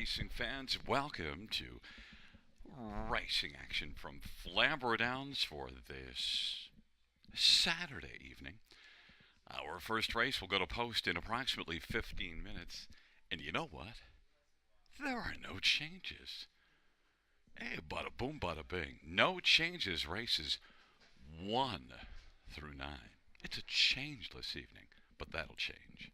racing fans. Welcome to racing action from Flamboro Downs for this Saturday evening. Our first race will go to post in approximately 15 minutes. And you know what? There are no changes. Hey, bada boom, bada bing. No changes races 1 through 9. It's a changeless evening, but that'll change.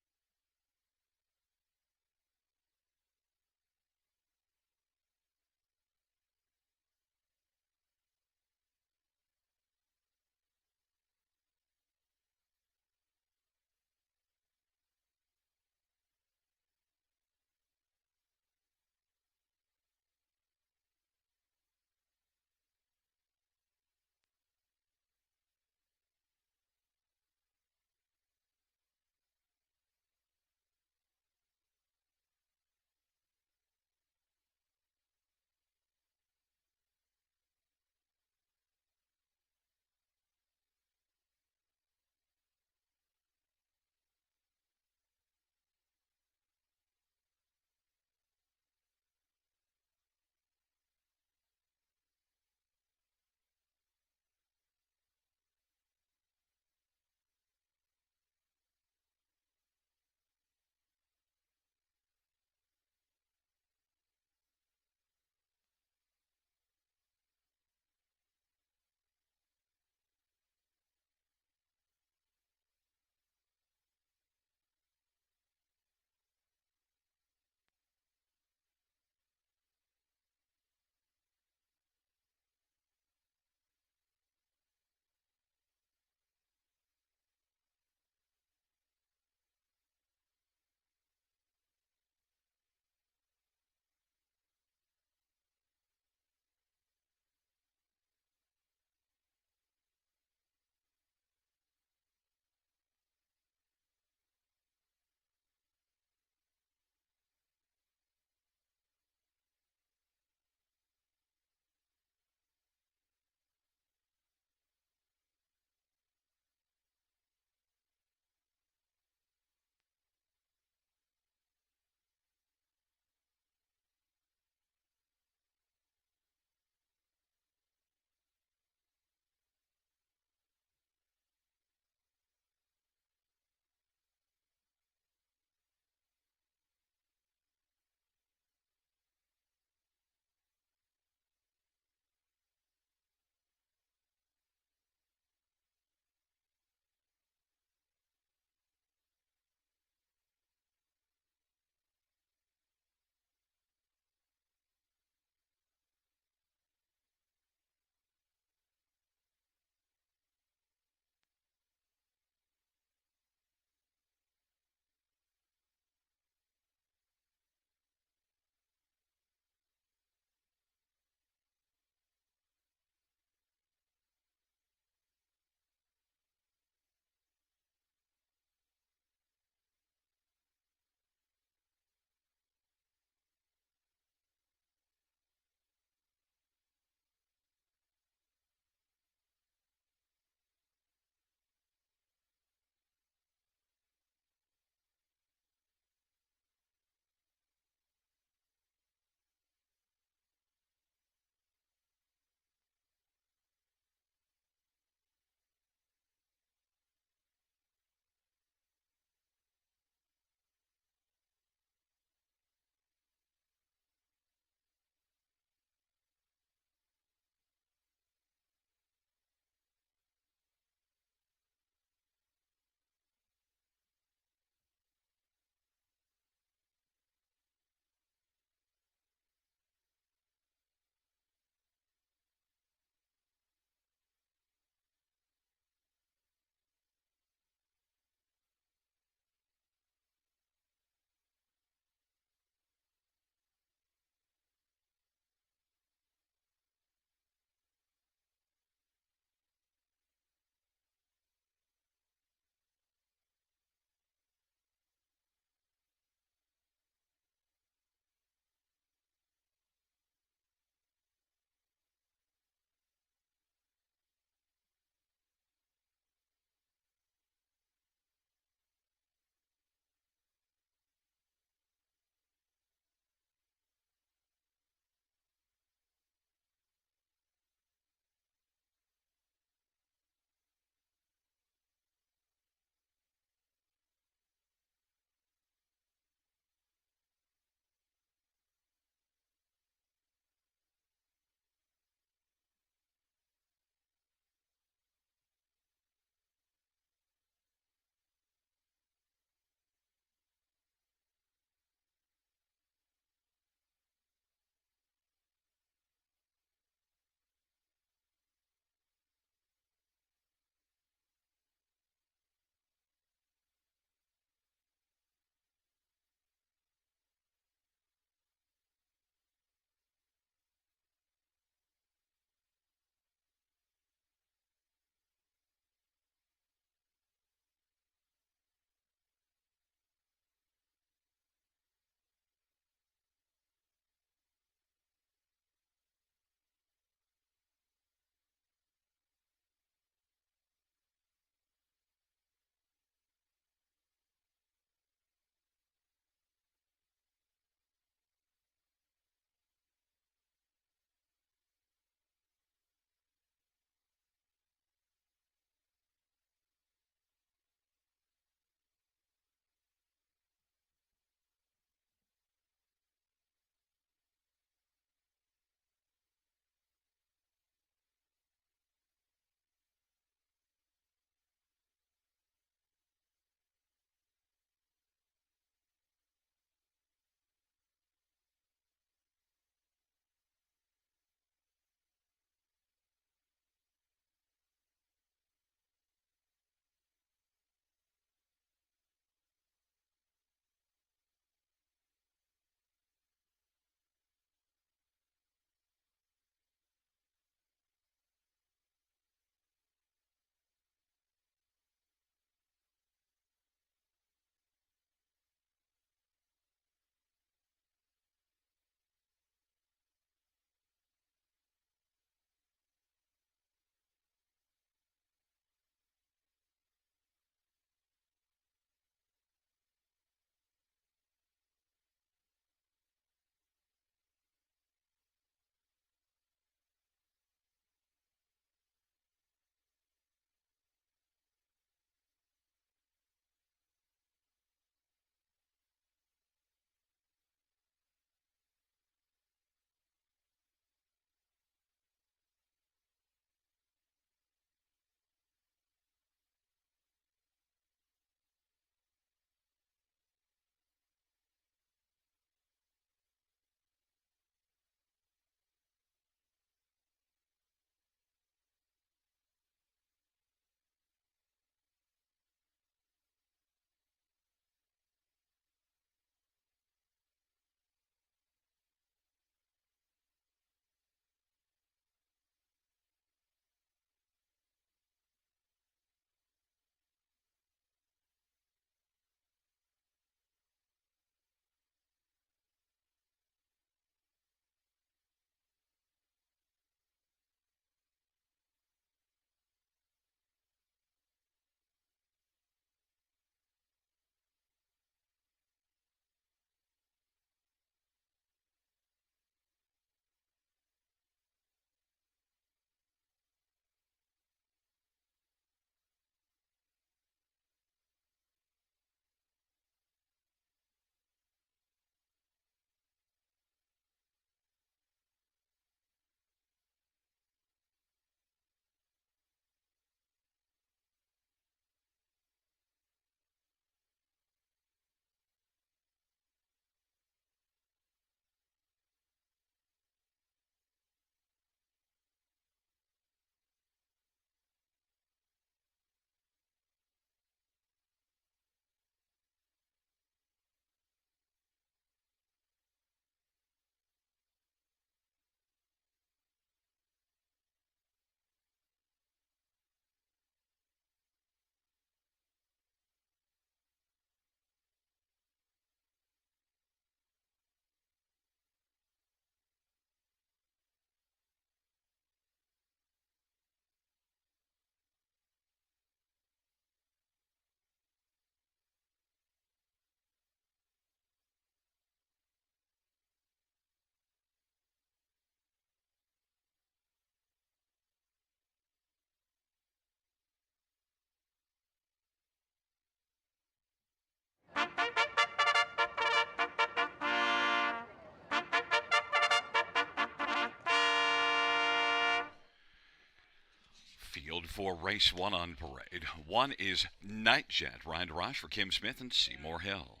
For race one on parade, one is Night Jet, Ryan DeRoche for Kim Smith and Seymour Hill.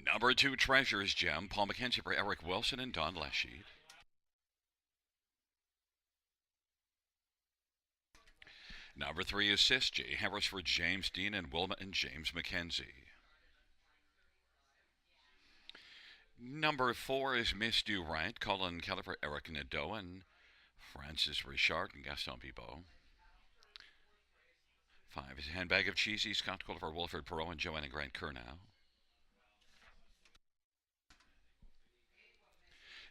Number two, Treasure's Gem, Paul McKenzie for Eric Wilson and Don Lesheed. Number three is Sis, Jay Harris for James Dean and Wilma and James McKenzie. Number four is Miss Do Right, Colin Keller for Eric Nadeau and Francis Richard and Gaston Bibot. Five is Handbag of Cheesy, Scott Cole for Wilfred Perot and Joanna Grant Curnow.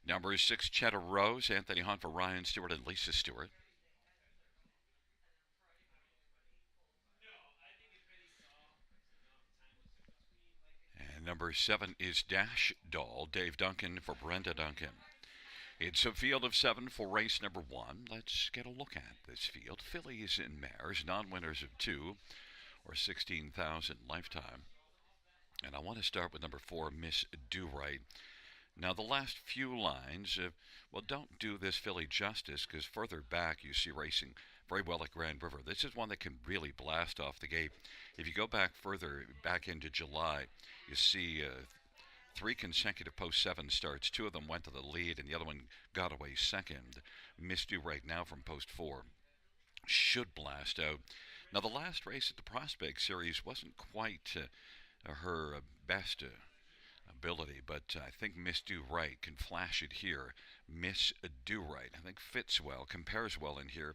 Number six, Cheddar Rose, Anthony Hunt for Ryan Stewart and Lisa Stewart. And number seven is Dash Doll, Dave Duncan for Brenda Duncan. It's a field of seven for race number one. Let's get a look at this field. Fillies and mares, non-winners of two, or 16,000 lifetime. And I want to start with number four, Miss Do Right. Now, the last few lines, well, don't do this filly justice because further back you see racing very well at Grand River. This is one that can really blast off the gate. If you go back further, back into July, you see three consecutive post seven starts. Two of them went to the lead, and the other one got away second. Miss Do Right now from post four should blast out. Now, the last race at the Prospect Series wasn't quite her best ability, but I think Miss Do Right can flash it here. Miss Do Right, I think fits well, compares well in here,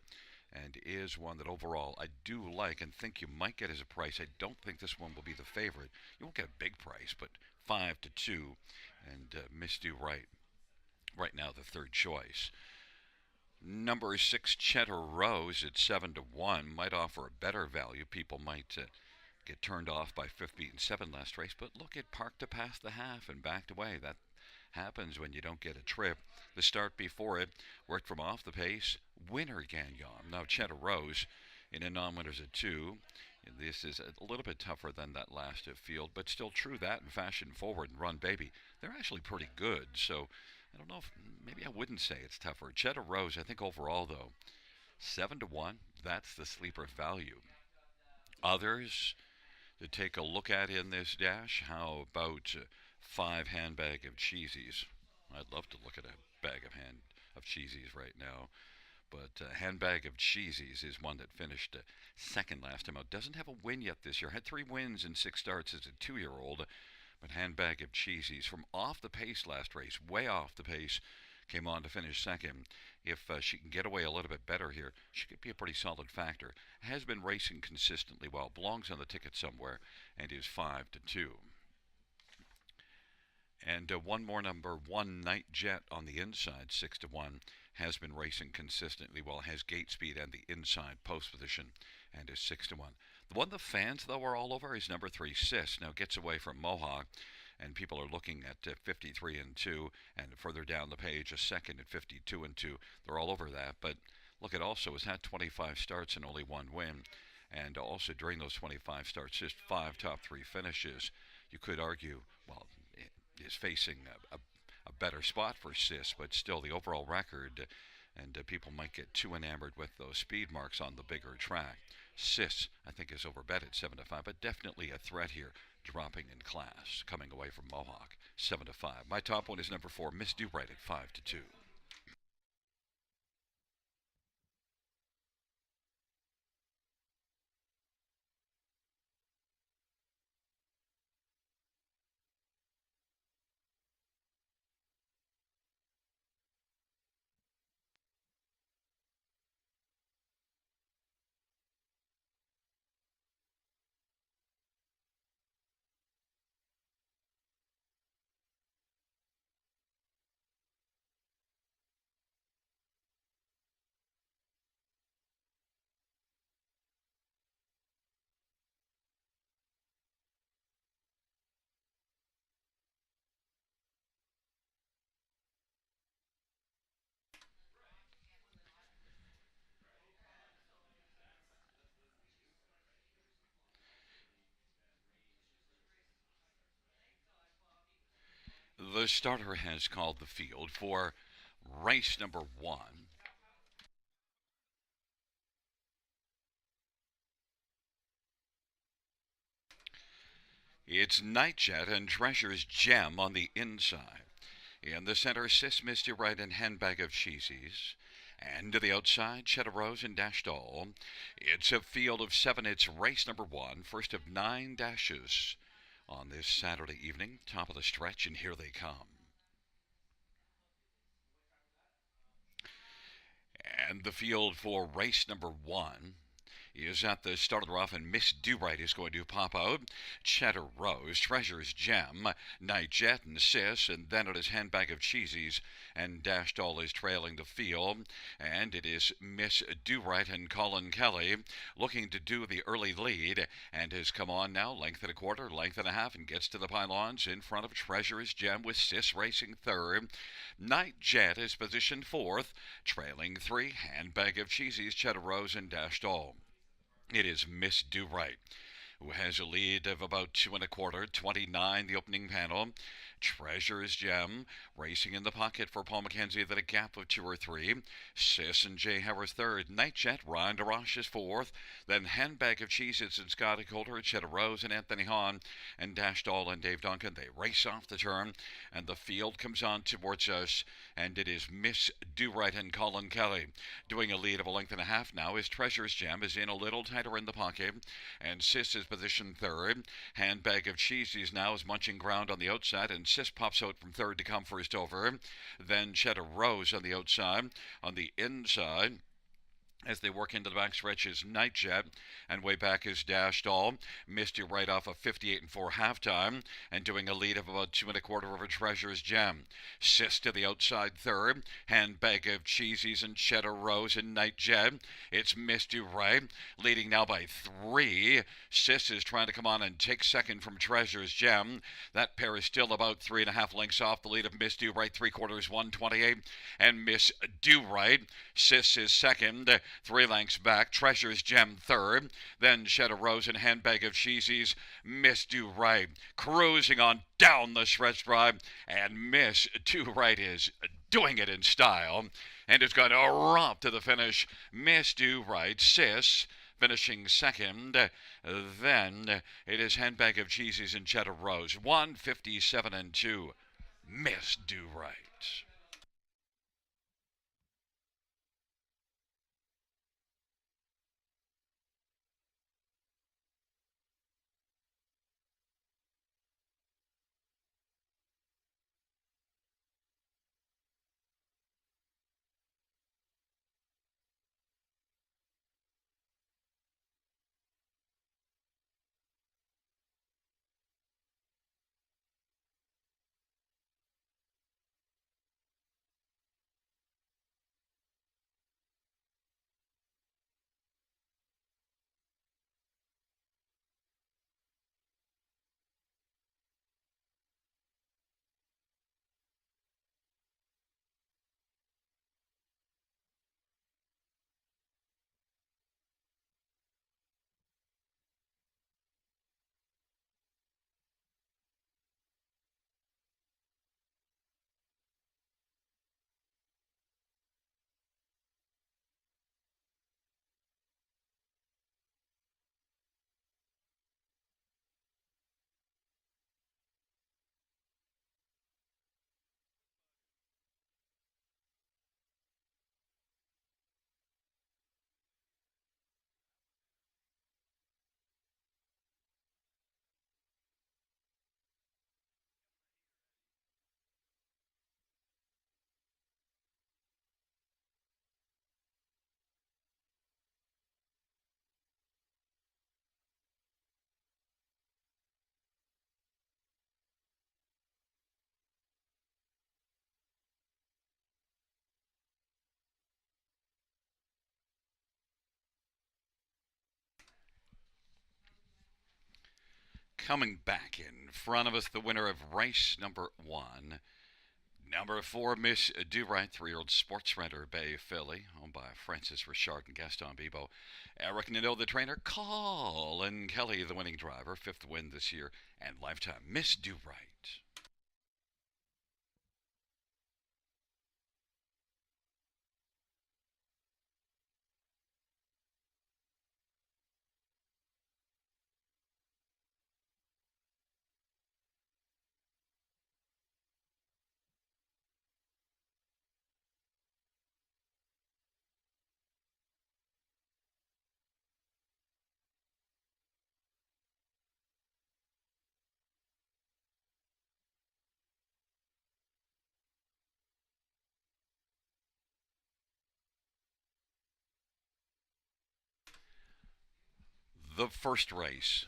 and is one that overall I do like and think you might get as a price. I don't think this one will be the favorite. You won't get a big price, but 5-2, and Miss Do Right, right now the third choice. Number six, Cheddar Rose at 7-1 might offer a better value. People might get turned off by 15-7 last race, but look, it parked to pass the half and backed away. That happens when you don't get a trip. The start before it worked from off the pace. Winner Gagnon. Now Cheddar Rose in a non-winners at two. This is a little bit tougher than that last field, but still true that and Fashion Forward and Run Baby. They're actually pretty good, so I don't know if maybe I wouldn't say it's tougher. Cheddar Rose, I think overall though, 7-1. That's the sleeper value. Others to take a look at in this dash. How about five Handbag of Cheesies? I'd love to look at a bag of cheesies right now. But Handbag of Cheesies is one that finished second last time out. Doesn't have a win yet this year. Had three wins in six starts as a two-year-old. But Handbag of Cheesies from off the pace last race, way off the pace, came on to finish second. If she can get away a little bit better here, she could be a pretty solid factor. Has been racing consistently well, belongs on the ticket somewhere, and is 5-2. And one more number, one Night Jet on the inside, 6-1, has been racing consistently well, has gate speed and the inside post position, and is 6-1. The one the fans, though, are all over is number three, Sis. Now gets away from Mohawk, and people are looking at 53-2, and further down the page, a second at 52-2. They're all over that, but look, it also has had 25 starts and only one win, and also during those 25 starts, just five top three finishes. You could argue, well, it is facing a better spot for Sis, but still the overall record, and people might get too enamored with those speed marks on the bigger track. Sis, I think, is overbet at 7-5, but definitely a threat here, dropping in class, coming away from Mohawk, 7-5. My top one is number four, Miss Do Right at 5-2. The starter has called the field for race number one. It's Nightjet and Treasure's Gem on the inside. In the center, Sis Misty Right and Handbag of Cheesies. And to the outside, Cheddar Rose and Dash Doll. It's a field of 7. It's race number 1, first of 9 dashes on this Saturday evening. Top of the stretch, and here they come. And the field for race number 1 is at the start of the rough, and Miss Do-Right is going to pop out. Cheddar Rose, Treasure's Gem, Night Jet and Sis, and then it is Handbag of Cheesies, and Dash Doll is trailing the field, and it is Miss Do-Right and Colin Kelly looking to do the early lead, and has come on now, length and a quarter, length and a half, and gets to the pylons in front of Treasure's Gem with Sis racing third. Night Jet is positioned fourth, trailing 3, Handbag of Cheesies, Cheddar Rose, and Dash Doll. It is Miss Do-Right, who has a lead of about 2 and a quarter, 29 the opening panel. Treasure's Gem racing in the pocket for Paul McKenzie at a gap of 2 or 3. Sis and Jay Harris third. Nightjet, Ryan DeRoche is fourth. Then Handbag of Cheez-Its and Scotty Coulter, Cheddar Rose and Anthony Hahn, and Dash Doll and Dave Duncan. They race off the turn, and the field comes on towards us, and it is Miss Do-Right and Colin Kelly. Doing a lead of a length and a half now is Treasure's Gem is in a little tighter in the pocket, and Sis is positioned third. Handbag of Cheesies now is munching ground on the outside, and Sis pops out from third to come first over. Then Cheddar Rose on the outside. On the inside, as they work into the backstretch, is Nightjet, and way back is Dash Doll. Misty right off of 58 and 4 halftime, and doing a lead of about 2 and a quarter over Treasure's Gem. Sis to the outside third. Handbag of Cheesies and Cheddar Rose and Nightjet. It's Misty right, leading now by 3. Sis is trying to come on and take second from Treasure's Gem. That pair is still about 3.5 lengths off the lead of Miss Do-Right, 3/4, 128, and Miss Do-Right. Sis is second, 3 lengths back. Treasure's Gem third. Then Cheddar Rose and Handbag of Cheesies. Miss Do-Right cruising on down the stretch drive, and Miss Do-Right is doing it in style, and is going to romp to the finish. Miss Do-Right, Sis finishing second. Then it is Handbag of Cheesies and Cheddar Rose. 157 and 2. Miss Do-Right. Coming back in front of us, the winner of race number 1. Number 4, Miss Do-Right, 3-year-old sports renter, Bay Philly, owned by Francis Richard and Gaston Bibo. Eric Nadeau, the trainer. Colin Kelly, the winning driver, 5th win this year and lifetime. Miss Do-Right. The first race.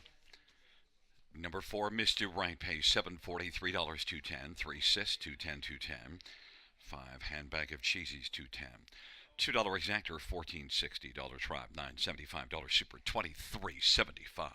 Number 4, Misty Right pays $743 210. 3 Sis 210 210. 5 Handbag of Cheesies 210. $2 Exactor 1460. Dollar Tribe 975. Dollar Super 2375.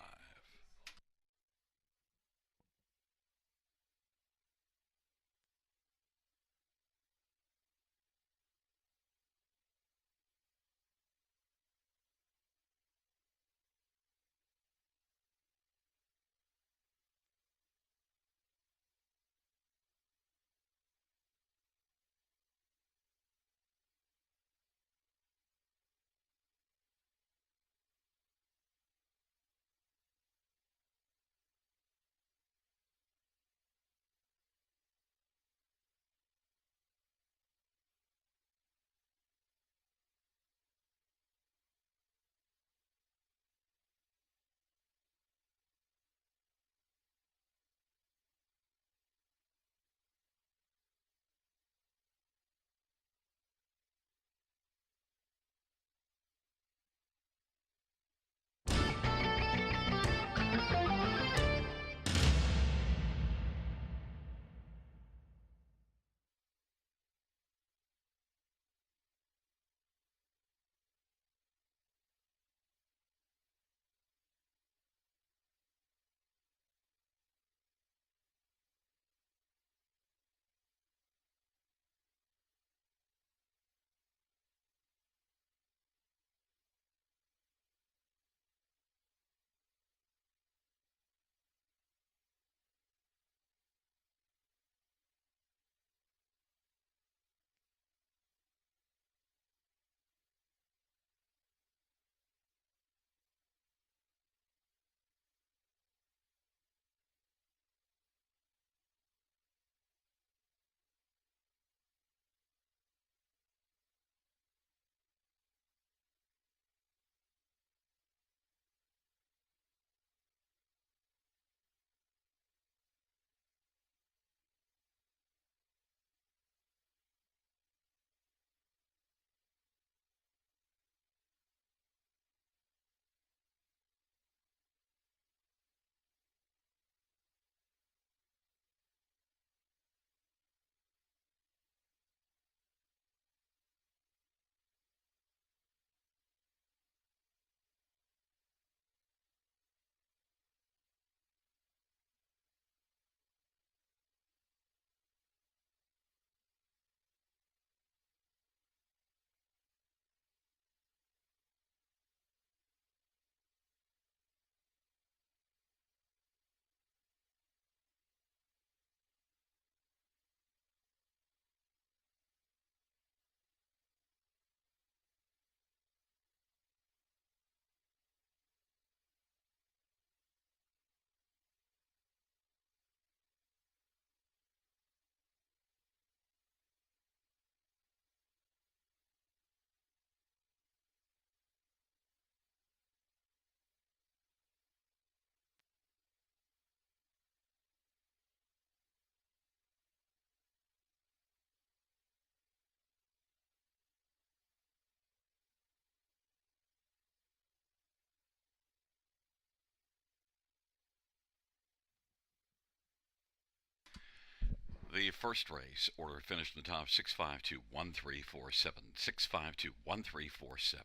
The first race order finished in the top 6521347. 6521347.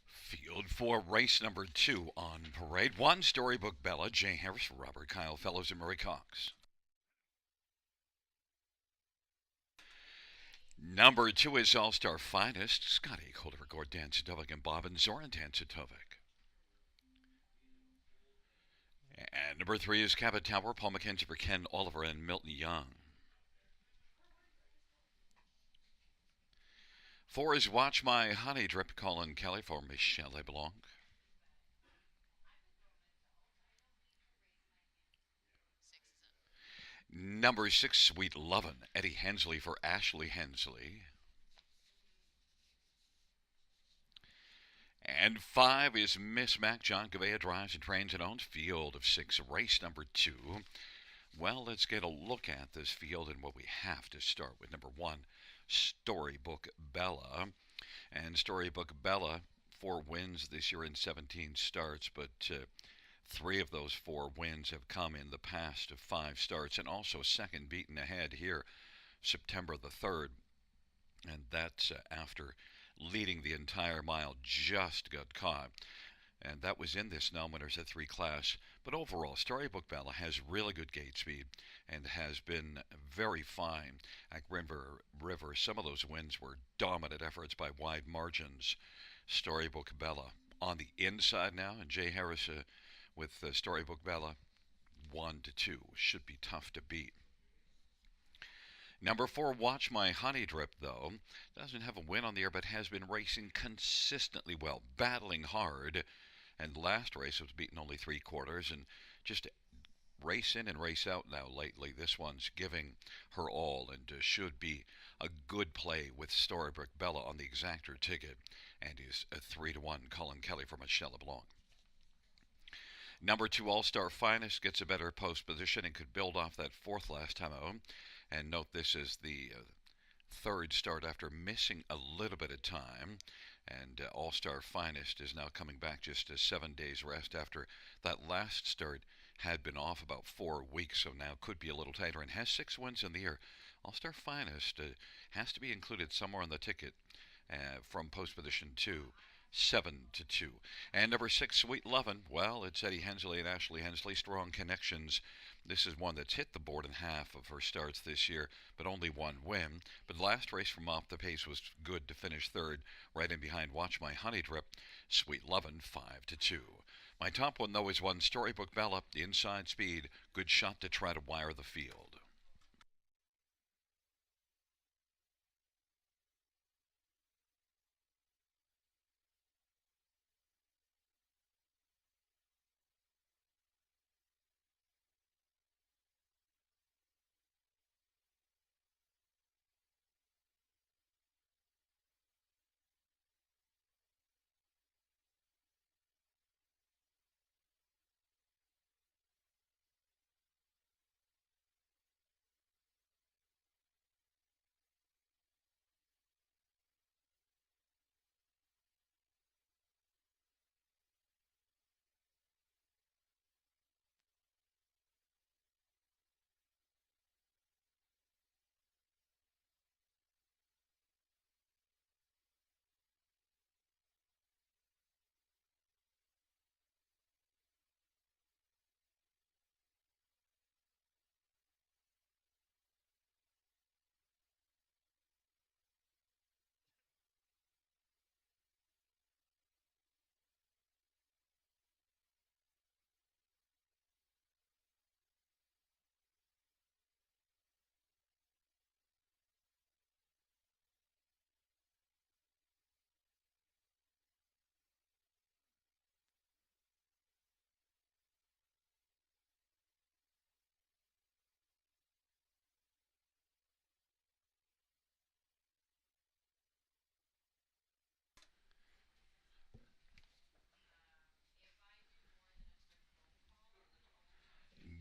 Field for race number 2 on parade. 1, Storybook Bella, Jay Harris, Robert Kyle Fellows, and Murray Cox. Number 2 is All Star Finest, Scotty, Colder, Gord, Dan Sadovic, and Bob and Zoran Dan Sadovic. And number 3 is Cabot Tower, Paul McKenzie for Ken Oliver and Milton Young. 4 is Watch My Honey Drip, Colin Kelly for Michelle LeBlanc. Number 6, Sweet Lovin', Eddie Hensley for Ashley Hensley. And 5 is Miss Mac, John Gavea drives and trains and owns. Field of 6, race number 2. Well, let's get a look at this field and what we have to start with. Number 1, Storybook Bella. And Storybook Bella, 4 wins this year in 17 starts, but 3 of those 4 wins have come in the past 5 starts, and also second beaten ahead here September the 3rd. And that's after leading the entire mile, just got caught. And that was in this no winners at 3 class. But overall, Storybook Bella has really good gate speed and has been very fine at River. Some of those wins were dominant efforts by wide margins. Storybook Bella on the inside now, and Jay Harris with Storybook Bella 1-2 should be tough to beat. Number 4, Watch My Honey Drip, though, doesn't have a win on the air, but has been racing consistently well, battling hard. And last race was beaten only 3 quarters, and just race in and race out now lately. This one's giving her all and should be a good play with Storybook Bella on the exactor ticket, and is a 3-1 Colin Kelly for Michelle LeBlanc. Number 2, All Star Finest gets a better post position and could build off that 4th last time out. And note this is the 3rd start after missing a little bit of time. And All Star Finest is now coming back just 7 days rest after that last start had been off about 4 weeks, so now could be a little tighter, and has 6 wins in the year. All Star Finest has to be included somewhere on the ticket from post position 2. 7-2. And number 6, Sweet Lovin'. Well, it's Eddie Hensley and Ashley Hensley. Strong connections. This is one that's hit the board in half of her starts this year, but only 1 win. But the last race from off the pace was good to finish 3rd, right in behind Watch My Honey Drip. Sweet Lovin', 5-2. My top one, though, is 1, Storybook Bella. The inside speed. Good shot to try to wire the field.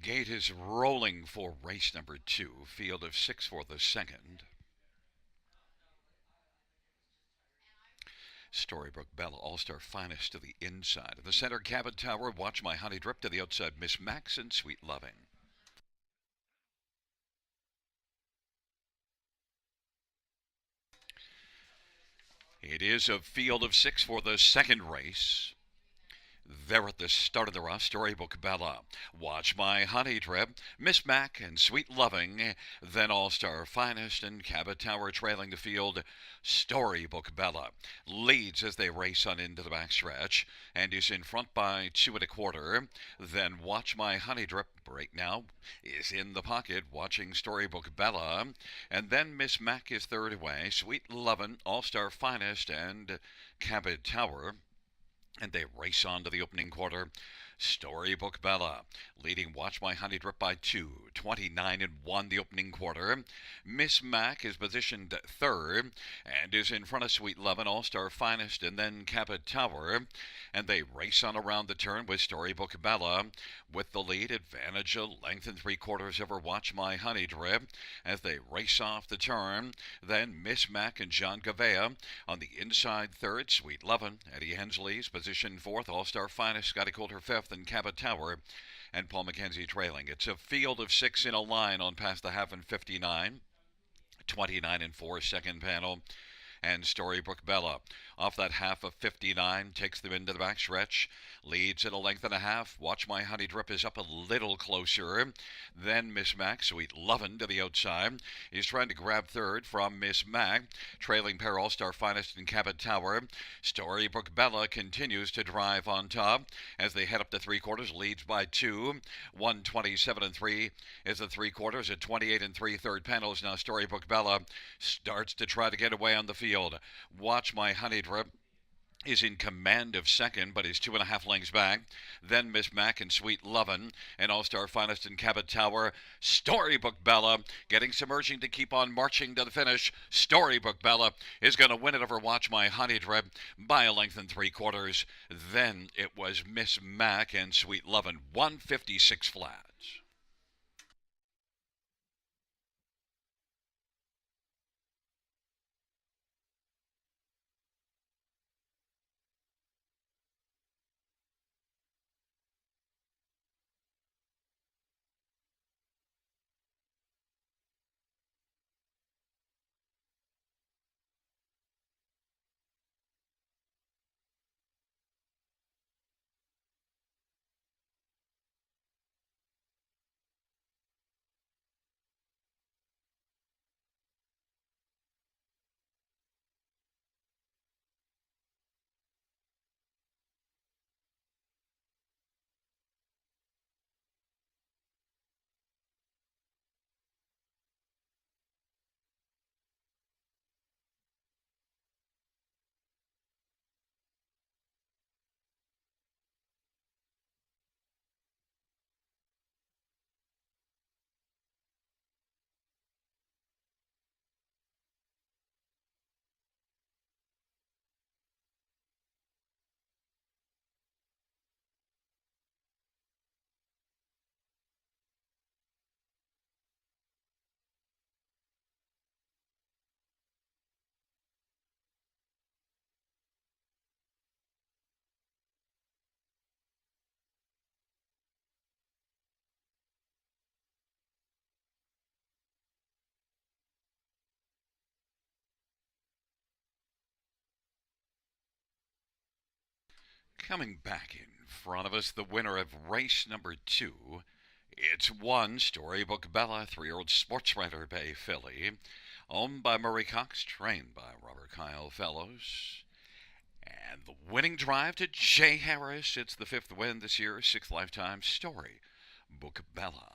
Gate is rolling for race number 2. Field of 6 for the 2nd. Storybook Bella, All-Star Finest to the inside. In the center, Cabot Tower, Watch My Honey Drip to the outside, Miss Max and Sweet Loving. It is a field of six for the second race. There at the start of the race, Storybook Bella, Watch My Honey Drip, Miss Mac, and Sweet Loving. Then All Star Finest and Cabot Tower trailing the field. Storybook Bella leads as they race on into the backstretch and is in front by 2 1/4. Then Watch My Honey Drip right now is in the pocket watching Storybook Bella. And then Miss Mac is third away. Sweet Lovin', All Star Finest, and Cabot Tower, and they race on to the opening quarter. Storybook Bella leading Watch My Honey Drip by 2, 29-1 the opening quarter. Miss Mac is positioned third and is in front of Sweet Lovin', All Star Finest, and then Cabot Tower. And they race on around the turn with Storybook Bella with the lead, advantage a length and 3/4 over Watch My Honey Drip as they race off the turn. Then Miss Mac and John Gavea on the inside third. Sweet Lovin', Eddie Hensley's position fourth. All Star Finest, Scotty Coulter fifth, and Cabot Tower and Paul McKenzie trailing. It's a field of six in a line on past the half and 59. 29-4 second panel. And Storybook Bella off that half of 59 takes them into the backstretch, leads at a length and a half. Watch My Honey Drip is up a little closer. Then Miss Mac, Sweet Lovin' to the outside, is trying to grab third from Miss Mac, trailing pair All Star Finest and Cabot Tower. Storybook Bella continues to drive on top as they head up to 3/4, leads by 2. 127-3 is the 3/4 at 28-3 third panels. Now Storybook Bella starts to try to get away on the field. Watch My Honey Drip is in command of second, but is 2.5 lengths back. Then Miss Mac and Sweet Lovin' and All Star Finest and Cabot Tower. Storybook Bella getting some urging to keep on marching to the finish. Storybook Bella is going to win it over Watch My Honey Drip by a length and 3/4. Then it was Miss Mac and Sweet Lovin', 156 flats. Coming back in front of us, the winner of race number 2. It's one Storybook Bella, 3-year-old sports writer Bay filly, owned by Murray Cox, trained by Robert Kyle Fellows. And the winning drive to Jay Harris. It's the 5th win this year, 6th lifetime. Storybook Bella.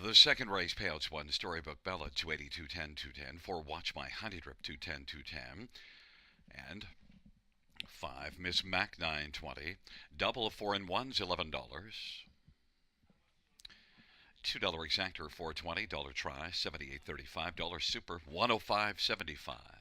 The second race payouts one Storybook Bella 282 10 210 for Watch My Honey Drip 210 210 and 5 Miss Mac 920 double of 4 and 1s $11. $2 exactor 420 dollar try 78.35 dollar super 105.75.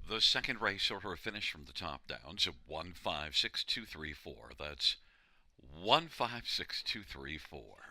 The second race order finish from the top down, so 156234. That's 156234.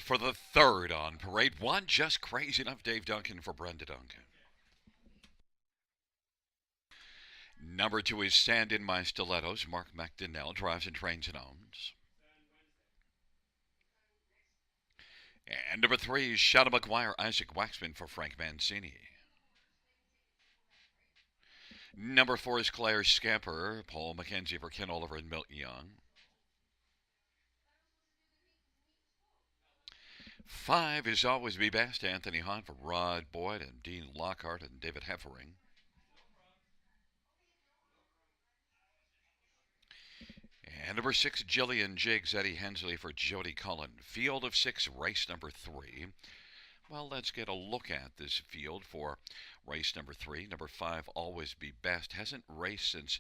for the third on parade. One just crazy enough, Dave Duncan for Brenda Duncan. Number 2 is Stand in My Stilettos. Mark McDonnell drives and trains and owns. And number 3 is Shadow McGuire, Isaac Waxman for Frank Mancini. Number 4 is Claire Scamper, Paul McKenzie for Ken Oliver and Milton Young. 5 is Always Be Best, Anthony Hahn for Rod Boyd and Dean Lockhart and David Heffering. And number 6, Jillian Jiggs, Eddie Hensley for Jody Cullen. Field of 6, race number 3. Well, let's get a look at this field for race number 3. Number 5, Always Be Best. Hasn't raced since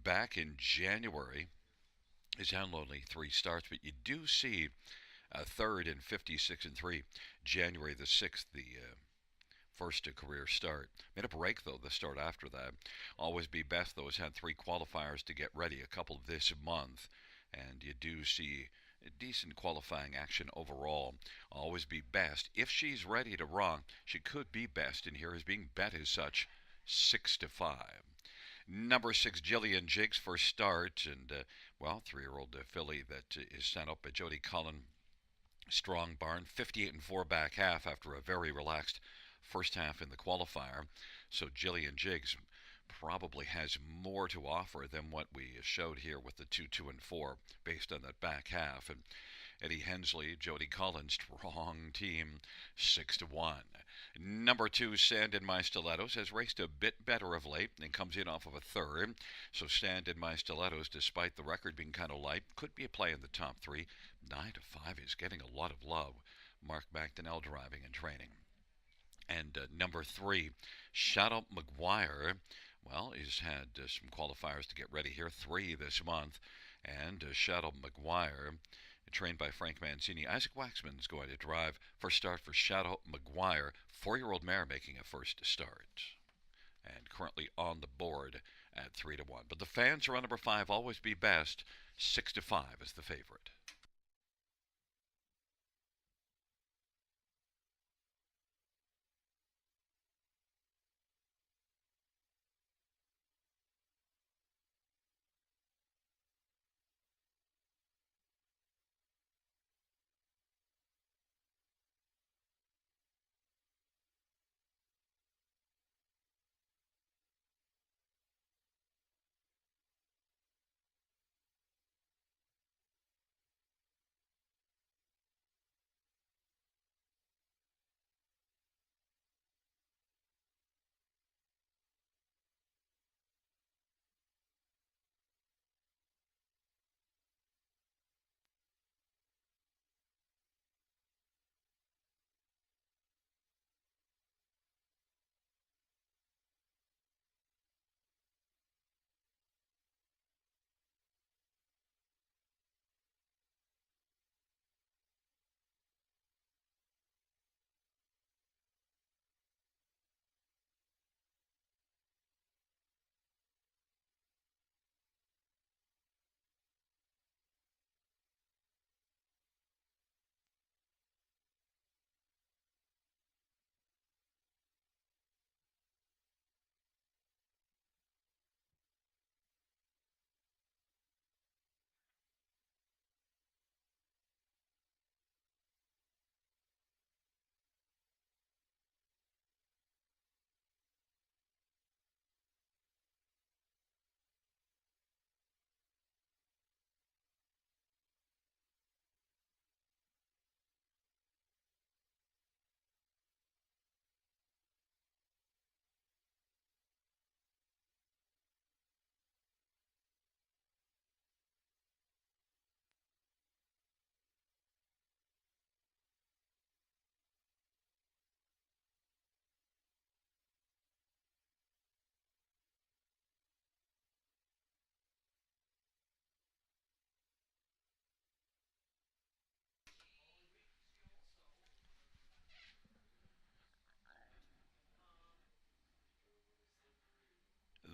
back in January. It's had only 3 starts, but you do see a third in 56 and 3. January the 6th, the first career start. Made a break, though, the start after that. Always Be Best, though, has had 3 qualifiers to get ready, a couple this month. And you do see decent qualifying action overall. Always Be Best. If she's ready to run, she could be best, and here is being bet as such, 6-5. Number 6, Jillian Jiggs, first start, and, 3-year-old filly that is sent up by Jody Cullen. Strong barn, 58 and 4 back half after a very relaxed first half in the qualifier. So Jillian Jiggs probably has more to offer than what we showed here with the 2, 2, and 4 based on that back half. And Eddie Hensley, Jody Collins, strong team, 6-1. Number 2, Stand in My Stilettos, has raced a bit better of late and comes in off of a third. So Stand in My Stilettos, despite the record being kind of light, could be a play in the top 3. 9-5 is getting a lot of love. Mark McDonnell driving and training. And number 3, Shadow McGuire. Well, he's had some qualifiers to get ready here, 3 this month. And Shadow McGuire, trained by Frank Mancini. Isaac Waxman's going to drive first start for Shadow McGuire, 4-year-old mare making a first start. And currently on the board at 3-1. But the fans are on number 5, Always Be Best, 6-5 is the favorite.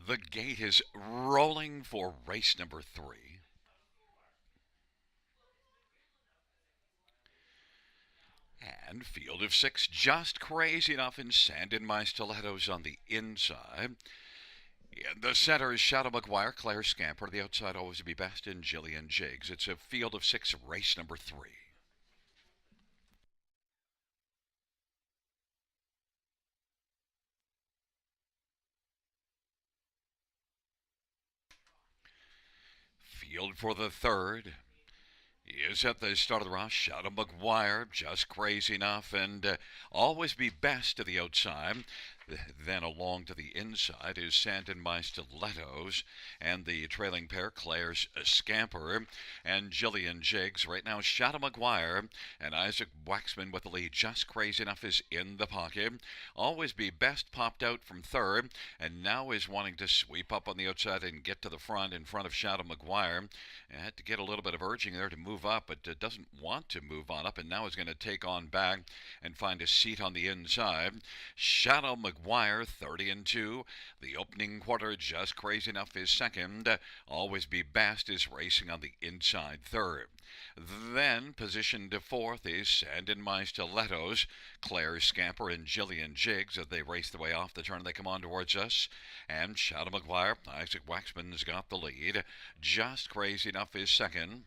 The gate is rolling for race number 3. And field of six, just crazy enough, and sand in my stilettos on the inside. In the center is Shadow McGuire, Claire Scamper. The outside always be best, and Jillian Jiggs. It's a field of six, race number 3. Field for the third is at the start of the rush. Shadow McGuire, just crazy enough, and always be best to the outside. Then along to the inside is Sand in My Stilettos, and the trailing pair, Claire's Scamper and Jillian Jiggs. Right now, Shadow McGuire and Isaac Waxman with the lead. Just crazy enough is in the pocket. Always be best popped out from third, and now is wanting to sweep up on the outside and get to the front in front of Shadow McGuire. Had to get a little bit of urging there to move up, but doesn't want to move on up, and now is going to take on back and find a seat on the inside. Shadow McGuire, 30-2. The opening quarter, just crazy enough, is second. Always Be Best is racing on the inside third. Then, position to fourth is Sand in My Stilettos, Claire Scamper and Jillian Jiggs as they race their way off the turn. They come on towards us. And Shadow McGuire, Isaac Waxman's got the lead. Just crazy enough is second.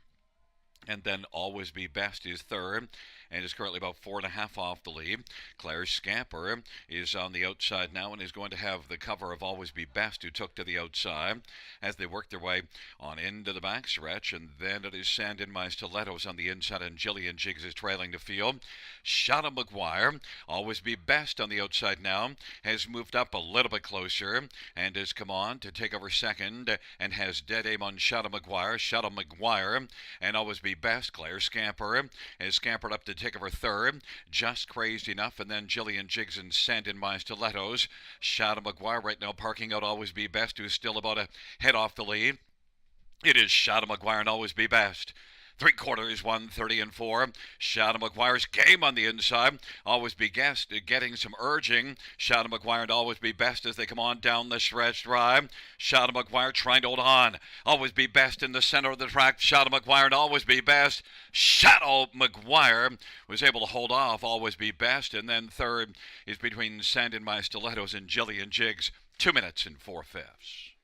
And then Always Be Best is third, and is currently about 4.5 off the lead. Claire Scamper is on the outside now and is going to have the cover of Always Be Best, who took to the outside as they work their way on into the backstretch. And then it is Sand in My Stilettos on the inside, and Jillian Jiggs is trailing the field. Shadow McGuire, Always Be Best on the outside now, has moved up a little bit closer and has come on to take over second and has dead aim on Shadow McGuire. Shadow McGuire and Always Be Best. Claire Scamper has scampered up to take over third. Just crazed enough, and then Jillian Jiggs and Sand in My Stilettos. Shadow McGuire right now parking out Always Be Best, who's still about a head off the lead. It is Shadow McGuire and Always Be Best. 3/4 1:30-4. Shadow McGuire's game on the inside. Always Be Best getting some urging. Shadow McGuire and Always Be Best as they come on down the stretch drive. Shadow McGuire trying to hold on. Always Be Best in the center of the track. Shadow McGuire and Always Be Best. Shadow McGuire was able to hold off Always Be Best. And then third is between Sand in My Stilettos and Jillian Jiggs. 2 minutes and 4/5.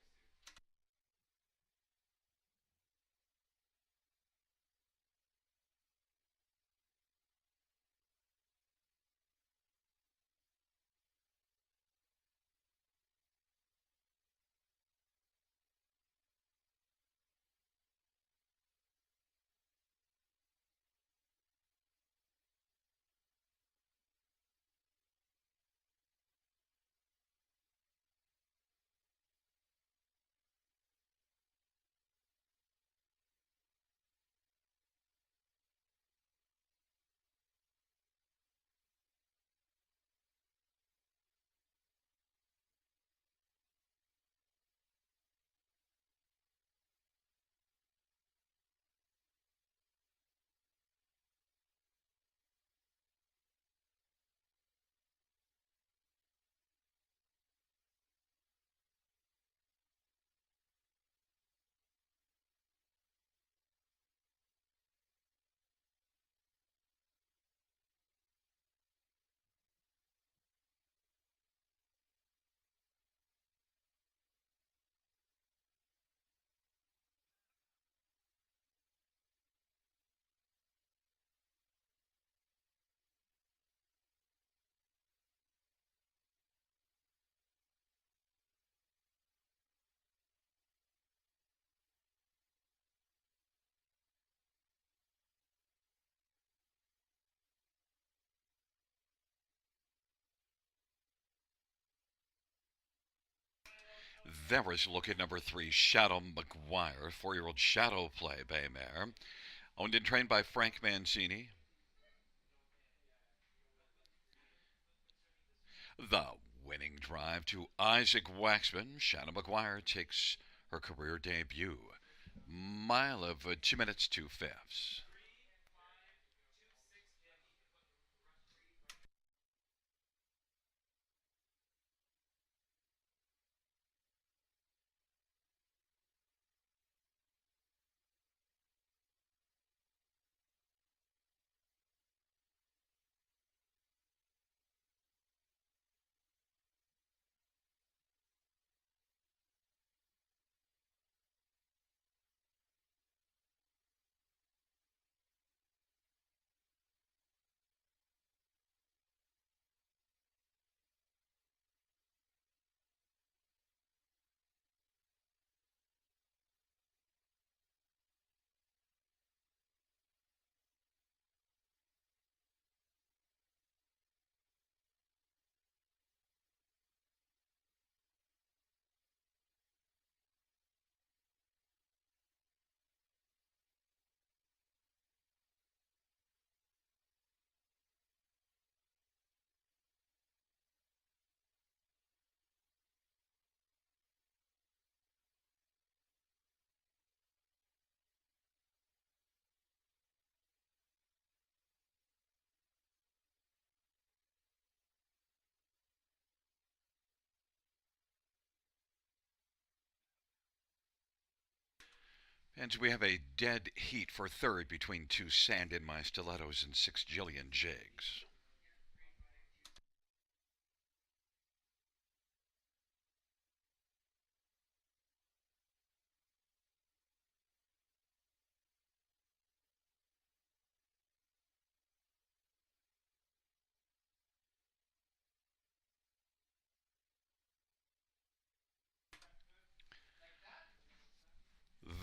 There is look at number 3, Shadow McGuire, 4-year-old Shadow Play Bay Mare, owned and trained by Frank Mancini. The winning drive to Isaac Waxman. Shadow McGuire takes her career debut. Mile of 2 minutes 2/5. And we have a dead heat for third between two Sand in My Stilettos and 6 Jillion Jigs.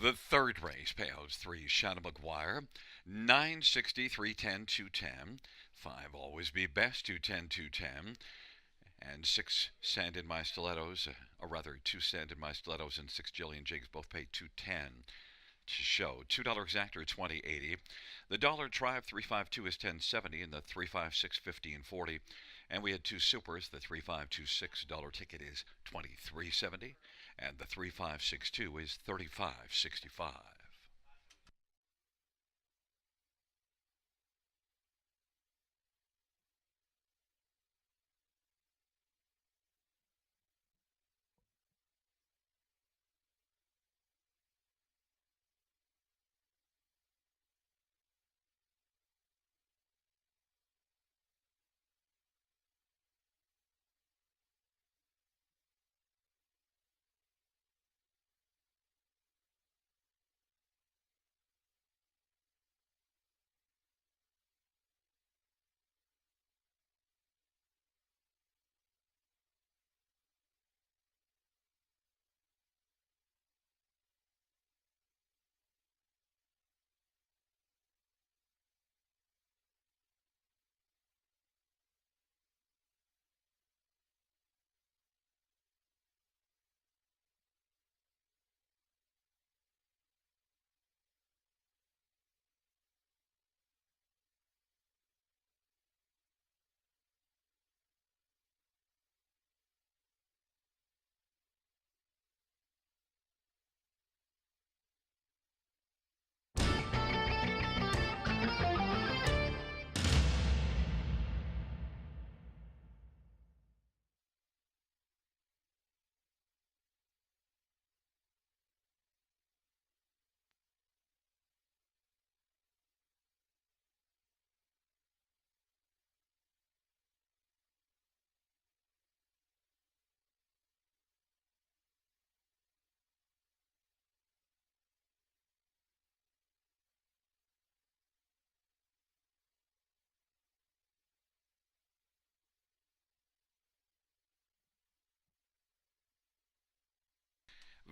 The third race, payouts 3 Shannon McGuire, 960, 310, 210. 5 Always Be Best, 210, 210. And 6 Sand in My Stilettos, or rather 2 Sand in My Stilettos and 6 Jillion Jigs both pay 210 to show. $2 exactor 20.80. The dollar tribe 352 is 10.70 and the 356 15.40. And we had two supers. The 3526 dollar ticket is 23.70 and the 3562 is 35.65.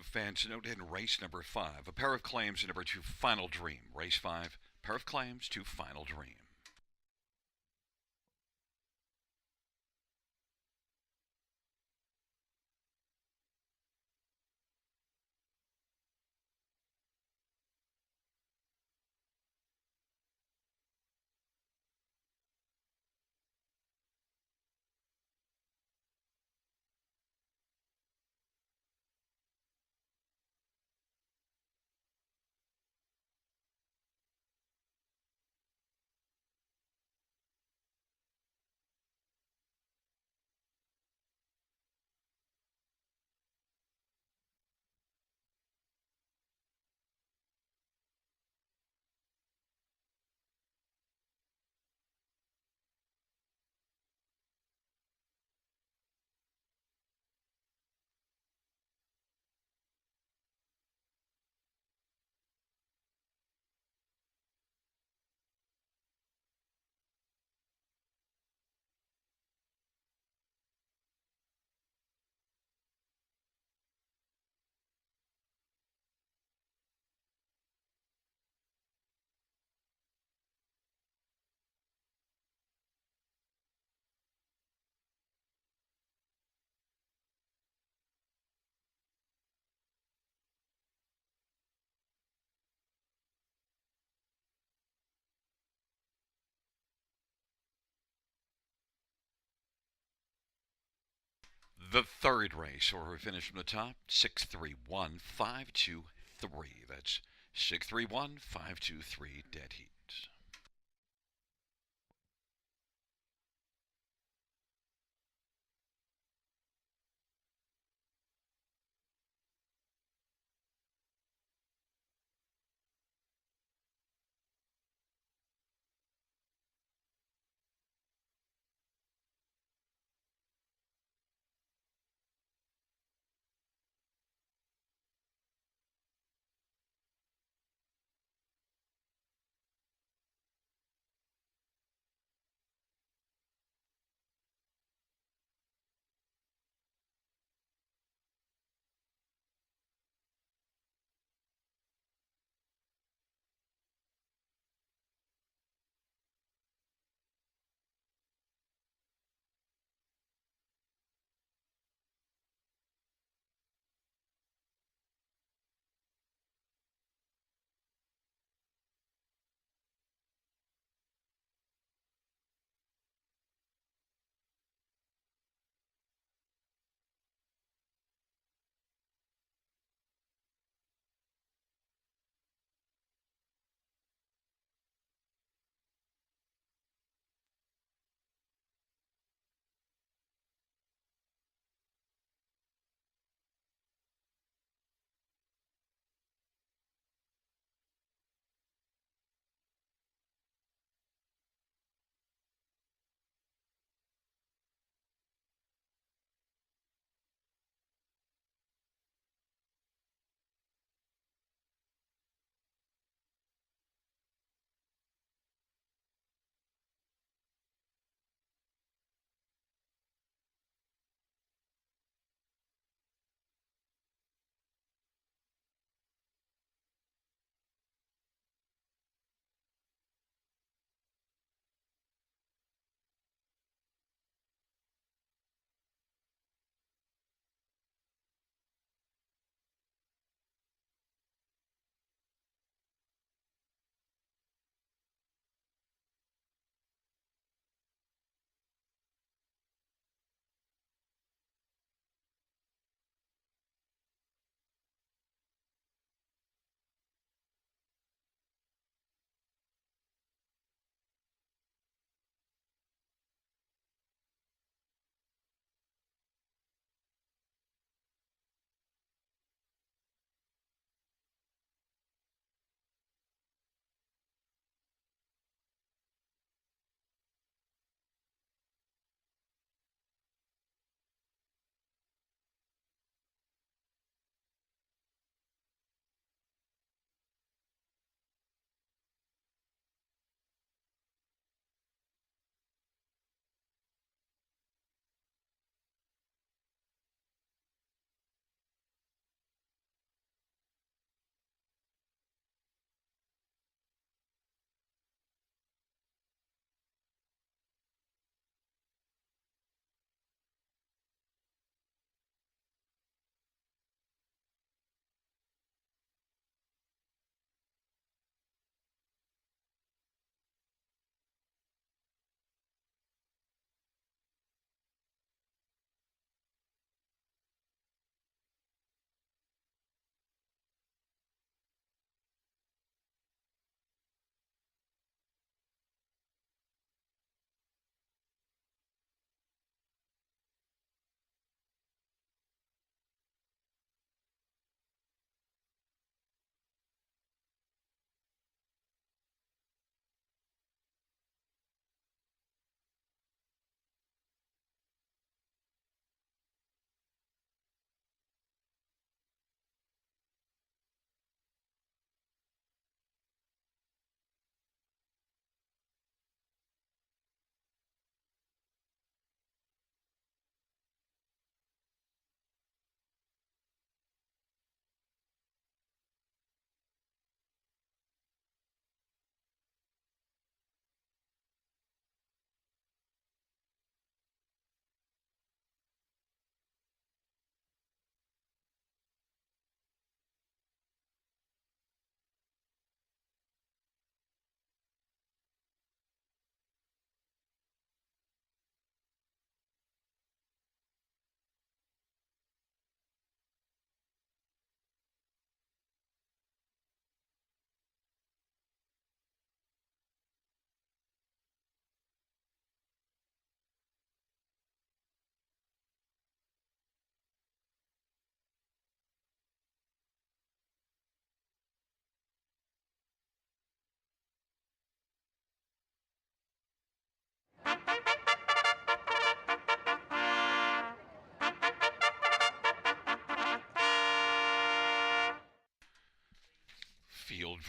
Fans note in race number 5, a pair of claims in number 2, Final Dream. Race 5, pair of claims to Final Dream. The third race, or we finish from the top, 631523. That's 631523, dead heat.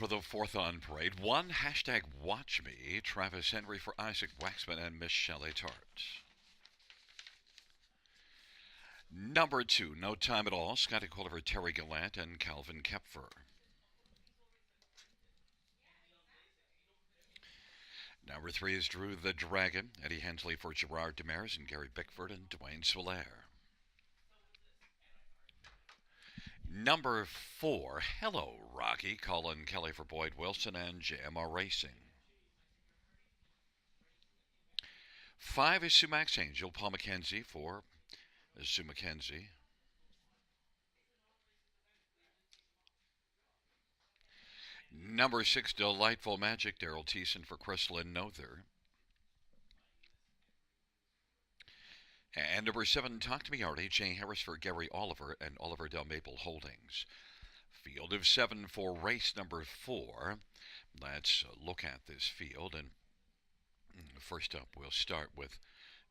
for the fourth on parade. One, hashtag watch me, Travis Henry for Isaac Waxman and Miss Shelley Tart. Number two, No Time at All, Scotty Culliver, Terry Gallant, and Calvin Kepfer. Number three is Drew the Dragon, Eddie Hensley for Gerard Demers and Gary Bickford and Dwayne Solaire. Number four, Hello Rocky, Colin Kelly for Boyd Wilson and JMR Racing. Five is Sumac Angel, Paul McKenzie for Sue McKenzie. Number six, Delightful Magic, Daryl Thiessen for Chris Lynn Nother. And number seven, Talk to Me Artie, Jay Harris for Gary Oliver and Oliver Del Maple Holdings. Field of seven for race number four. Let's look at this field. And first up, we'll start with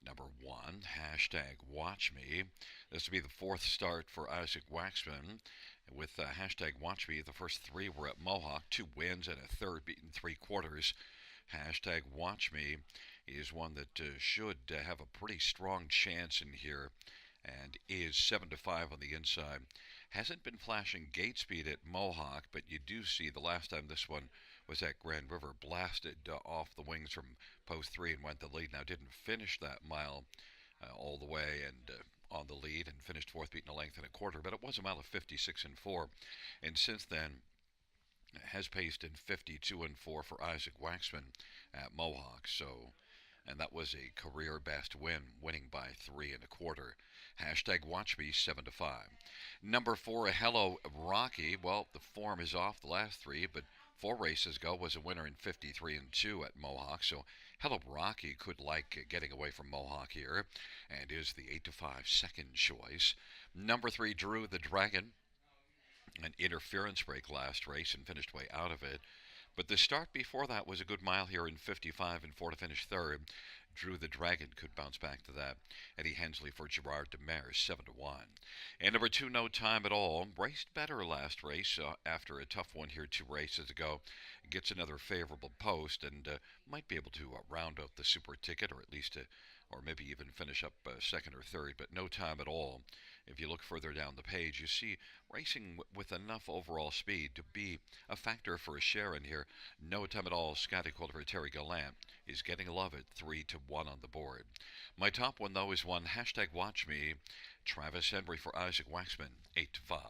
number one, hashtag watch me. This will be the fourth start for Isaac Waxman. With hashtag watch me, the first three were at Mohawk, 2 wins and a third beaten 3/4. Hashtag watch me is one that should have a pretty strong chance in here and is 7-5 on the inside. Hasn't been flashing gate speed at Mohawk, but you do see the last time this one was at Grand River, blasted off the wings from post 3 and went the lead. Now didn't finish that mile all the way and on the lead and finished fourth, beating a length and a quarter, but it was a mile of 56 and 4. And since then, has paced in 52 and 4 for Isaac Waxman at Mohawk. So, and that was a career best win, winning by 3 1/4. Hashtag watch me 7-5. Number four, Hello Rocky. Well, the form is off the last three, but 4 races ago was a winner in 53 and 2 at Mohawk. So Hello Rocky could like getting away from Mohawk here and is the 8-5 second choice. Number three, Drew the Dragon. An interference break last race and finished way out of it. But the start before that was a good mile here in 55 and 4 to finish third. Drew the Dragon could bounce back to that. Eddie Hensley for Gerard Demers, 7-1. And number two, No Time at All. Raced better last race after a tough one here 2 races ago. Gets another favorable post and might be able to round out the super ticket or at least or maybe even finish up second or third. But No Time at All. If you look further down the page, you see racing with enough overall speed to be a factor for a share in here. No Time at All, Scotty Culliver, Terry Gallant is getting love at 3-1 on the board. My top one, though, is one, hashtag watch me, Travis Henry for Isaac Waxman, 8-5.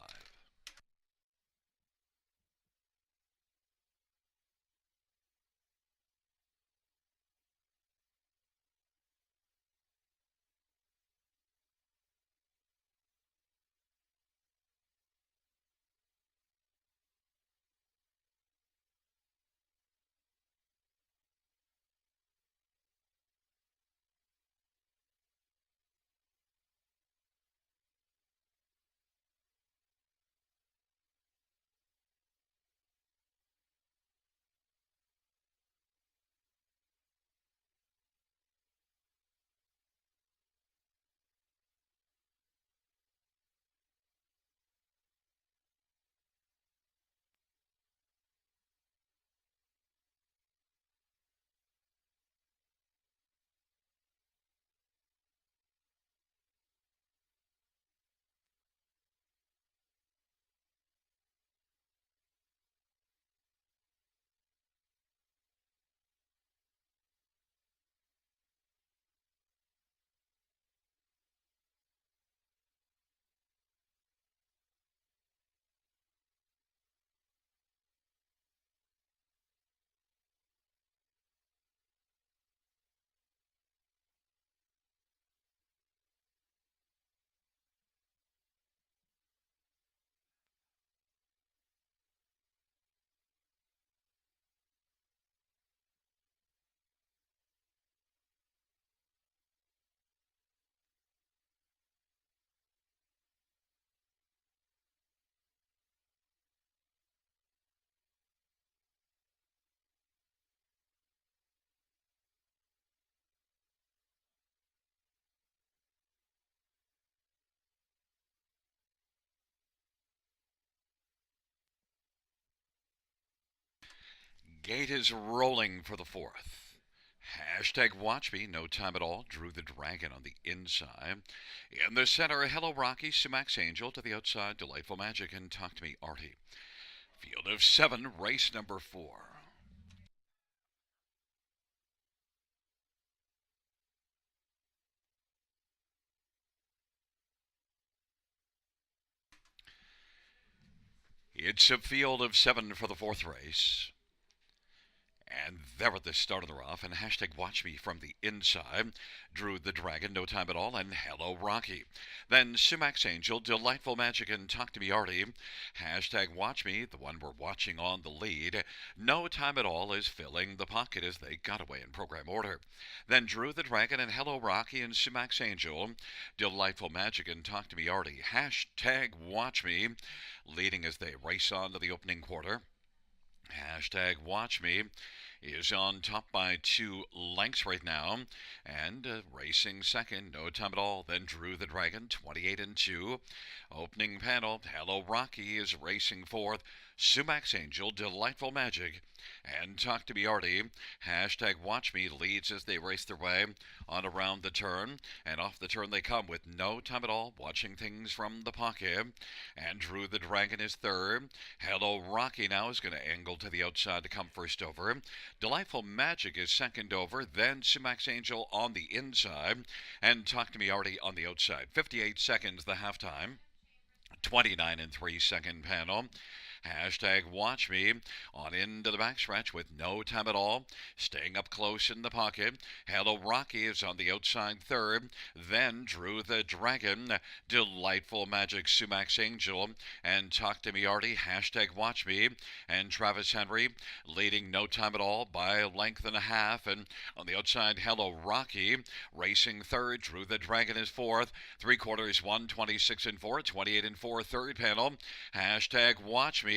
Gate is rolling for the fourth. Hashtag watch me, no time at all. Drew the Dragon on the inside. In the center, Hello Rocky, Sumax Angel to the outside, Delightful Magic, and Talk to Me Artie. Field of 7, race number 4. It's a field of 7 for the fourth race. And there at the start of the rough, and hashtag watch me from the inside. Drew the Dragon, no time at all, and Hello Rocky. Then Sumax Angel, Delightful Magic, and Talk to Me Artie. Hashtag watch me, the one we're watching on the lead. No time at all is filling the pocket as they got away in program order. Then Drew the Dragon and Hello Rocky and Sumax Angel, Delightful Magic, and Talk to Me Artie. Hashtag watch me, leading as they race on to the opening quarter. Hashtag watch me is on top by 2 lengths right now, and racing second, no time at all. Then Drew the Dragon, 28 and 2. Opening panel, Hello Rocky is racing fourth. Sumax Angel, Delightful Magic, and Talk to Me Artie. Hashtag watch me leads as they race their way on around the turn, and off the turn they come with no time at all, watching things from the pocket. And Drew the Dragon is third. Hello Rocky now is going to angle to the outside to come first over. Delightful Magic is second over, then Sumax Angel on the inside, and Talk to Me Artie on the outside. 58 seconds the halftime. 29 and 3 second panel. Hashtag watch me on into the backstretch with no time at all. Staying up close in the pocket. Hello Rocky is on the outside third. Then Drew the Dragon, Delightful Magic, Sumax Angel, and Talk to Me Artie. Hashtag watch me. And Travis Henry leading no time at all by a length and a half. And on the outside, Hello Rocky racing third. Drew the Dragon is fourth. 3/4 1, 26 and 4, 28 and 4 third panel. Hashtag watch me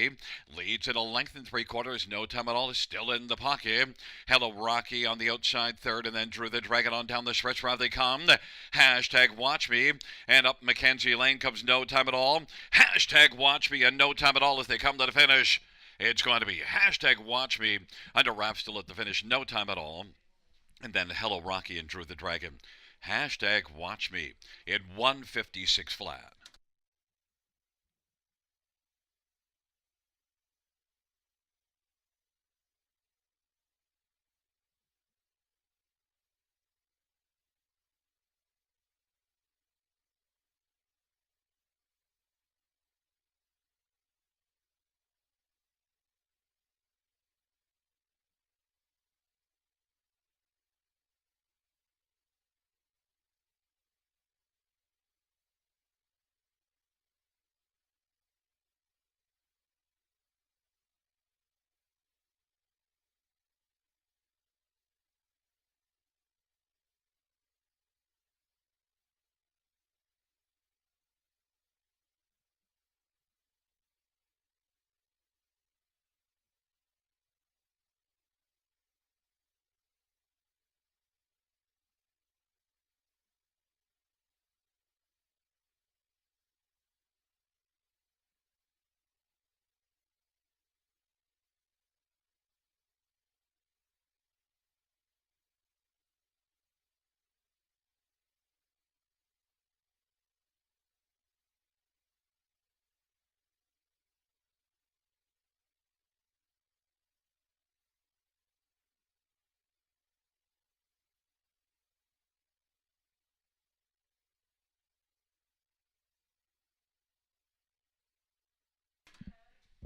leads at a length and 3/4. No time at all is still in the pocket. Hello Rocky on the outside third, and then Drew the Dragon on down the stretch. Round they come. Hashtag watch me, and up Mackenzie Lane comes no time at all. Hashtag watch me, and no time at all as they come to the finish. It's going to be hashtag watch me under wraps still at the finish. No time at all. And then Hello Rocky and Drew the Dragon. Hashtag watch me in 156 flat.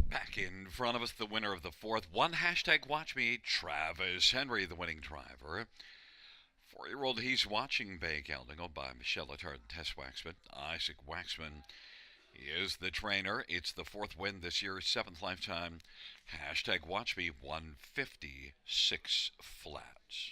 Back in front of us, the winner of the fourth. One hashtag watch me, Travis Henry, the winning driver. 4-year-old He's Watching Bay Gelding, owned by Michelle Attard and Tess Waxman. Isaac Waxman is the trainer. It's the fourth win this year, seventh lifetime. Hashtag watch me, 156 flats.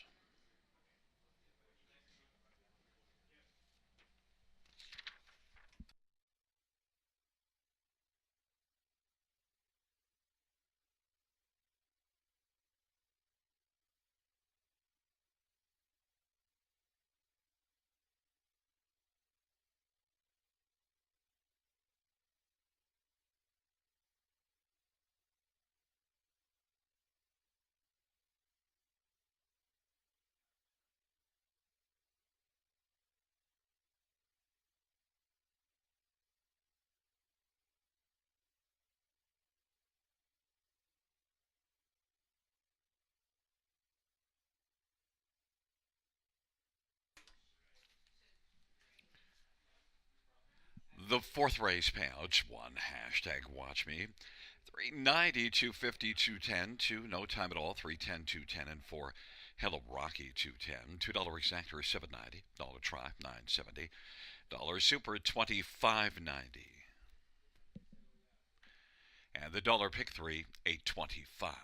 The fourth race payouts, one hashtag watch me. 390, 250, 210, 2 no time at all, 310, 210, and 4 Hello Rocky 210, $2 exactor 790, dollar try 970, dollar super 25.90, and the dollar pick 3 825.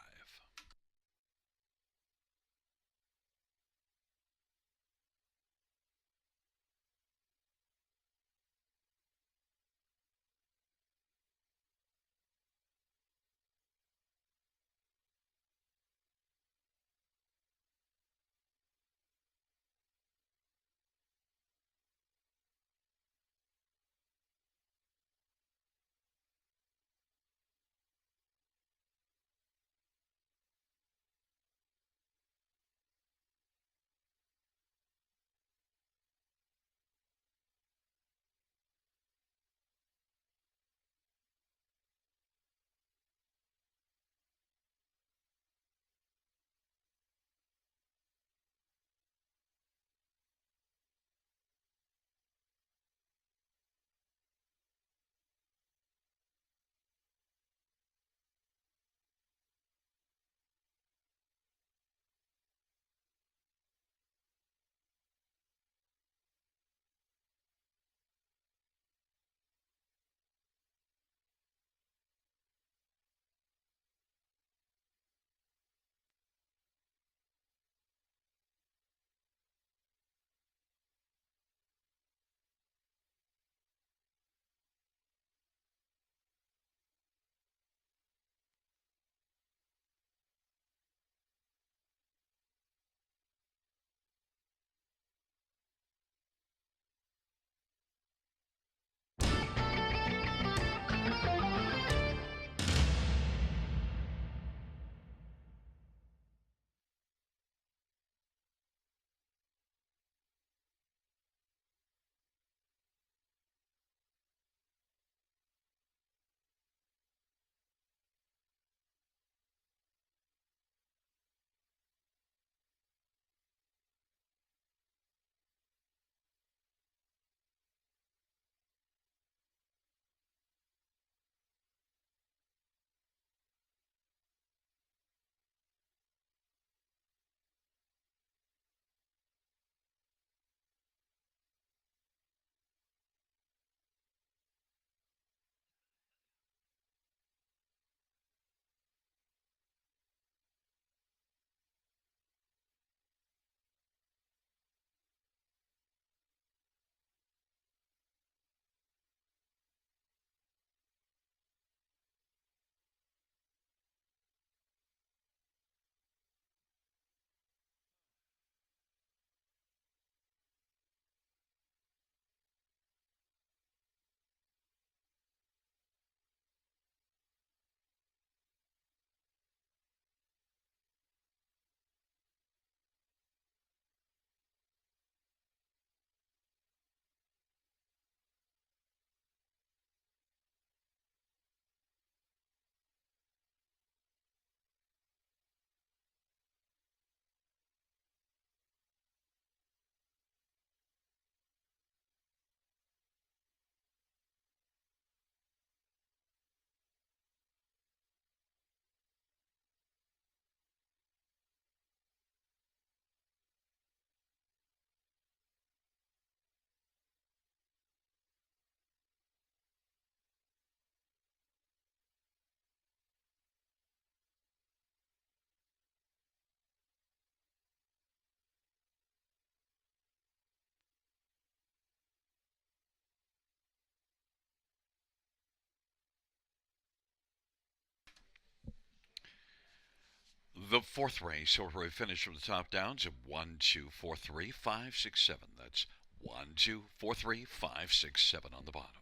The fourth race, order we finish from the top downs of 1, 2, 4, 3, 5, 6, 7. That's 1, 2, 4, 3, 5, 6, 7 on the bottom.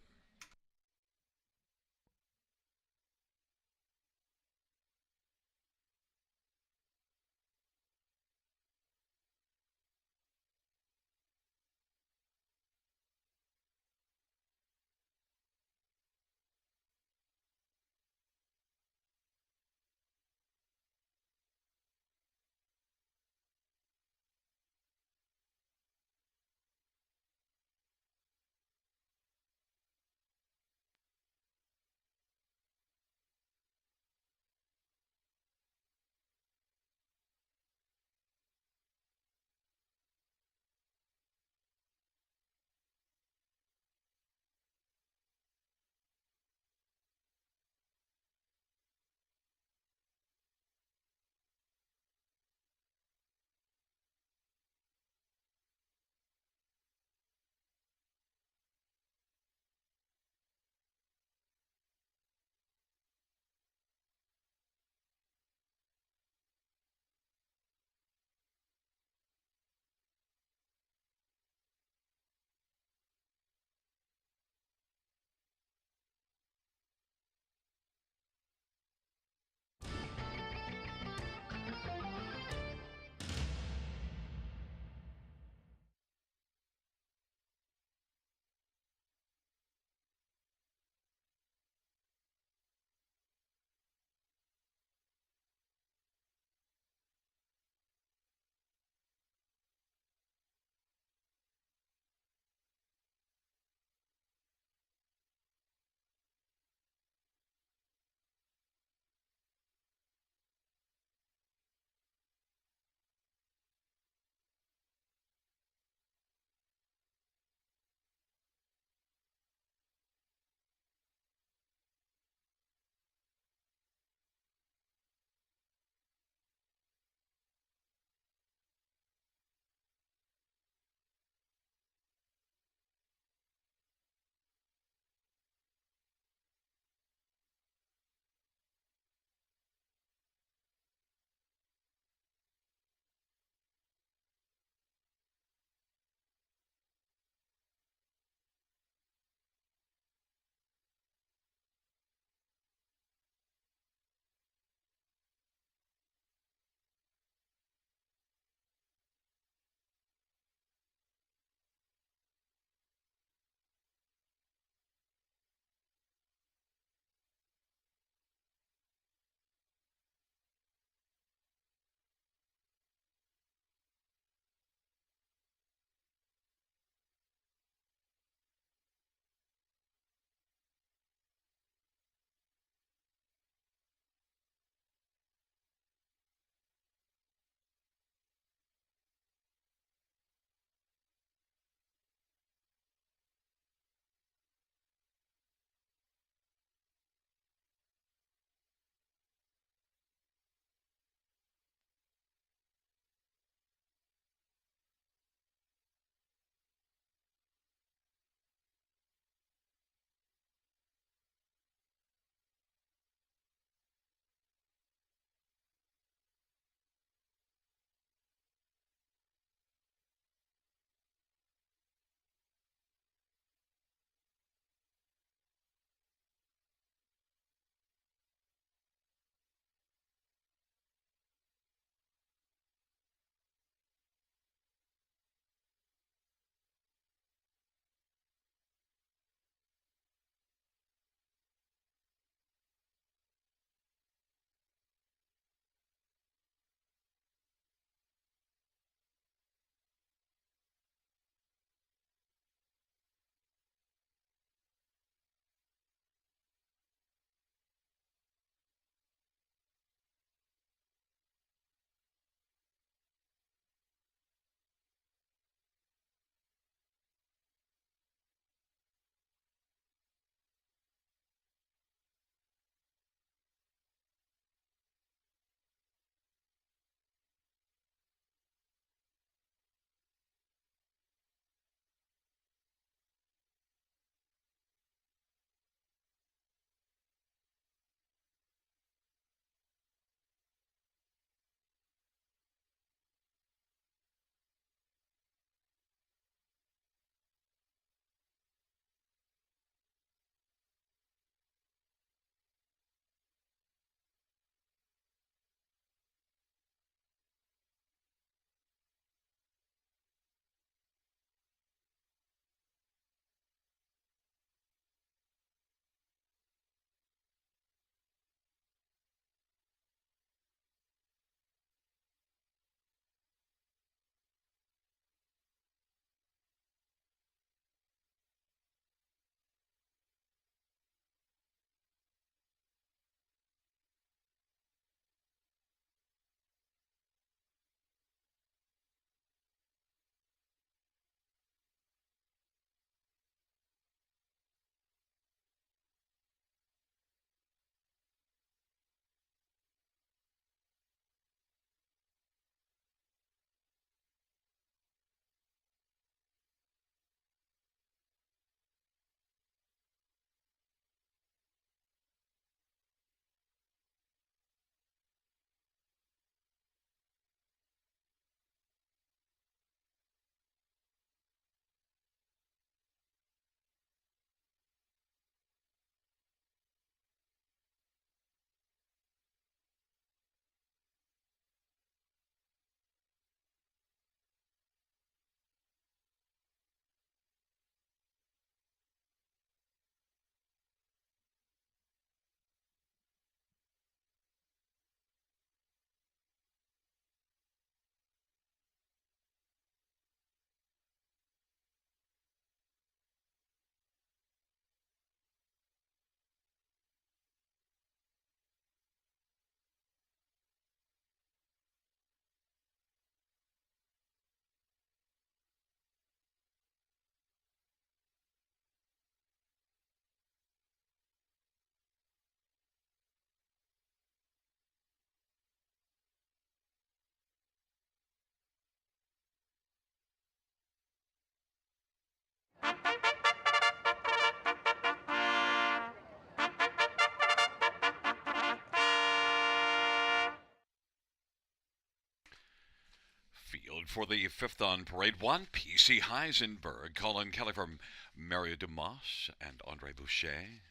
for the fifth on parade, one PC Heisenberg, Colin Kelly from Mario Dumas and Andre Boucher.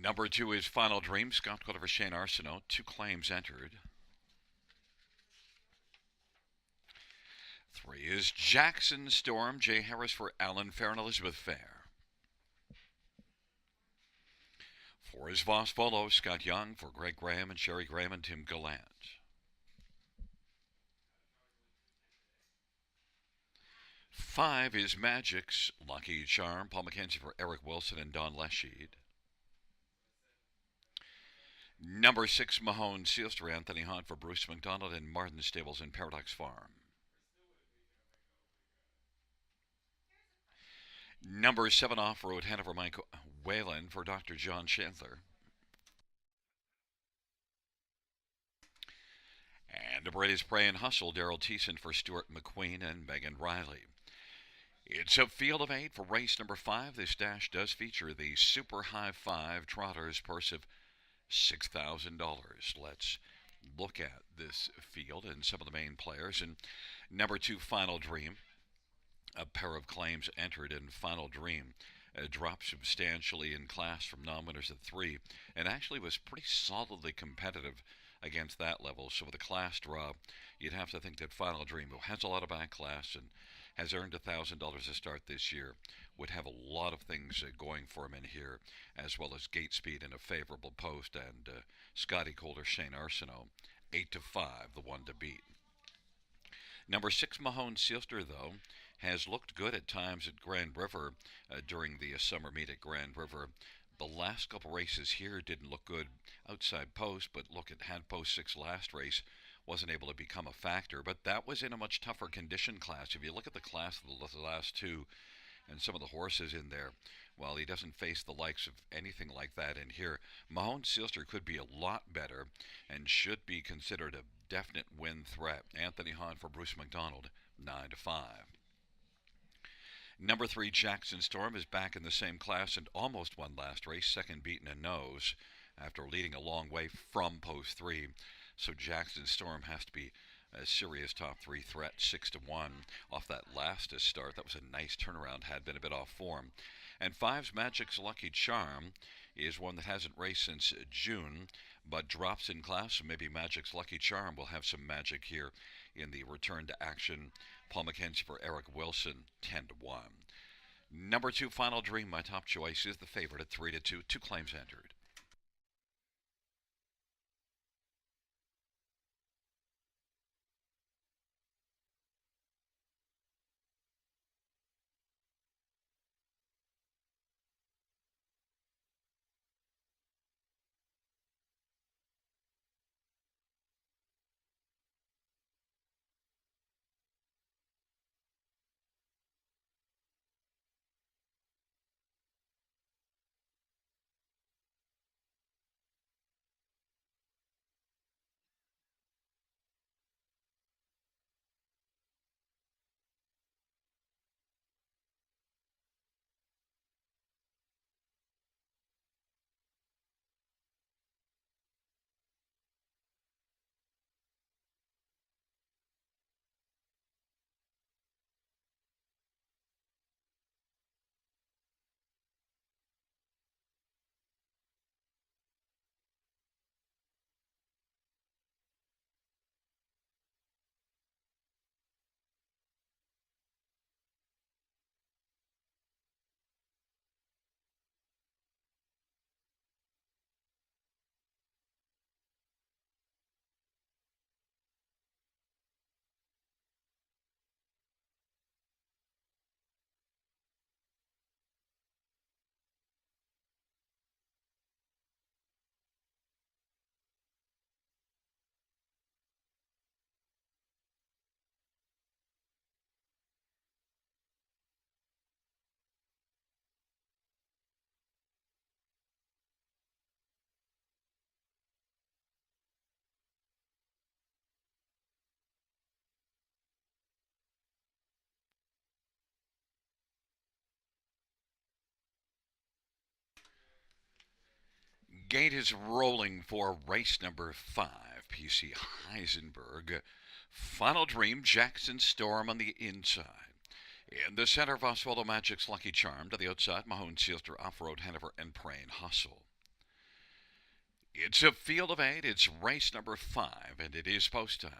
Number 2 is Final Dream, Scott Quiller for Shane Arsenault, 2 claims entered. 3 is Jackson Storm, Jay Harris for Alan Fair and Elizabeth Fair. 4 is Voss Volo, Scott Young for Greg Graham and Sherry Graham and Tim Gallant. 5 is Magic's Lucky Charm, Paul McKenzie for Eric Wilson and Don Lesheed. Number 6, Mahone Sealster, Anthony Hunt for Bruce McDonald and Martin Stables in Paradox Farm. Number 7, Off-Road Hanover, Mike Whalen for Dr. John Chandler. And number 8 is Pray and Hustle, Daryl Thiessen for Stuart McQueen and Megan Riley. It's a field of 8 for race number 5. This dash does feature the Super High 5 Trotters purse of $6,000. Let's look at this field and some of the main players. And number 2, Final Dream. A pair of claims entered in Final Dream. Dropped substantially in class from non-winners at 3 and actually was pretty solidly competitive against that level. So with a class drop, you'd have to think that Final Dream, who has a lot of back class and has earned $1,000 to start this year, would have a lot of things going for him in here, as well as gate speed and a favorable post. And Scotty Calder, Shane Arsenault, 8-5, the one to beat. Number 6, Mahone Sealster, though, has looked good at times at Grand River during the summer meet at Grand River. The last couple races here didn't look good outside post, but look, it had post 6 last race, wasn't able to become a factor, but that was in a much tougher condition class. If you look at the class of the last 2 and some of the horses in there, well, he doesn't face the likes of anything like that in here. Mahone Sealster could be a lot better and should be considered a definite win threat. Anthony Hahn for Bruce McDonald, 9-5. Number 3, Jackson Storm, is back in the same class and almost won last race, second beaten a nose after leading a long way from post 3. So Jackson Storm has to be a serious top 3 threat, 6-1 off that last start. That was a nice turnaround, had been a bit off form. And 5's Magic's Lucky Charm is one that hasn't raced since June, but drops in class, so maybe Magic's Lucky Charm will have some magic here in the return to action. Paul McKenzie for Eric Wilson, 10-1. Number 2, Final Dream, my top choice, is the favorite at 3-2, 2 claims entered. Gate is rolling for race number 5. PC Heisenberg. Final Dream, Jackson Storm on the inside. In the center, Oswaldo Magic's Lucky Charm. To the outside, Mahone Sealster, Off-Road Hanover, and Praying Hustle. It's a field of 8. It's race number 5, and it is post time.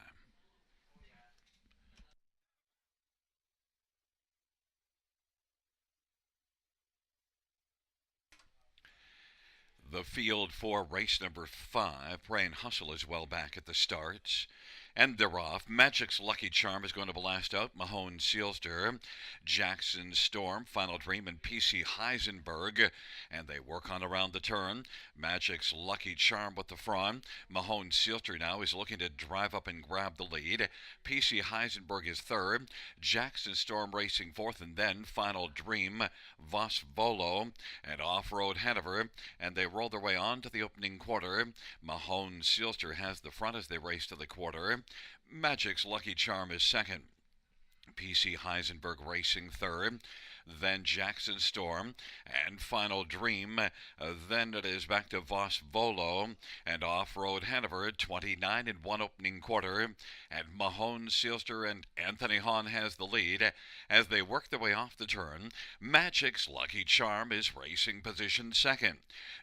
The field for race number 5, Praying Hustle is well back at the starts. And they're off. Magic's Lucky Charm is going to blast out. Mahone Sealster, Jackson Storm, Final Dream, and PC Heisenberg. And they work on around the turn. Magic's Lucky Charm with the front. Mahone Sealster now is looking to drive up and grab the lead. PC Heisenberg is third. Jackson Storm racing fourth. And then Final Dream, Vos Volo, and Off-Road Hanover. And they roll their way on to the opening quarter. Mahone Sealster has the front as they race to the quarter. Magic's Lucky Charm is second. PC Heisenberg racing third. Then Jackson Storm and Final Dream. Then it is back to Vos Volo and Off-Road Hanover, 29 in one opening quarter. And Mahone Sealster and Anthony Hahn has the lead as they work their way off the turn. Magic's Lucky Charm is racing position second.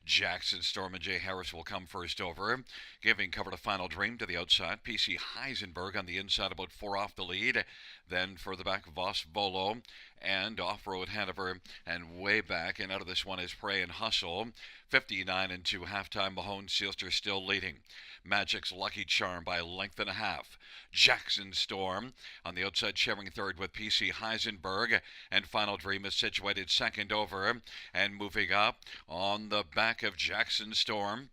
Jackson Storm and Jay Harris will come first over, giving cover to Final Dream to the outside. PC Heisenberg on the inside, about 4 off the lead. Then further back, Vos Volo and Off-Road Hanover, and way back and out of this one is Praying Hustle. 59 and 2 halftime. Mahone Sealster still leading. Magic's Lucky Charm by a length and a half. Jackson Storm on the outside sharing third with PC Heisenberg, and Final Dream is situated second over and moving up on the back of Jackson Storm.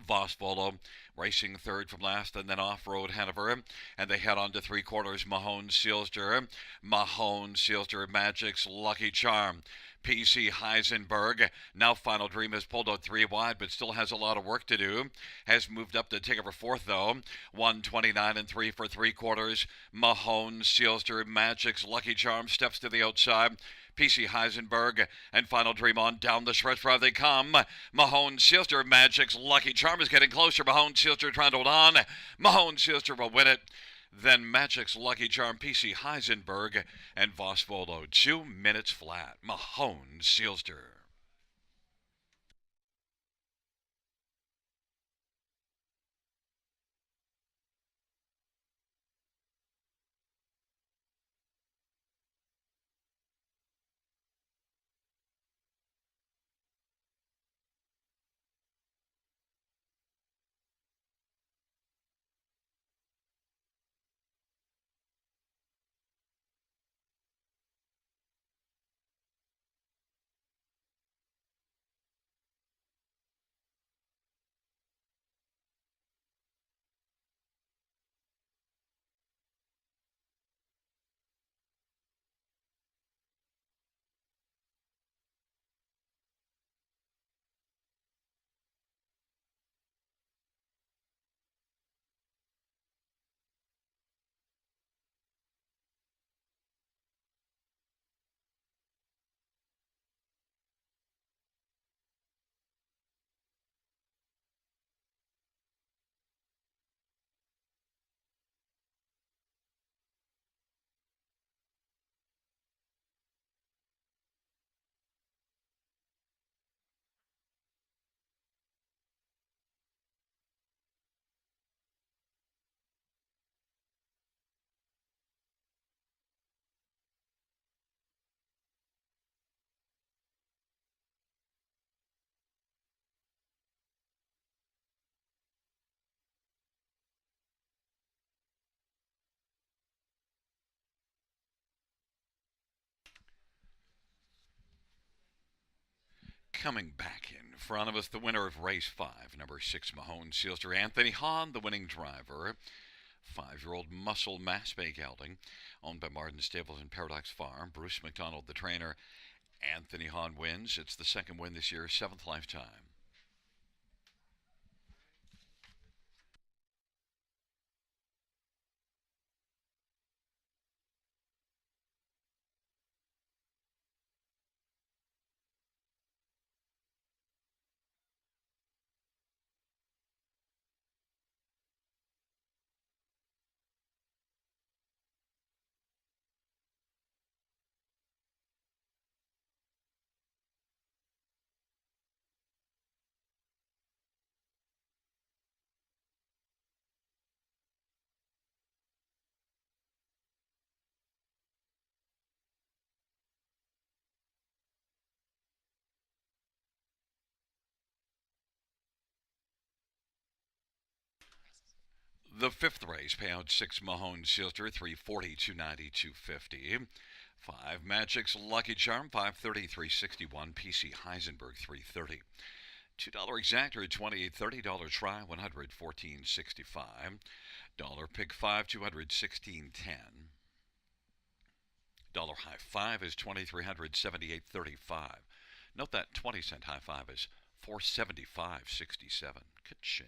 Vos Volo racing third from last, and then Off-Road Hanover, and they head on to three quarters. Mahone Sealster, Magic's Lucky Charm. PC Heisenberg, now Final Dream has pulled out 3 wide, but still has a lot of work to do. Has moved up to take over fourth, though. 129 and 3 for three quarters. Mahone Sealster, Magic's Lucky Charm steps to the outside. PC Heisenberg and Final Dream on down the stretch drive they come. Mahone Sealster, Magic's Lucky Charm is getting closer. Mahone Sealster trying to hold on. Mahone Sealster will win it. Then Magic's Lucky Charm, PC Heisenberg, and Vos Volo. 2 minutes flat. Mahone Sealster. Coming back in front of us, the winner of race 5, number 6, Mahone Sealster, Anthony Hahn, the winning driver. 5-year-old muscle mass bay gelding, owned by Martin Stables and Paradox Farm. Bruce McDonald, the trainer. Anthony Hahn wins. It's the second win this year, 7th lifetime. The fifth race, payout 6 Mahone Silter, 340, 290, 250. 5 Magic's Lucky Charm, 530, 361. PC Heisenberg, 330. $2 exactor, 28.30. Dollar try, 100, 14.65. Dollar pick 5, 200, 16.10. Dollar high 5 is 2300, 78.35. Note that 20-cent high 5 is 475.67. Ka-ching.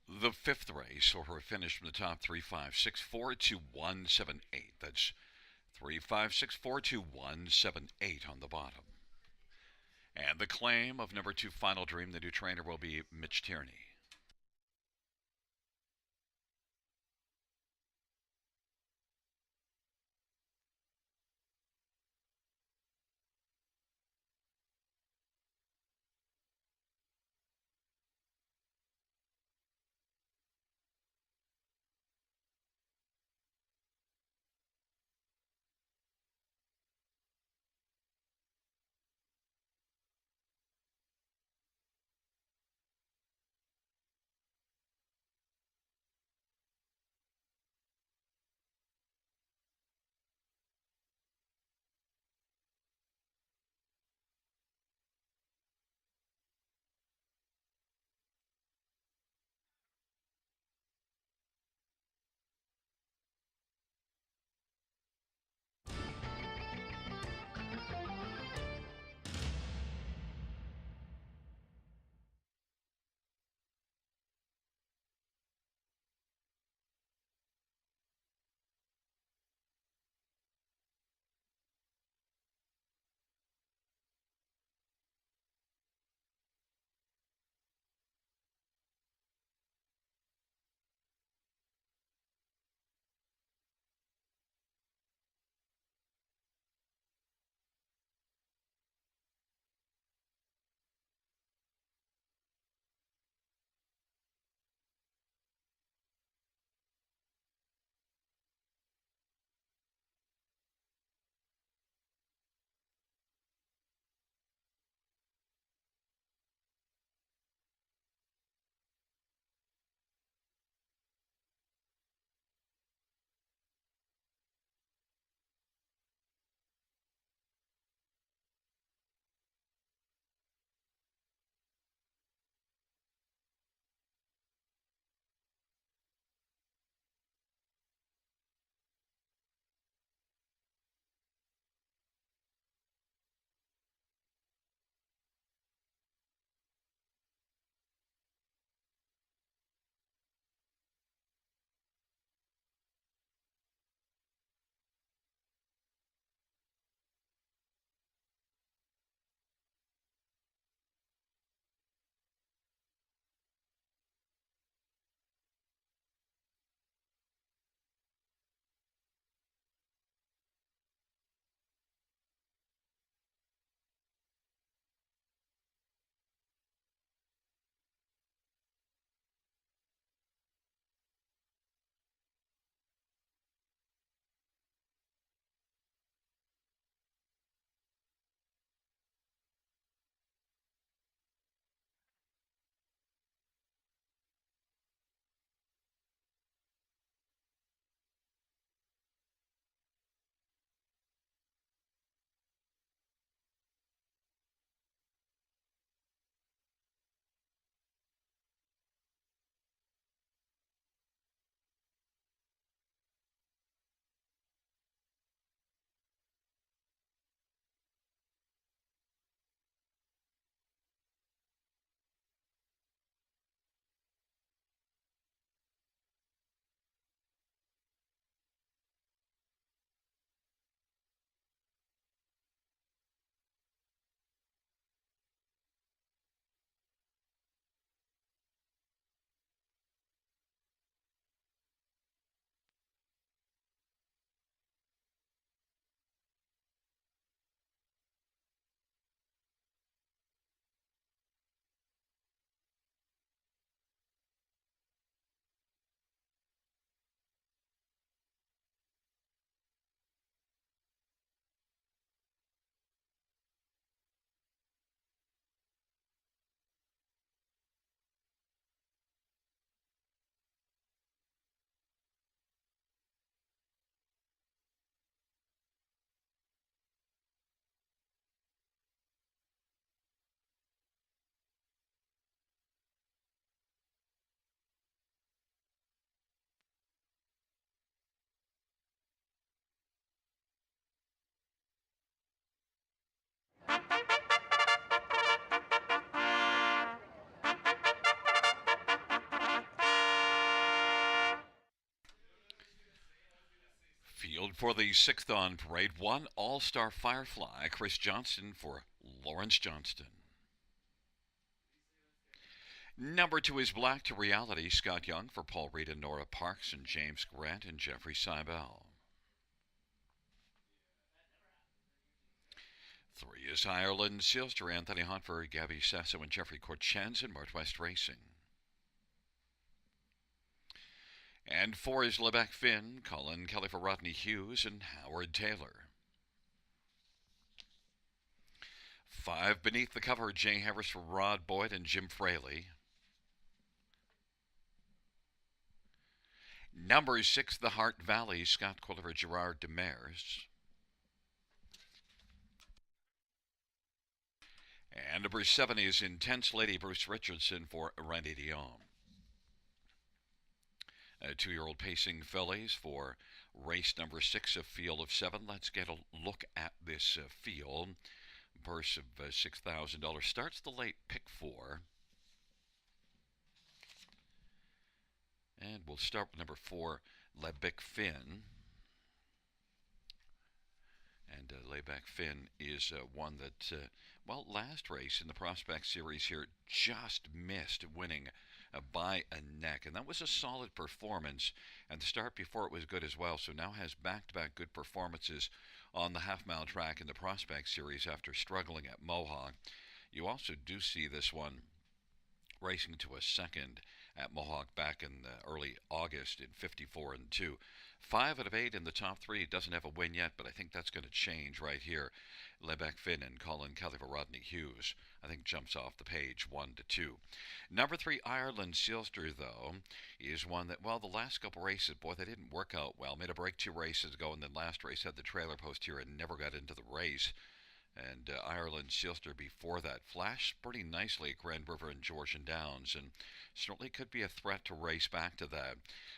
The fifth race, or her finish from the top 35642178. That's 35642178 on the bottom. And the claim of number 2 Final Dream, the new trainer, will be Mitch Tierney. Field for the sixth on parade, one All-Star Firefly, Chris Johnston for Lawrence Johnston. Number 2 is Black to Reality, Scott Young for Paul Reed and Nora Parks and James Grant and Jeffrey Seibel. 3 is Ireland Silster, Anthony Hunt for Gabby Sasso and Jeffrey Corchens in Northwest Racing. And 4 is Lebec Finn, Colin Kelly for Rodney Hughes and Howard Taylor. 5 Beneath the Cover, Jay Harris for Rod Boyd and Jim Fraley. Number 6, The Heart Valley, Scott Quiller for Gerard Demers. And number 7 is Intense Lady, Bruce Richardson for Randy Dion. 2-year-old Pacing Fillies for race number 6, a field of 7. Let's get a look at this field. Purse of $6,000 starts the late pick 4. And we'll start with number 4, Lebec Finn. And Lebec Finn is one that, last race in the Prospect Series here just missed winning by a neck. And that was a solid performance. And the start before it was good as well. So now has back-to-back good performances on the half-mile track in the Prospect Series after struggling at Mohawk. You also do see this one racing to a second at Mohawk back in early August in 54-2. 5 out of 8 in the top 3. Doesn't have a win yet, but I think that's going to change right here. Lebec Finn and Colin Kelly for Rodney Hughes, I think, jumps off the page 1-2. Number 3, Ireland Silster, though, is one that, the last couple races, they didn't work out well. Made a break 2 races ago, and then last race had the trailer post here and never got into the race. And Ireland Silster before that flashed pretty nicely at Grand River and Georgian Downs, and certainly could be a threat to race back to that.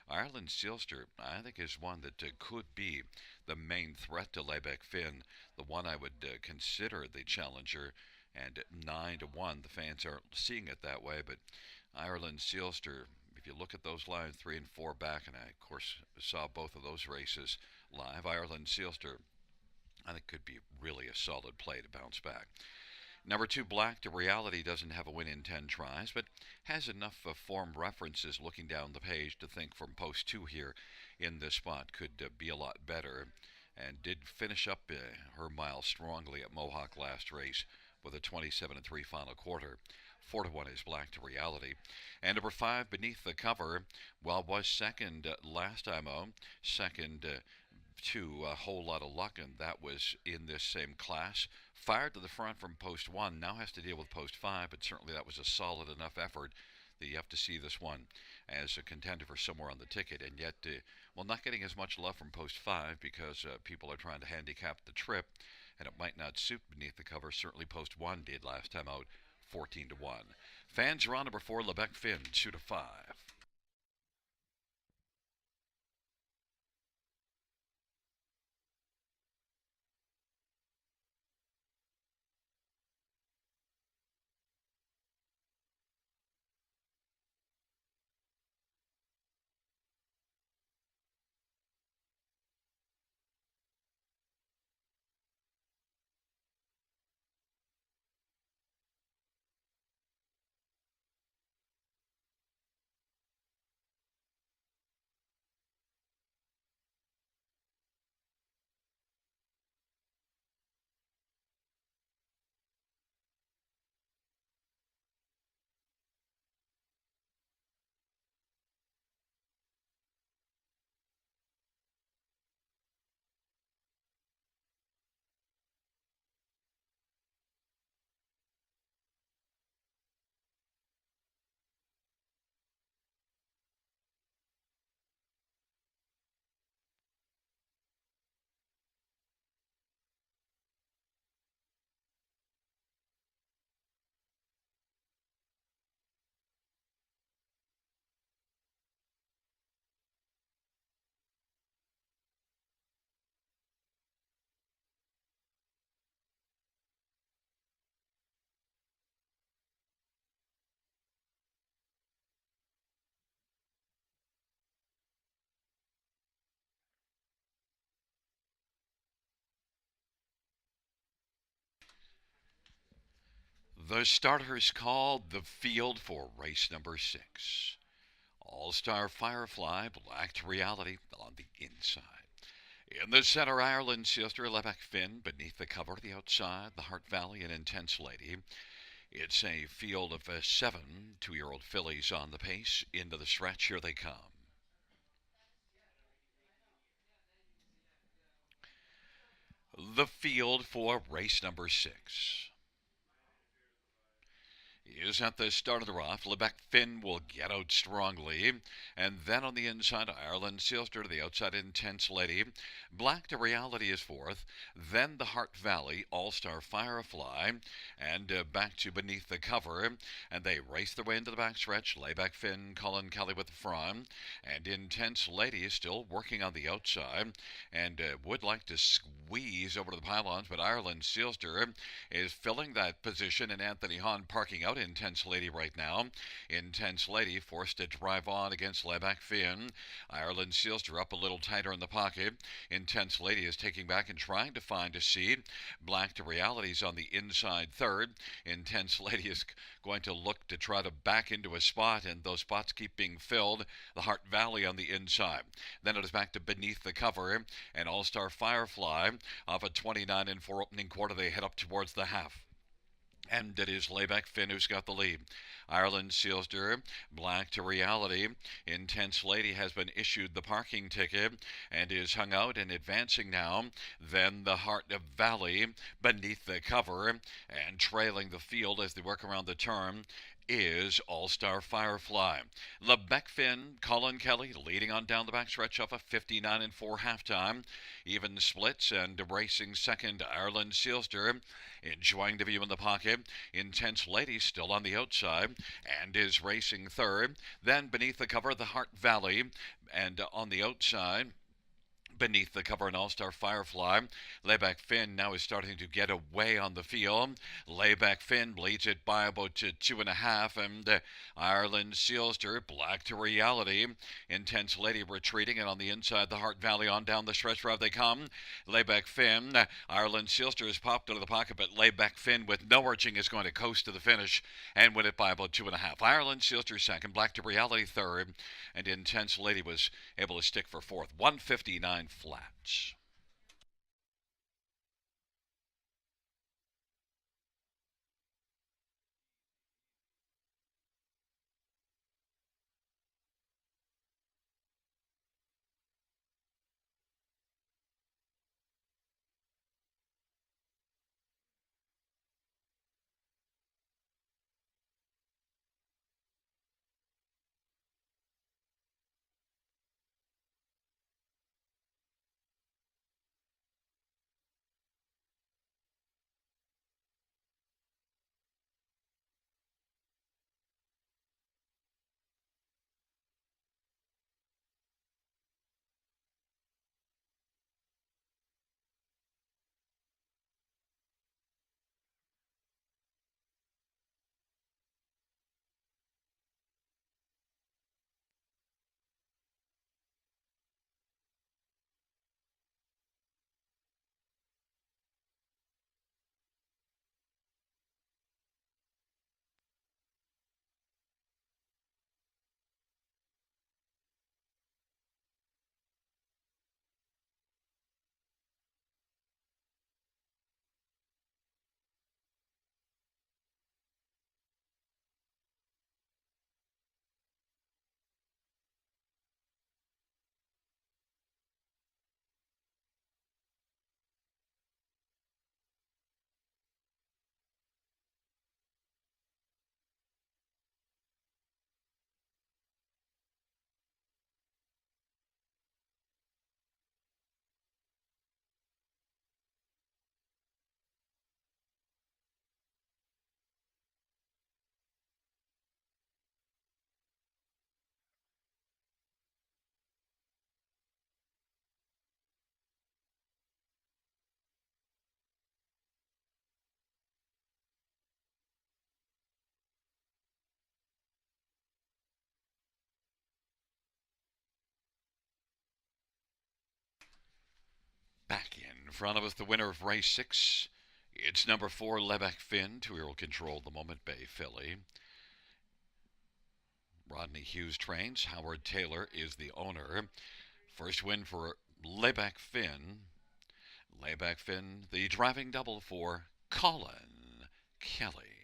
Ireland Silster, I think, is one that could be the main threat to Lebec Finn, the one I would consider the challenger. And 9-1, the fans aren't seeing it that way, but Ireland Silster, if you look at those lines 3 and 4 back, and I, of course, saw both of those races live, Ireland Silster, I think, could be really a solid play to bounce back. Number 2, Black to Reality, doesn't have a win in 10 tries, but has enough form references looking down the page to think from post 2 here in this spot could be a lot better, and did finish up her mile strongly at Mohawk last race with a 27-3 final quarter. 4-1 is Black to Reality. And number 5, Beneath the Cover, was second last time out, second to A Whole Lot of Luck, and that was in this same class. Fired to the front from post 1, now has to deal with post 5, but certainly that was a solid enough effort that you have to see this one as a contender for somewhere on the ticket, and yet, not getting as much love from post 5 because people are trying to handicap the trip, and it might not suit Beneath the Cover. Certainly post 1 did last time out, 14-1. Fans are on number 4, Lebec Finn, 2-5. The starters called the field for race number 6. All-Star Firefly, Black to Reality on the inside. In the center, Ireland Sister, Lebec Finn, beneath the cover, the outside, the Heart Valley, and Intense Lady. It's a field of 7 two-year-old fillies on the pace. Into the stretch, here they come. The field for race number 6 is at the start of the rough. Lebec Finn will get out strongly. And then on the inside, Ireland Sister to the outside, Intense Lady. Black to Reality is fourth. Then the Heart Valley, All-Star Firefly. And back to Beneath the Cover. And they race their way into the backstretch. Lebec Finn, Colin Kelly with the front. And Intense Lady is still working on the outside. And would like to squeeze over to the pylons. But Ireland Sister is filling that position. And Anthony Hahn parking out. Intense Lady right now. Intense Lady forced to drive on against Lebec Finn. Ireland Sealster up a little tighter in the pocket. Intense Lady is taking back and trying to find a seat. Black to Reality's on the inside third. Intense Lady is going to look to try to back into a spot, and those spots keep being filled. The Heart Valley on the inside. Then it is back to Beneath the Cover and All-Star Firefly off a 29 and 4 opening quarter. They head up towards the half. And it is Lebec Finn who's got the lead. Ireland Sealster, Black to Reality. Intense Lady has been issued the parking ticket and is hung out and advancing now. Then the Heart of Valley, Beneath the Cover, and trailing the field as they work around the turn is All-Star Firefly. Lebec Finn, Colin Kelly leading on down the backstretch off a 59 and 4 halftime. Even splits and racing second, Ireland Sealster enjoying the view in the pocket. Intense Lady still on the outside and is racing third. Then Beneath the Cover, the Heart Valley, and on the outside, Beneath the Cover, an All-Star Firefly. Lebec Finn now is starting to get away on the field. Lebec Finn leads it by about 2.5, and Ireland Sealster, Black to Reality. Intense Lady retreating, and on the inside, the Heart Valley on down the stretch drive they come. Lebec Finn, Ireland Sealster has popped out of the pocket, but Lebec Finn with no urging is going to coast to the finish and win it by about 2.5. Ireland Sealster second, Black to Reality third, and Intense Lady was able to stick for fourth. 159 flats. Back in front of us, the winner of race 6 It's number 4, Lebec Finn, 2-year-old Control the Moment Bay filly. Rodney Hughes trains. Howard Taylor is the owner. First win for Lebec Finn. Lebec Finn, the driving double for Colin Kelly.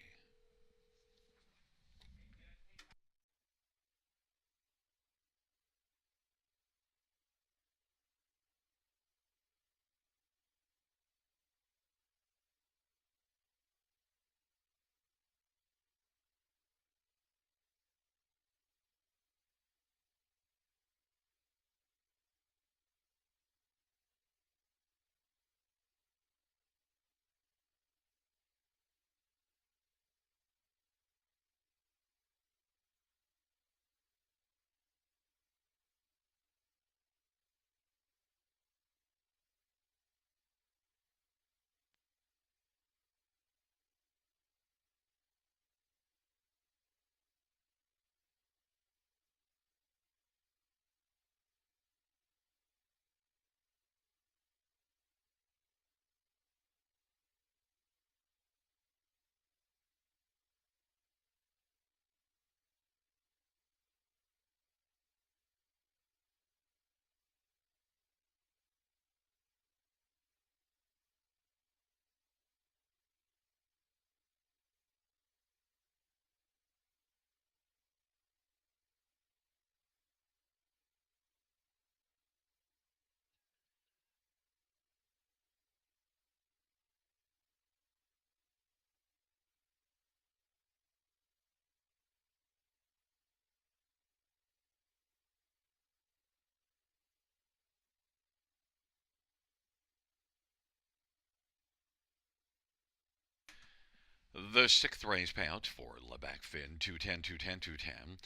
The sixth race payout for Lebec Finn, 210, 210, 210.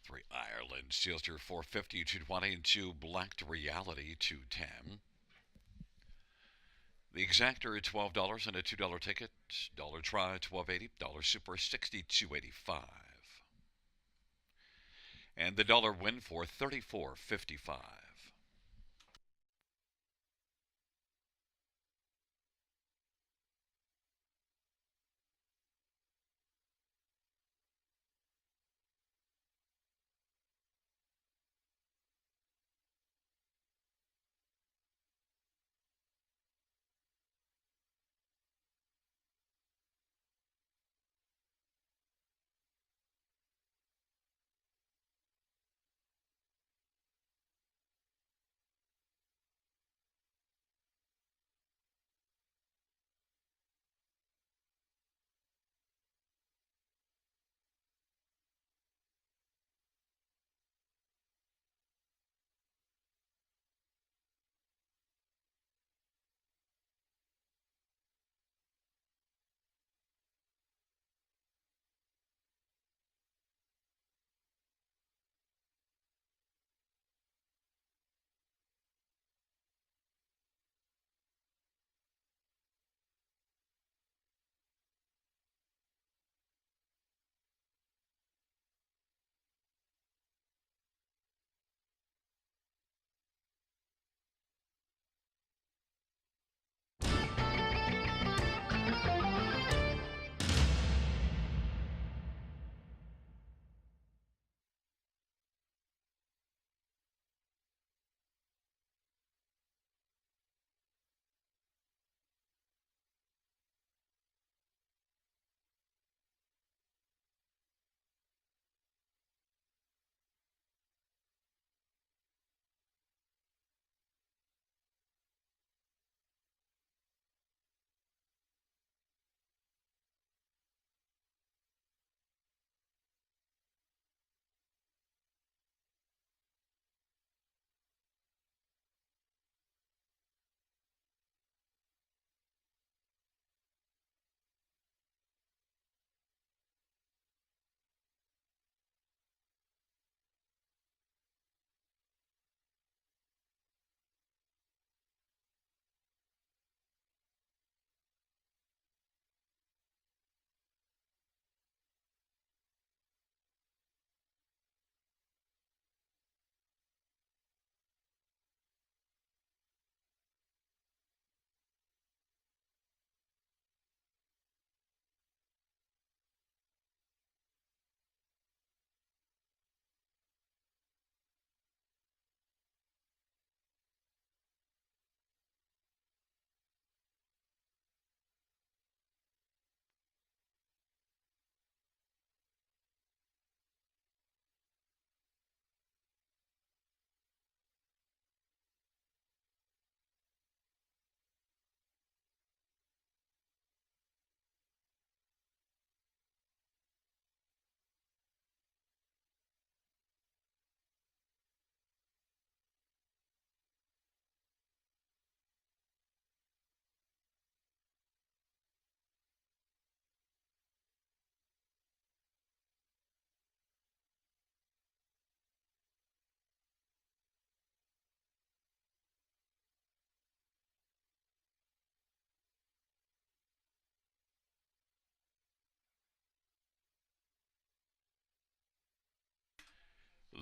3 Ireland, Steelster 450, 220, and 2 Black Reality 210. The exactor at $12 and a $2 ticket. Dollar try 12.80. Dollar super 62.85. And the dollar win for 34.55.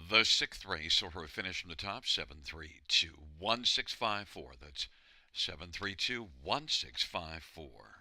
The sixth race saw her finish from the top, 7321654. That's 7321654.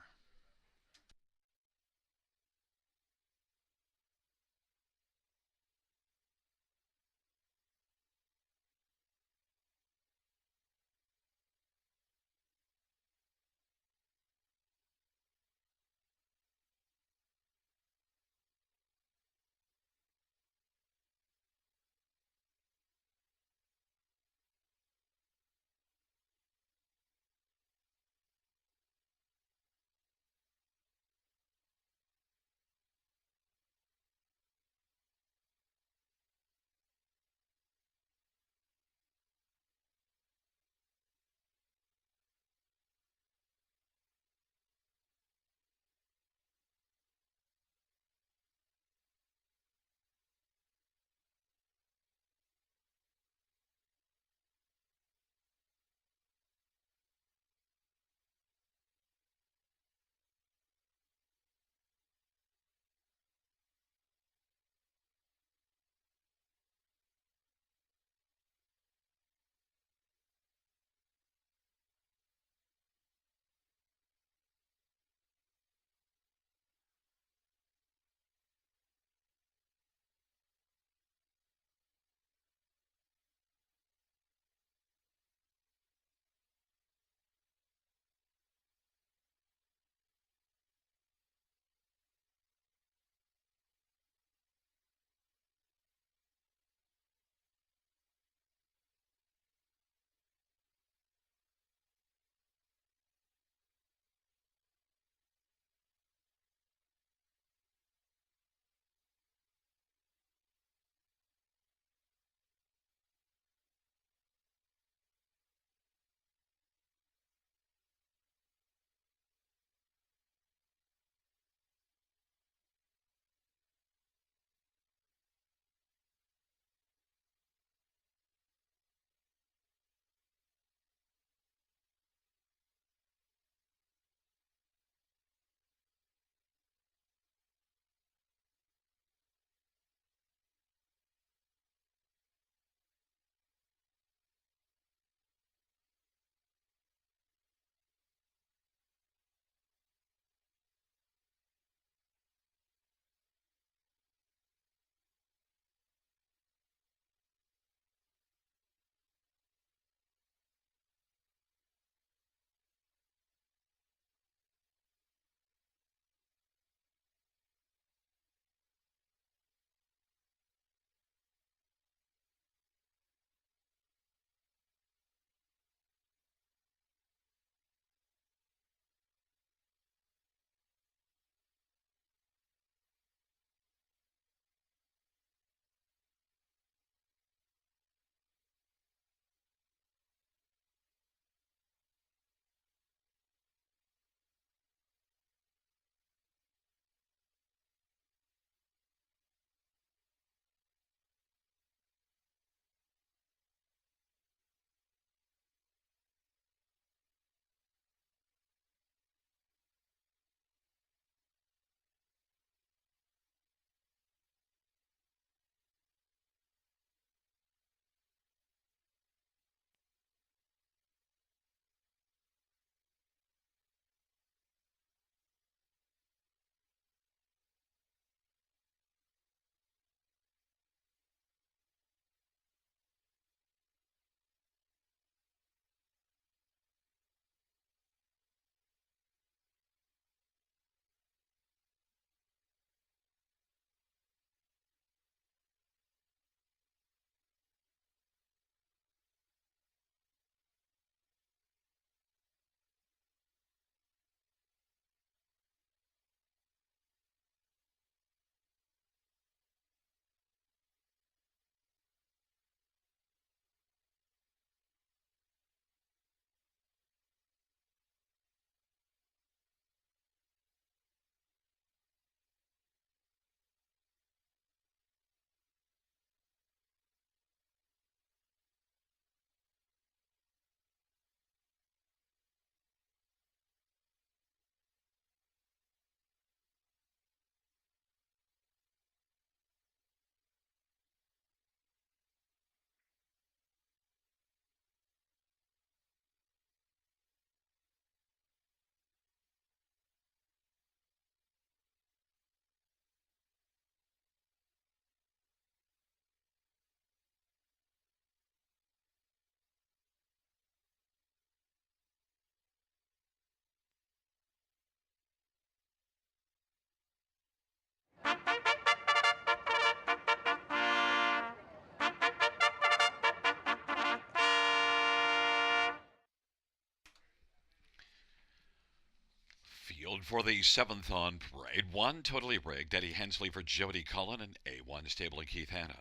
Field for the seventh on parade. One totally rigged. Eddie Hensley for Jody Cullen and A1 stable and Keith Hanna.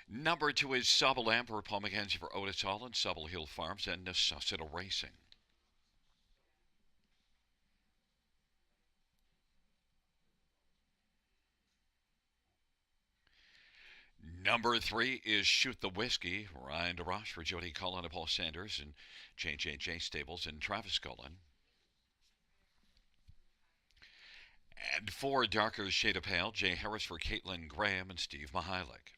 Number 2 is Sobble Amber, Paul McKenzie for Otis Hall and Sobble Hill Farms and Necessita Racing. Number 3 is Shoot the Whiskey, Ryan DeRoche for Jody Cullen and Paul Sanders and J Stables and Travis Cullen. And 4, Darker Shade of Pale, Jay Harris for Caitlin Graham and Steve Mihalik.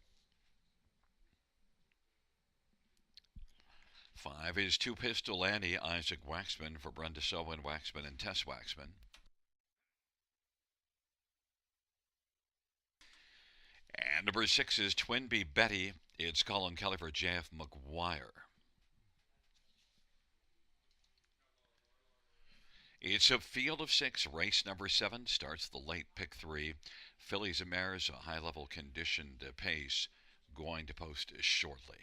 5 is Two Pistol Annie, Isaac Waxman for Brenda Sowen Waxman and Tess Waxman. And number 6 is Twin Bee Betty. It's Colin Kelly for JF McGuire. It's a field of 6. Race number 7 starts the late pick 3. Fillies and Mares, a high-level conditioned pace, going to post shortly.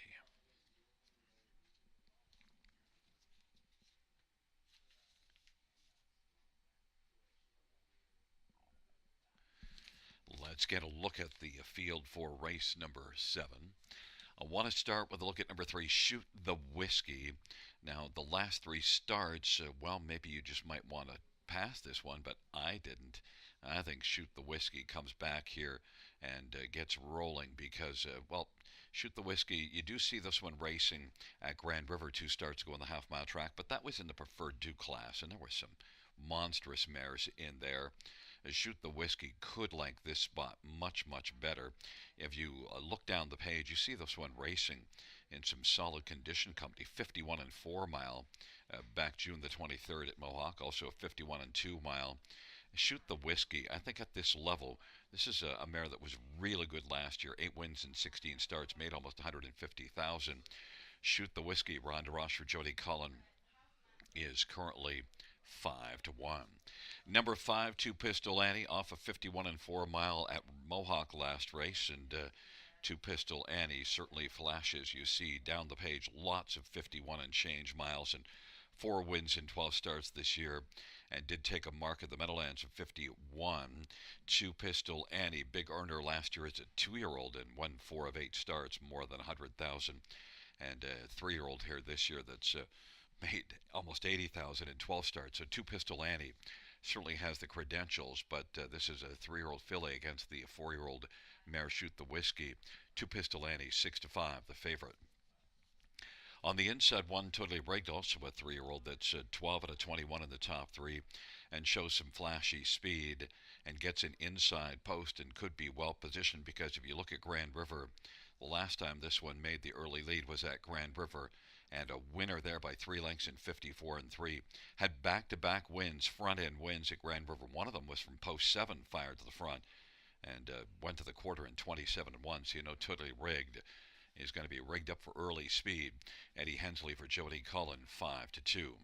Let's get a look at the field for race number 7. I want to start with a look at number 3, Shoot the Whiskey. Now, the last 3 starts, well, maybe you just might want to pass this one, but I didn't. I think Shoot the Whiskey comes back here and gets rolling because, well, Shoot the Whiskey, you do see this one racing at Grand River, 2 starts ago on the half-mile track, but that was in the Preferred 2 class, and there were some monstrous mares in there. Shoot the Whiskey could like this spot much, much better. If you look down the page, you see this one racing in some solid condition company. 51 and 4 mile back June the 23rd at Mohawk. Also a 51 and 2 mile. Shoot the Whiskey, I think at this level, this is a mare that was really good last year. 8 wins and 16 starts, made almost 150,000. Shoot the Whiskey, Ron DeRoche for Jody Cullen, is currently 5-1. Number 5, Two Pistol Annie, off a 51 and 4 mile at Mohawk last race, and Two Pistol Annie certainly flashes. You see down the page lots of 51 and change miles and 4 wins in 12 starts this year, and did take a mark at the Meadowlands of 51. Two Pistol Annie, big earner last year as a 2-year-old and won 4 of 8 starts, more than 100,000, and a 3-year-old here this year that's made almost 80,000 in 12 starts. So Two Pistol Annie certainly has the credentials, but this is a 3-year-old filly against the 4-year-old mare Shoot the Whiskey. Two Pistol Annie, 6-5, the favorite. On the inside, one Totally Rigged, also a 3-year-old that's 12 out of 21 in the top 3, and shows some flashy speed and gets an inside post and could be well positioned, because if you look at Grand River, the last time this one made the early lead was at Grand River, and a winner there by 3 lengths in 54 and 3. Had back-to-back wins, front-end wins at Grand River. One of them was from post 7, fired to the front, and went to the quarter in 27 and 1. So you know Totally Rigged is going to be rigged up for early speed. Eddie Hensley for Jody Cullen, 5-2.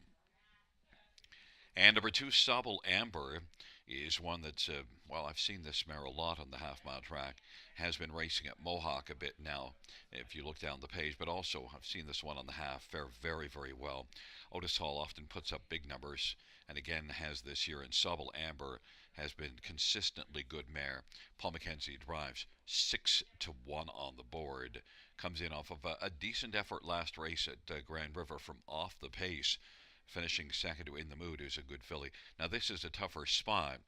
And number 2, Sobble Amber, is one that's, well, I've seen this mare a lot on the half-mile track. Has been racing at Mohawk a bit now, if you look down the page, but also I've seen this one on the half fare very, very well. Otis Hall often puts up big numbers, and again has this year, and Sobble Amber has been consistently good mare. Paul McKenzie drives 6-1 on the board. Comes in off of a decent effort last race at Grand River from off the pace. Finishing second to In the Mood, is a good filly. Now this is a tougher spot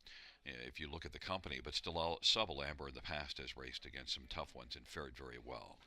if you look at the company, but still Sobble Amber in the past has raced against some tough ones and fared very well.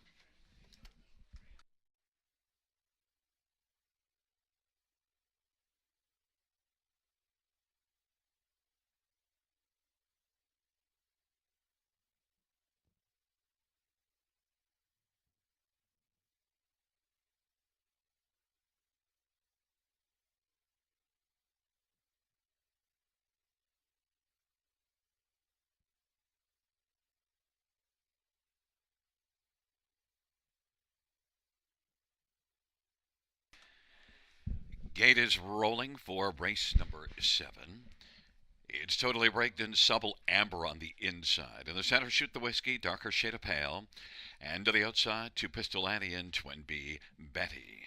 Gate is rolling for race number 7. It's totally rigged in supple amber on the inside. In the center, shoot the whiskey, darker shade of pale. And to the outside, two Pistol Annie and Twin B Betty.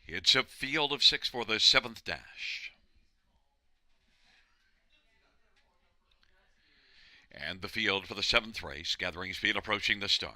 It's a field of six for the seventh dash. And the field for the seventh race, gathering speed approaching the start.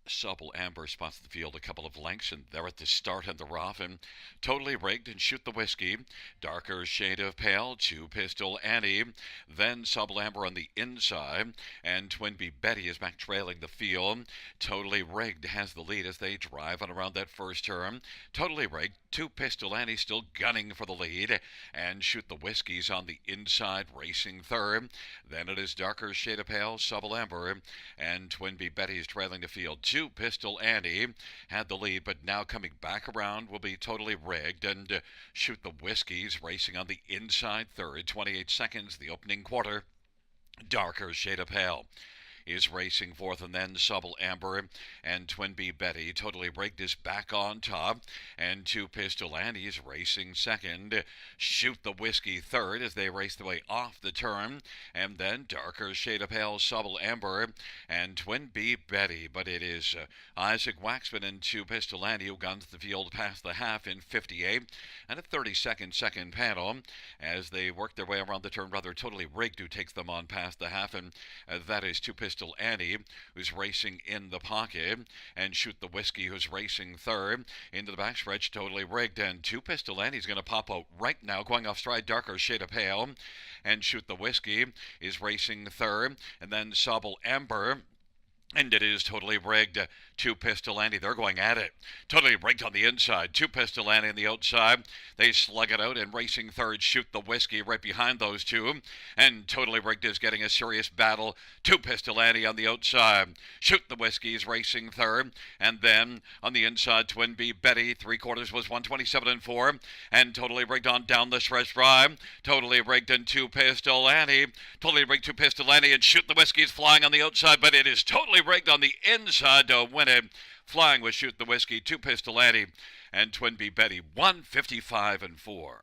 Supple amber spots the field a couple of lengths, and they're at the start and the rough, and totally rigged and shoot the whiskey. Darker shade of pale, two Pistol Annie, then supple amber on the inside, and Twin B Betty is back trailing the field. Totally rigged has the lead as they drive on around that first turn. Totally rigged, two Pistol Annie still gunning for the lead, and shoot the whiskeys on the inside, racing third. Then it is darker shade of pale, supple amber, and Twin B Betty is trailing the field. Two Pistol Annie had the lead, but now coming back around will be totally rigged and shoot the whiskeys racing on the inside third. 28 seconds, the opening quarter. Darker shade of pale is racing fourth, and then Supple Amber and Twin B Betty. Totally rigged is back on top, and two Pistol Annie's racing second. Shoot the whiskey third as they race the way off the turn, and then darker shade of pale Supple Amber and Twin B Betty. But it is Isaac Waxman and two Pistol Annie who guns the field past the half in 58, and a 30-second second panel as they work their way around the turn. Rather totally rigged who takes them on past the half, and that is two Pistol Annie, who's racing in the pocket, and shoot the whiskey, who's racing third. Into the backstretch, totally rigged, and two Pistol Annie's going to pop out right now, going off stride, darker shade of pale, and shoot the whiskey is racing third, and then Supple Amber. And it is totally rigged. Two Pistol Annie, they're going at it. Totally rigged on the inside. Two Pistol Annie on the outside. They slug it out, and racing third, shoot the whiskey right behind those two. And totally rigged is getting a serious battle. Two Pistol Annie on the outside. Shoot the whiskey's racing third. And then on the inside, Twin B Betty. 3/4 was 127-4. And totally rigged on down the stretch drive. Totally rigged and two Pistol Annie. Totally rigged two Pistol Annie, and shoot the whiskey's flying on the outside, but it is totally rigged on the inside to win it. Flying with Shoot the Whiskey, two Pistol Annie, and Twin B Betty, 155-4.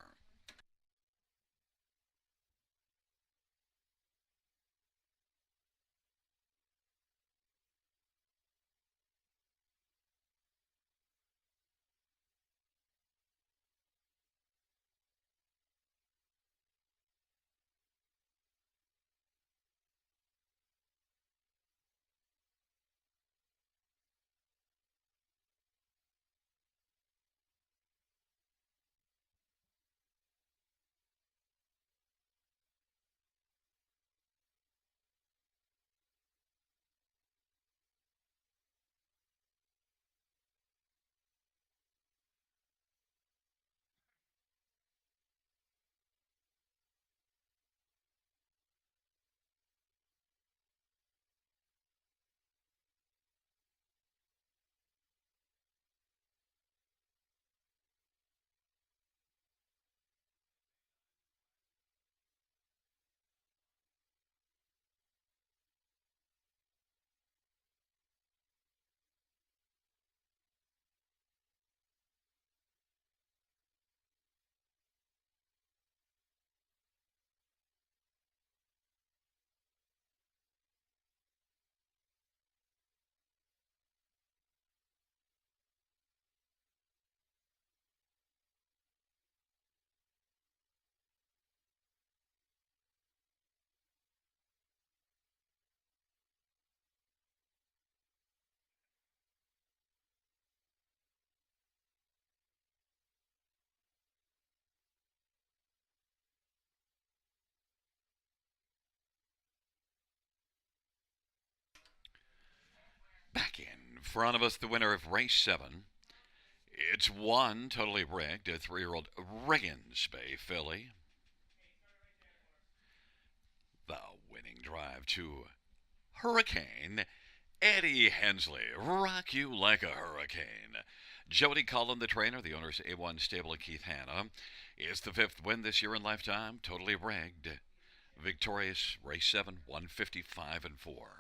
Back in front of us, the winner of race 7. It's one totally rigged, a 3-year-old Riggins Bay filly. The winning drive to Hurricane Eddie Hensley. Rock you like a hurricane. Jody Cullen, the trainer, the owner's A1 stable at Keith Hanna. It's the 5th win this year in lifetime, totally rigged. Victorious race 7, 155-4.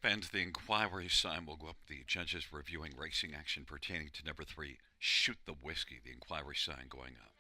Fans, the inquiry sign will go up. The judges reviewing racing action pertaining to number three, Shoot the Whiskey. The inquiry sign going up.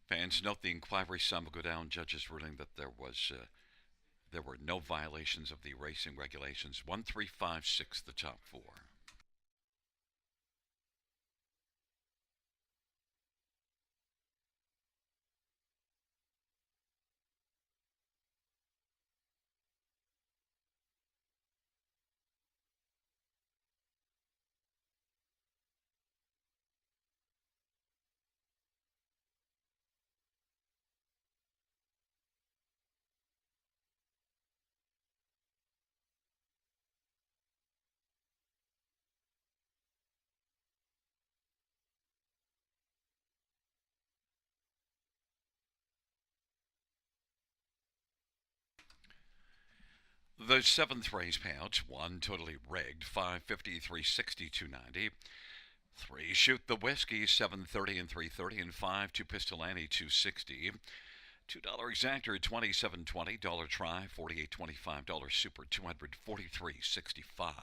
Fans, note the inquiry sign will go down. Judges ruling that there were no violations of the racing regulations. 1356, the top four. The seventh race payouts: one totally rigged, 550, 360, 290. Three Shoot the Whiskey, 730 and 330, and five to Pistolani, 260. $2 exactor, 27.20. Dollar try, 48.25. Dollar super, 243.65.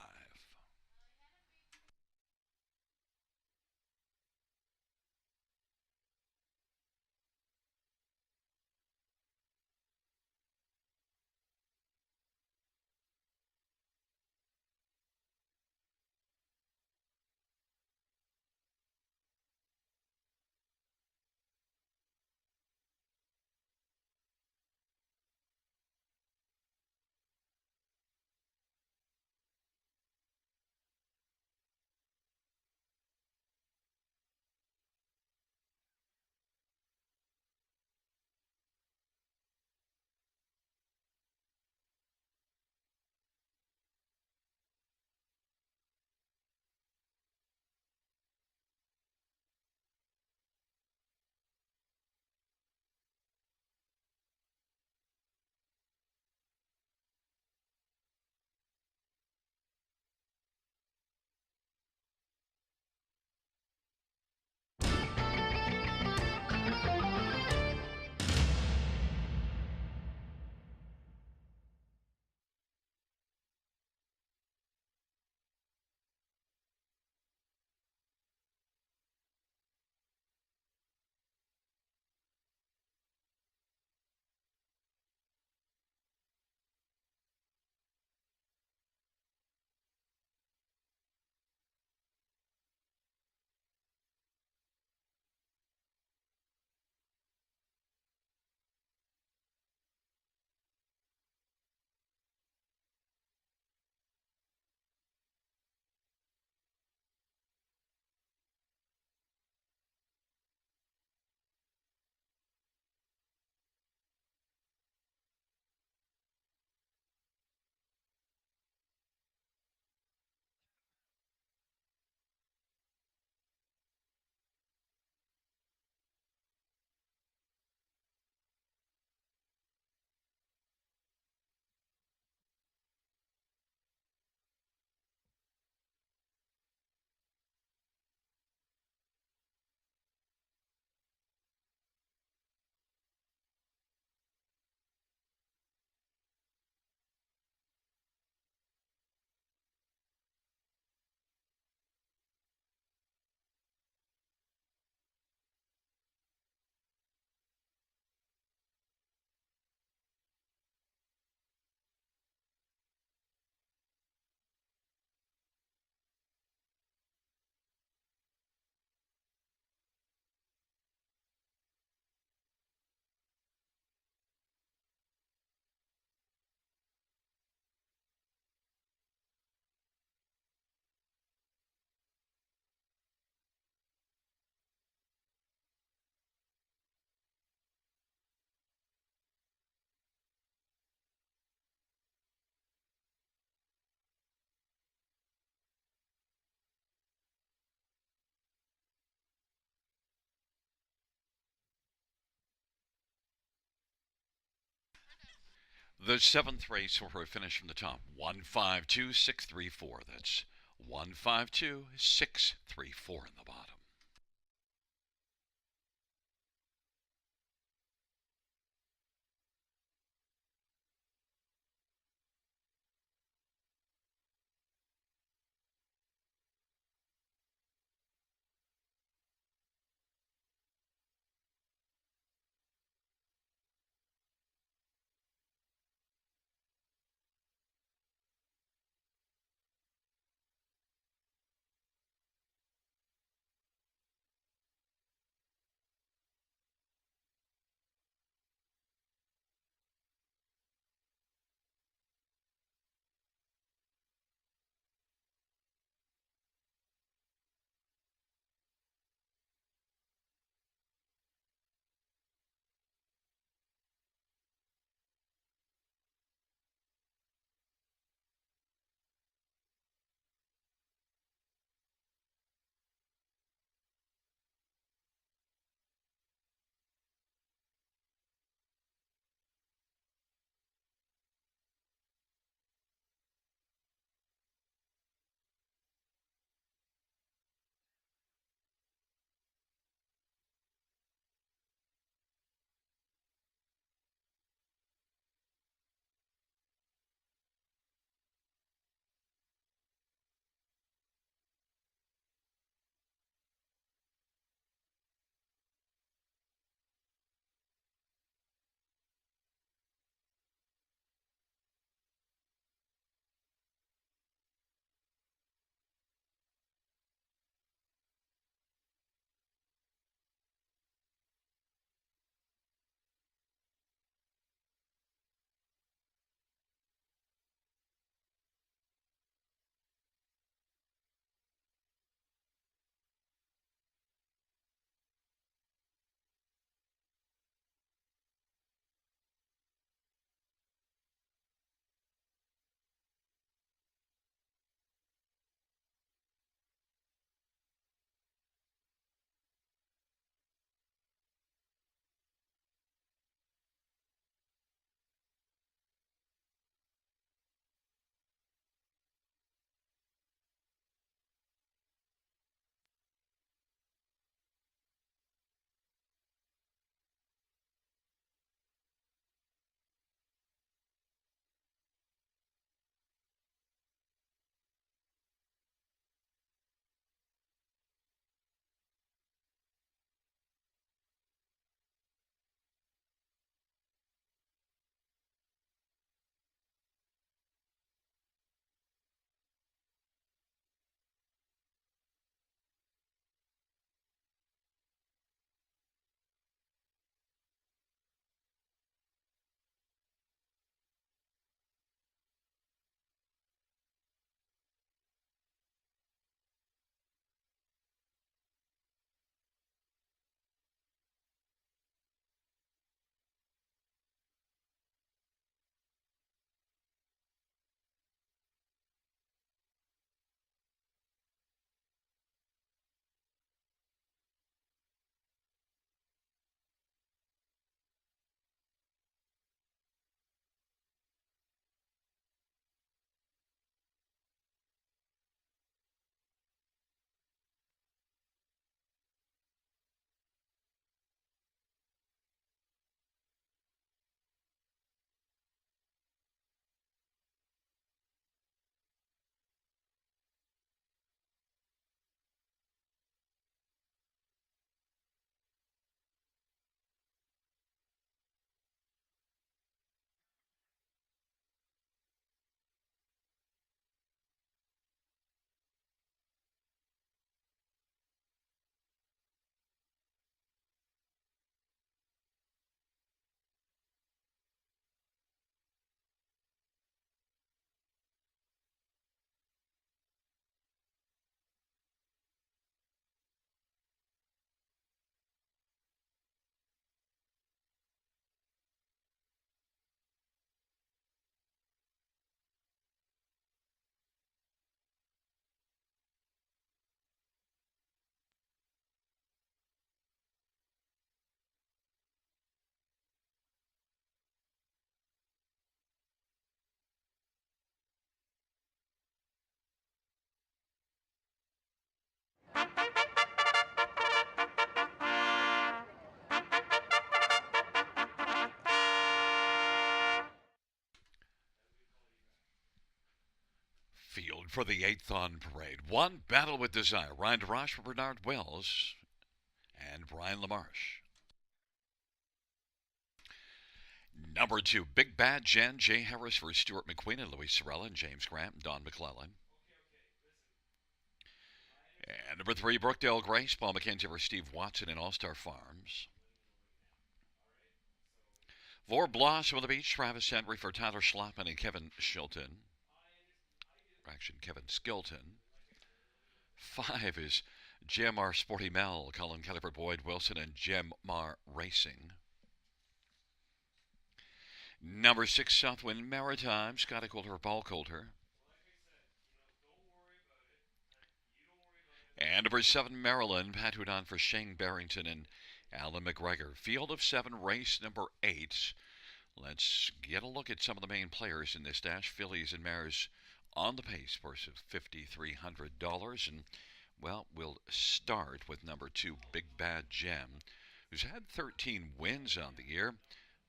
The seventh race for a finish from the top, 152,634. That's 152,634 in the bottom. for the 8th on parade. One, Battle with Desire. Ryan DeRoche for Bernard Wells and Brian LaMarche. Number 2, Big Bad Jen. Jay Harris for Stuart McQueen and Louis Sorella and James Grant and Don McClellan. And number 3, Brookdale Grace. Paul McKenzie for Steve Watson and All Star Farms. For Blossom on the Beach, Travis Henry for Tyler Schlappman and Kevin Shilton. Kevin Skilton. 5 is GMR Sporty Mel, Colin Kelly for Boyd Wilson and GMR Racing. Number 6, Southwind Maritime, Scotty Coulter for Paul Coulter. And number 7, Maryland, Pat Houdon for Shane Barrington and Alan McGregor. Field of 7, race number 8. Let's get a look at some of the main players in this dash. Fillies and mares on the pace, purse of $5,300. And, well, we'll start with number 2, Big Bad Gem, who's had 13 wins on the year.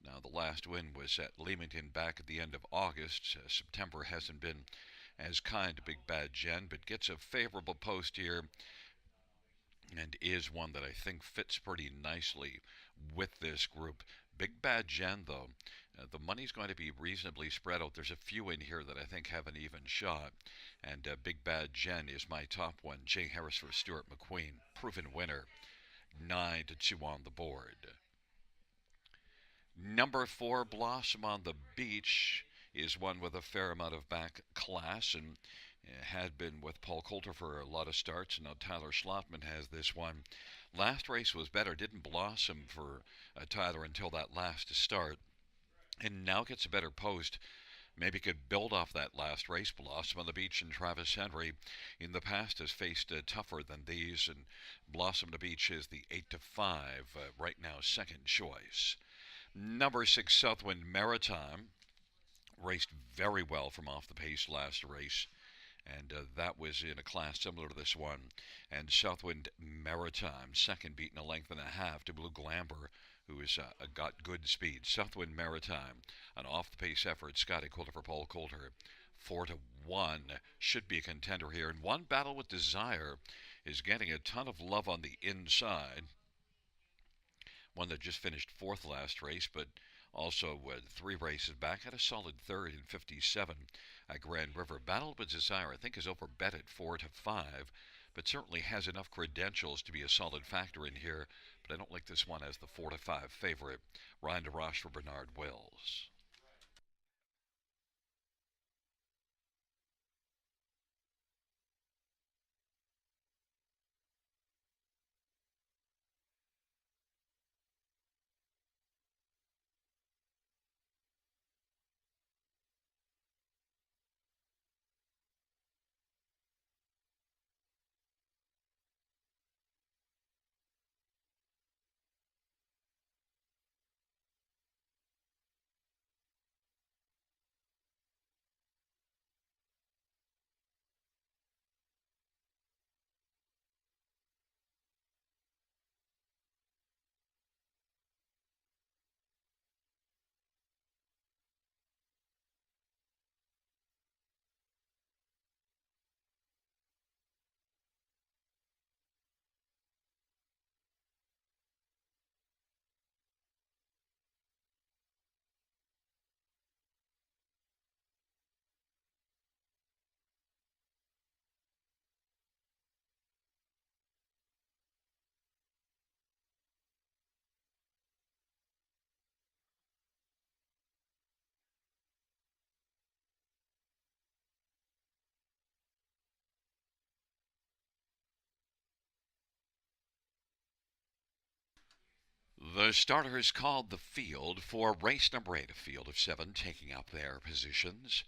Now, the last win was at Leamington back at the end of August. September hasn't been as kind to Big Bad Jen, but gets a favorable post here and is one that I think fits pretty nicely with this group. Big Bad Jen, though, the money's going to be reasonably spread out. There's a few in here that I think have an even shot, and Big Bad Jen is my top one. Jay Harris for Stuart McQueen, proven winner, 9-2 on the board. Number 4, Blossom on the Beach, is one with a fair amount of back class and had been with Paul Coulter for a lot of starts. And now Tyler Schlappman has this one. Last race was better. Didn't blossom for Tyler until that last start. And now gets a better post. Maybe could build off that last race. Blossom on the Beach and Travis Henry in the past has faced tougher than these. And Blossom on the Beach is the 8-5, right now second choice. Number 6, Southwind Maritime, raced very well from off the pace last race, and that was in a class similar to this one. And Southwind Maritime, second, beaten a length and a half to Blue Glamber, who has got good speed. Southwind Maritime, an off-the-pace effort. Scotty Coulter for Paul Coulter, 4-1, should be a contender here. And One Battle with Desire is getting a ton of love on the inside. One that just finished 4th last race, but also 3 races back, had a solid 3rd in 57 at Grand River. Battle with Desire, I think, is overbet at 4-5, but certainly has enough credentials to be a solid factor in here. But I don't like this one as the 4-5 favorite. Ryan DeRoche for Bernard Wells. The starters called the field for race number 8, a field of 7 taking up their positions.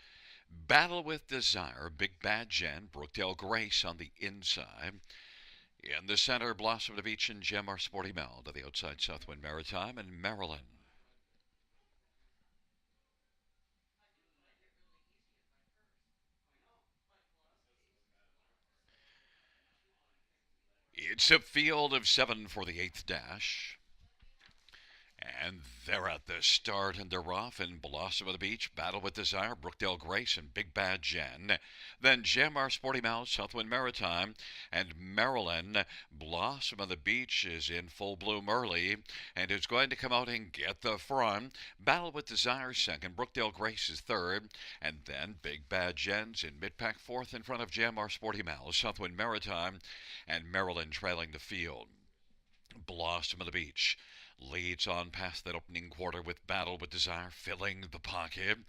Battle with Desire, Big Bad Jen, Brookdale Grace on the inside. In the center, Blossom of the Beach and GMR Sporty Mel. To the outside, Southwind Maritime and Maryland. It's a field of 7 for the 8th dash. And they're at the start and they're off in Blossom of the Beach, Battle with Desire, Brookdale Grace, and Big Bad Jen. Then Jamar Sporty Mouse, Southwind Maritime, and Maryland. Blossom of the Beach is in full bloom early and is going to come out and get the front. Battle with Desire second, Brookdale Grace is third, and then Big Bad Jen's in mid-pack fourth in front of Jamar Sporty Mouse, Southwind Maritime, and Maryland trailing the field. Blossom of the Beach leads on past that opening quarter with Battle with Desire filling the pocket.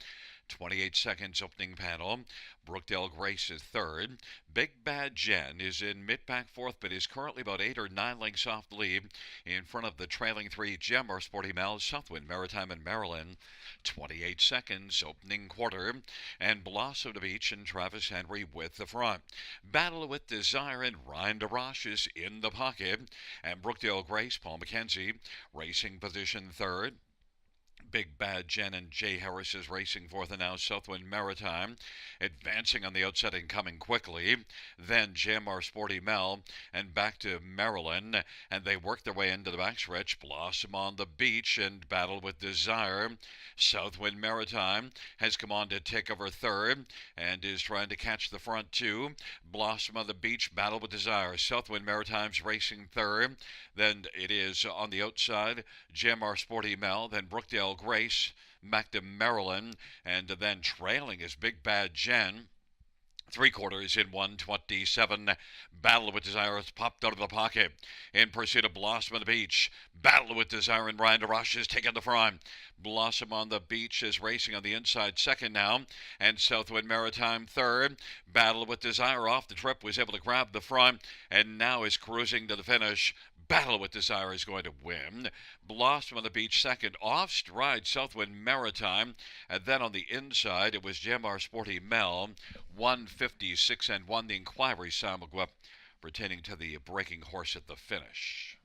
28 seconds opening panel. Brookdale Grace is third. Big Bad Jen is in mid-pack fourth, but is currently about 8 or 9 lengths off the lead in front of the trailing three Gem or Sporty Mal, Southwind, Maritime, and Maryland. 28 seconds opening quarter, and Blossom to Beach and Travis Henry with the front. Battle with Desire and Ryan DeRoche is in the pocket, and Brookdale Grace, Paul McKenzie, racing position third. Big Bad Jen and Jay Harris is racing fourth, and now Southwind Maritime advancing on the outside and coming quickly. Then Jamar Sporty Mel and back to Maryland, and they work their way into the backstretch. Blossom on the Beach and Battle with Desire. Southwind Maritime has come on to take over third and is trying to catch the front two. Blossom on the Beach, Battle with Desire. Southwind Maritime's racing third. Then it is on the outside, Jamar Sporty Mel, then Brookdale Grace, back to Maryland, and then trailing is Big Bad Jen. Three quarters in 127. Battle with Desire has popped out of the pocket in pursuit of Blossom on the Beach. Battle with Desire and Ryan DeRoche has taken the front. Blossom on the Beach is racing on the inside second now, and Southwind Maritime third. Battle with Desire off the trip was able to grab the front and now is cruising to the finish. Battle with Desire is going to win. Blossom on the Beach second, off stride Southwind Maritime, and then on the inside it was Jamar Sporty Mel, 156 and 1. The Inquiry Samagua pertaining to the breaking horse at the finish.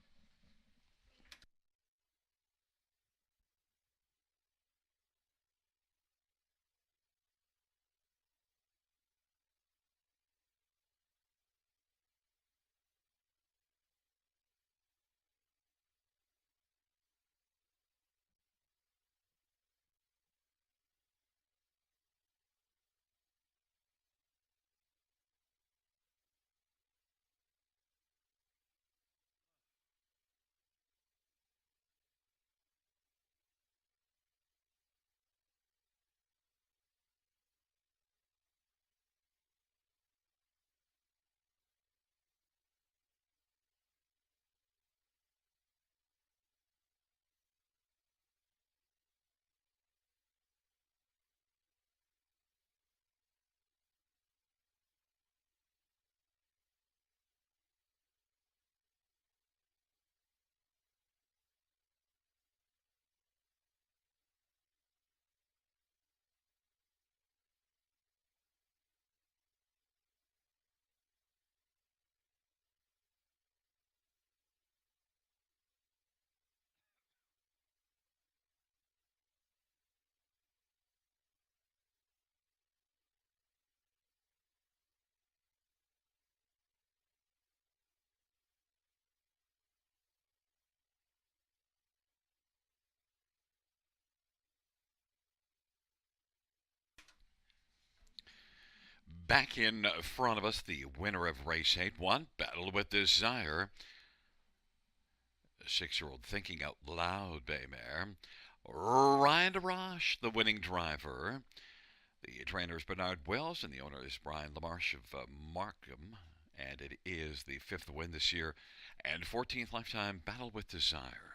Back in front of us, the winner of race 8 1, Battle with Desire. 6-year-old Thinking Out Loud Bay Mare. Ryan DeRoche, the winning driver. The trainer is Bernard Wells, and the owner is Brian LaMarche of Markham. And it is the 5th win this year and 14th lifetime Battle with Desire.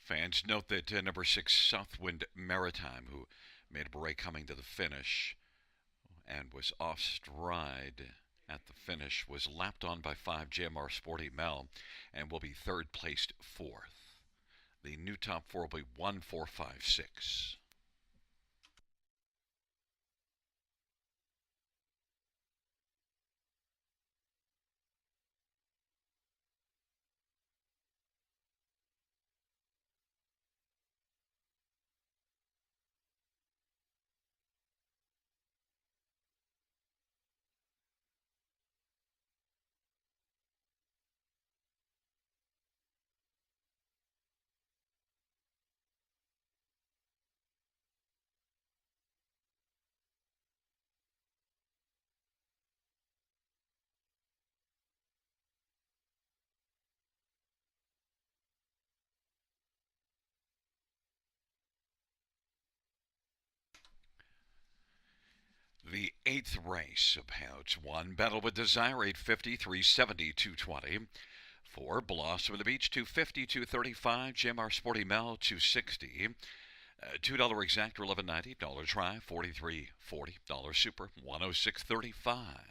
Fans note that number 6 Southwind Maritime, who made a break coming to the finish and was off stride at the finish, was lapped on by 5 JMR Sporty Mel and will be third placed fourth. The new top four will be 1, 4, 5, 6. The eighth race of Pouch 1, Battle with Desire, 850, 370, 220. 4, Blossom of the Beach, 250, 235. JMR Sporty Mel, 260. $2 exact, or $11.90. Dollar try, 43.40. Dollar super, 106.35.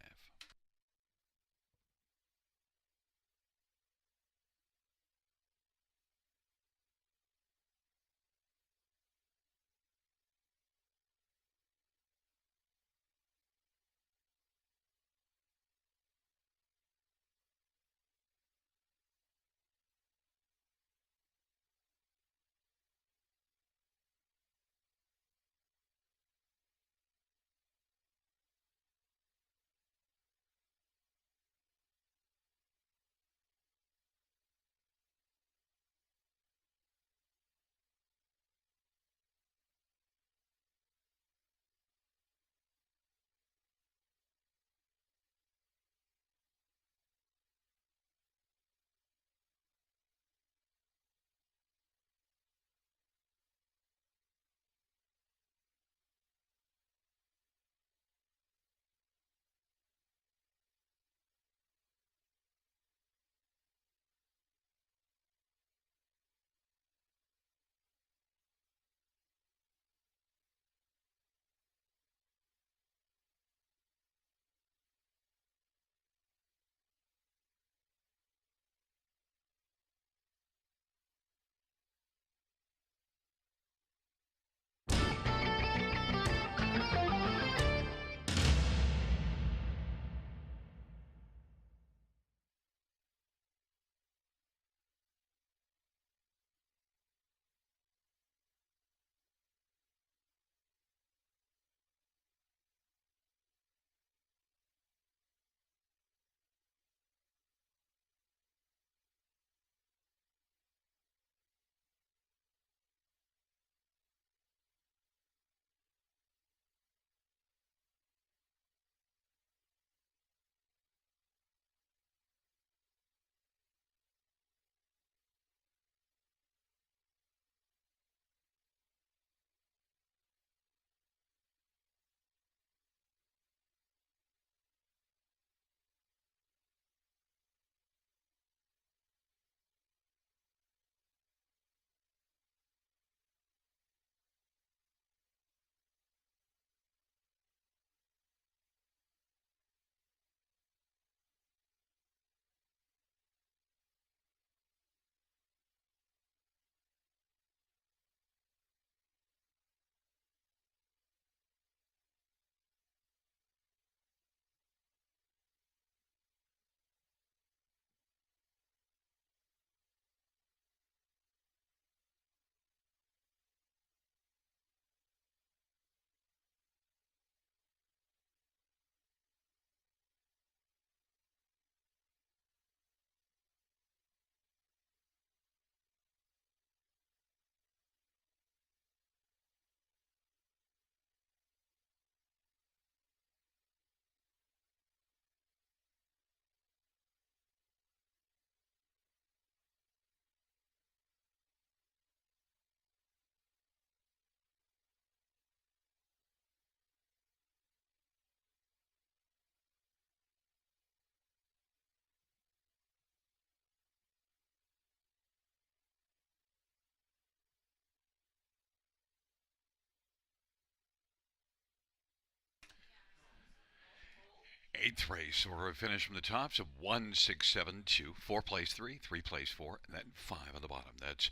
Eighth race, order of finish from the top. So 1672. Four place three, three place four, and then five on the bottom. That's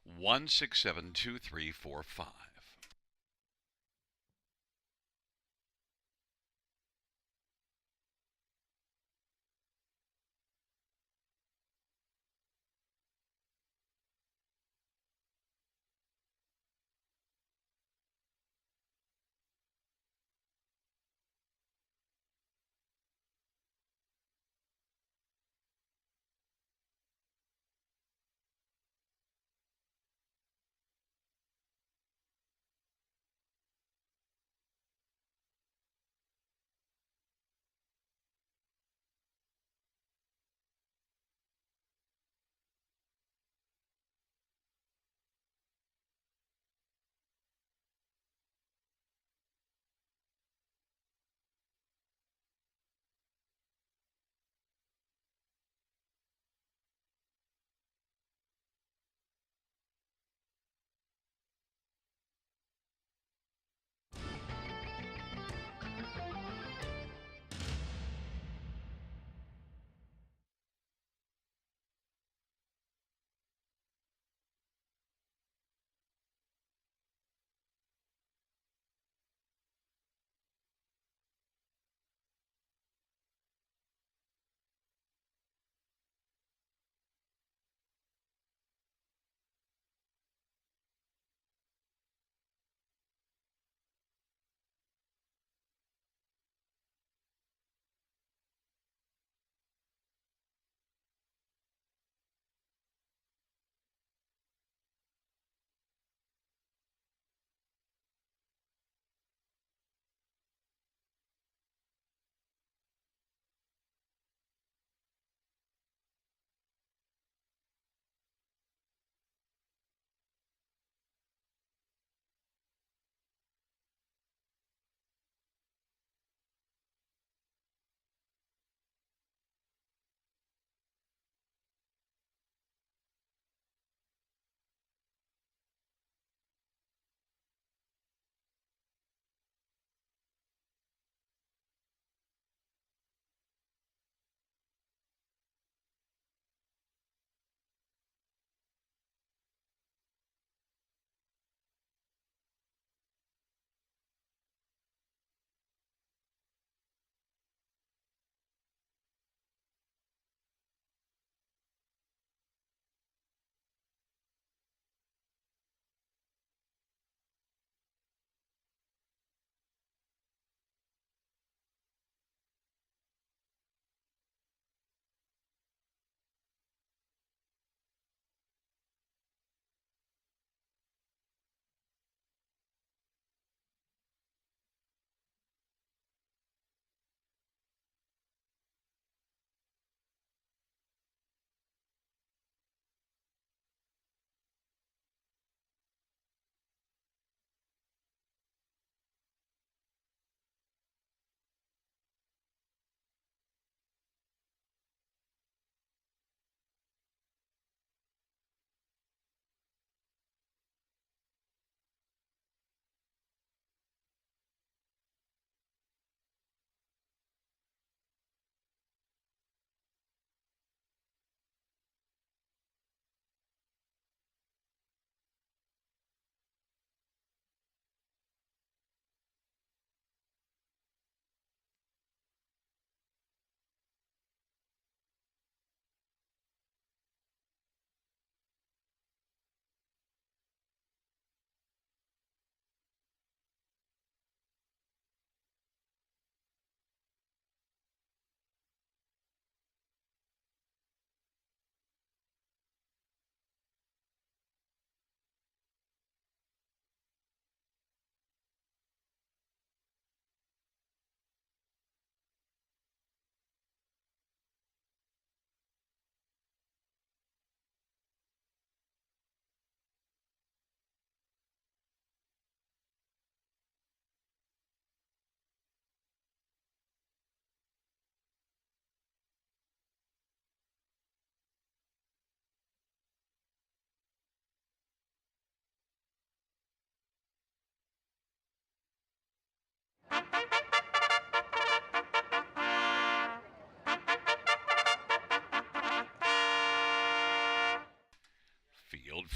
167234 5.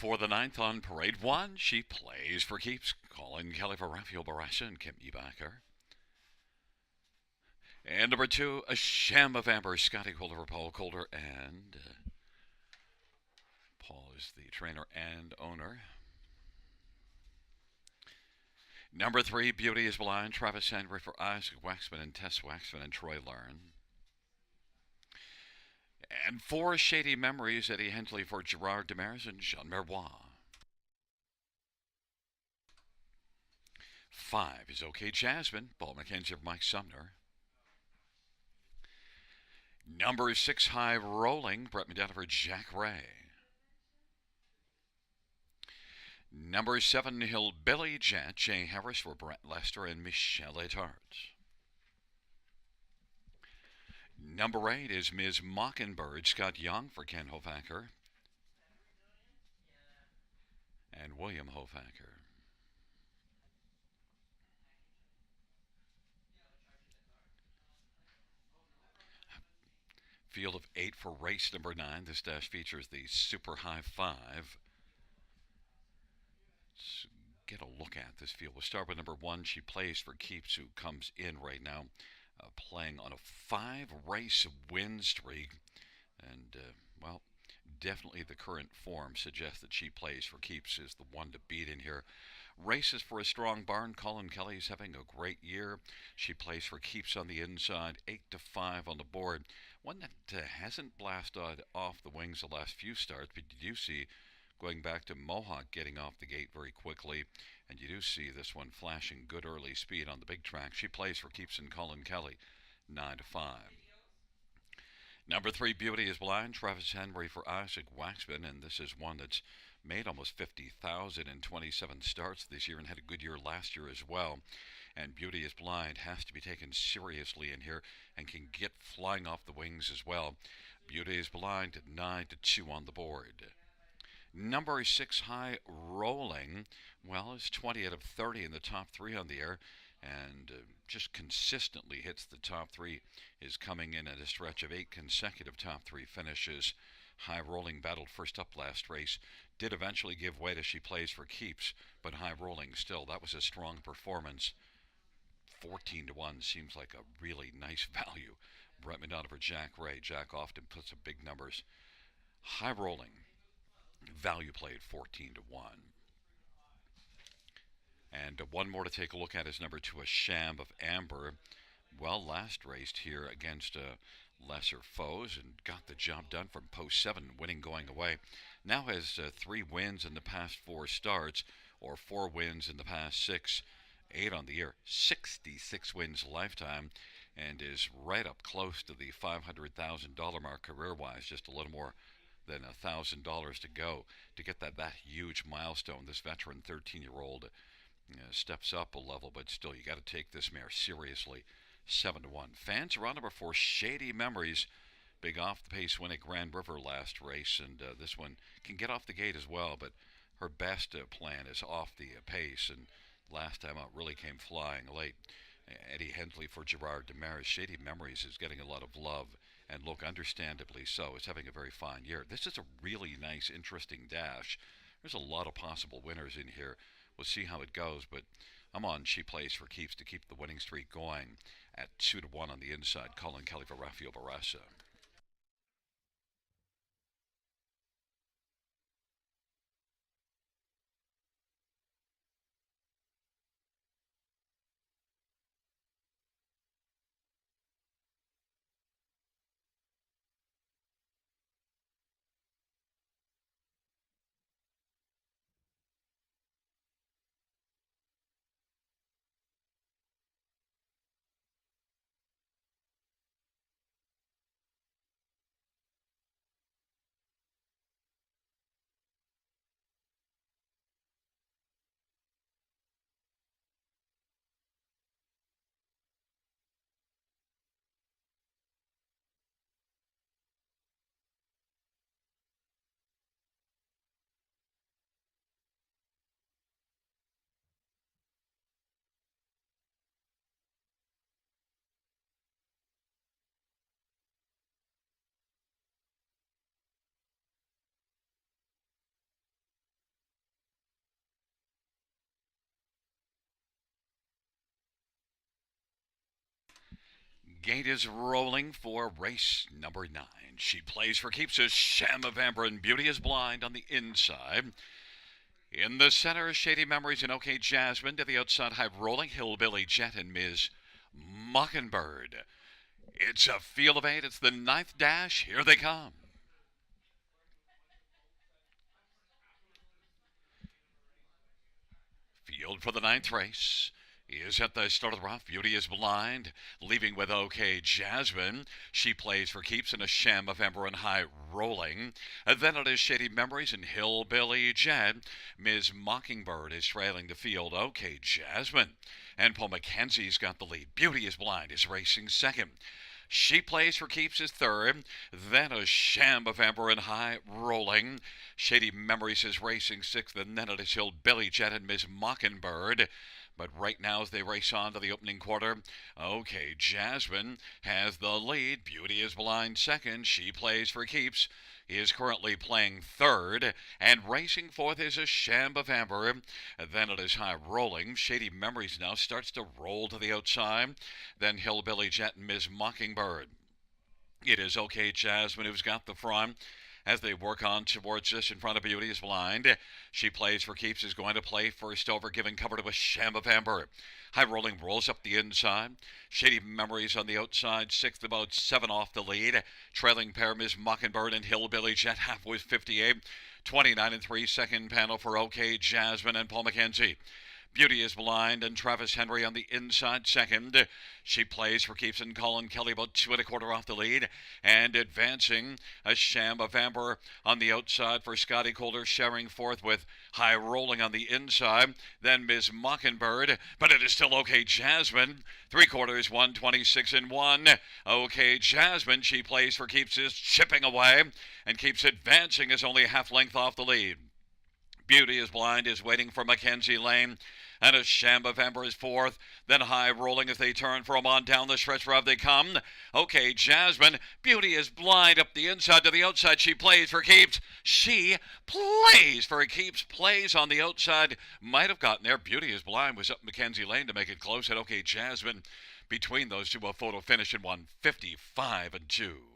For the ninth on parade one, she plays for keeps. Colin Kelly for Rafael Barassa and Kim Ebacher. And number two, a sham of amber, Scotty Calder for Paul Calder. And Paul is the trainer and owner. Number three, Beauty is Blind, Travis Henry for Isaac Waxman and Tess Waxman and Troy Learn. And four, Shady Memories, Eddie Hensley for Gerard Demers and Jean Merbois. Five is OK Jasmine, Paul McKenzie for Mike Sumner. Number six, High Rolling, Brett Medina for Jack Ray. Number seven, Hillbilly Jet, Jay Harris for Brett Lester and Michelle Etart. Number eight is Ms. Mockingbird, Scott Young for Ken Hofacker and William Hofacker. Field of eight for race number nine. This dash features the Super High Five. Let's get a look at this field. We'll start with number one. She plays for keeps, who comes in right now, playing on a 5-race win streak. And, well, definitely the current form suggests that she plays for keeps is the one to beat in here. Races for a strong barn. Colin Kelly's having a great year. She plays for keeps on the inside, 8-5 on the board. One that hasn't blasted off the wings the last few starts, but you do see, going back to Mohawk, getting off the gate very quickly, and you do see this one flashing good early speed on the big track. She plays for keeps in Colin Kelly, 9-5. Number three, Beauty is Blind, Travis Henry for Isaac Waxman, and this is one that's made almost 50,000 in 27 starts this year and had a good year last year as well. And Beauty is Blind has to be taken seriously in here and can get flying off the wings as well. Beauty is Blind at 9-2 on the board. Number six, High Rolling, well, is 20 out of 30 in the top three on the air, and just consistently hits the top three, is coming in at a stretch of 8 consecutive top three finishes. High Rolling battled first up last race, did eventually give way as she plays for keeps, but High Rolling still, that was a strong performance. 14-1 seems like a really nice value. Brett Madonna for Jack Ray. Jack often puts up big numbers. High Rolling, value played 14-1. And one more to take a look at is number two, a sham of Amber. Well, last raced here against lesser foes and got the job done from post 7, winning going away. Now has 3 wins in the past 4 starts, or 4 wins in the past 6. 8 on the year, 66 wins lifetime, and is right up close to the $500,000 mark career-wise, just a little more than $1,000 to go to get that huge milestone. This veteran 13-year-old steps up a level, but still, you got to take this mare seriously. 7-1. Fans are on number 4, Shady Memories. Big off-the-pace win at Grand River last race, and this one can get off the gate as well, but her best plan is off the pace, and last time out really came flying late. Eddie Hensley for Gerard Demers. Shady Memories is getting a lot of love, and look, understandably so. It's having a very fine year. This is a really nice, interesting dash. There's a lot of possible winners in here. We'll see how it goes, but I'm on She Plays for Keeps to keep the winning streak going at 2-1 on the inside. Colin Kelly for Rafael Barassa. Gate is rolling for race number 9. She plays for keeps a Sham of Amber and Beauty is Blind on the inside. In the center, Shady Memories and OK Jasmine. To the outside, High Rolling, Hillbilly Jet and Ms. Mockingbird. It's a field of 8. It's the 9th dash. Here they come. Field for the 9th race is at the start of the rough. Beauty is Blind, leaving with OK Jasmine. She plays for keeps in a Sham of Amber and High Rolling. And then it is Shady Memories and Hillbilly Jet. Ms. Mockingbird is trailing the field. OK Jasmine. And Paul McKenzie's got the lead. Beauty is Blind is racing second. She plays for keeps is third. Then a Sham of Amber and High Rolling. Shady Memories is racing sixth. And then it is Hillbilly Jet and Ms. Mockingbird. But right now, as they race on to the opening quarter, OK Jasmine has the lead. Beauty is Blind second. She plays for keeps. Is currently playing third. And racing fourth is a Sham of Amber. Then it is High Rolling. Shady Memories now starts to roll to the outside. Then Hillbilly Jet and Ms. Mockingbird. It is OK Jasmine who's got the front as they work on towards this in front of Beauty is Blind. She plays for keeps, is going to play first over, giving cover to a Sham of Amber. High Rolling rolls up the inside. Shady Memories on the outside, sixth, about 7 off the lead. Trailing pair, Ms. Mockingbird and Hillbilly Jet, halfway 58. 29 and 3, second panel for OK Jasmine and Paul McKenzie. Beauty is Blind and Travis Henry on the inside second. She plays for keeps and Colin Kelly about 2 1/4 off the lead. And advancing, a Sham of Amber on the outside for Scotty Calder, sharing fourth with High Rolling on the inside. Then Ms. Mockingbird, but it is still OK Jasmine. 3/4, 126 and 1. OK Jasmine, she plays for keeps, is chipping away and keeps advancing, is only a half length off the lead. Beauty is Blind is waiting for Mackenzie Lane. And a Sham of Amber is fourth. Then High Rolling as they turn from on down the stretch road they come. OK Jasmine. Beauty is Blind up the inside to the outside. She plays for keeps. She plays for keeps. Plays on the outside. Might have gotten there. Beauty is Blind was up Mackenzie Lane to make it close. And OK Jasmine between those two, a photo finish in 1:55 and 2.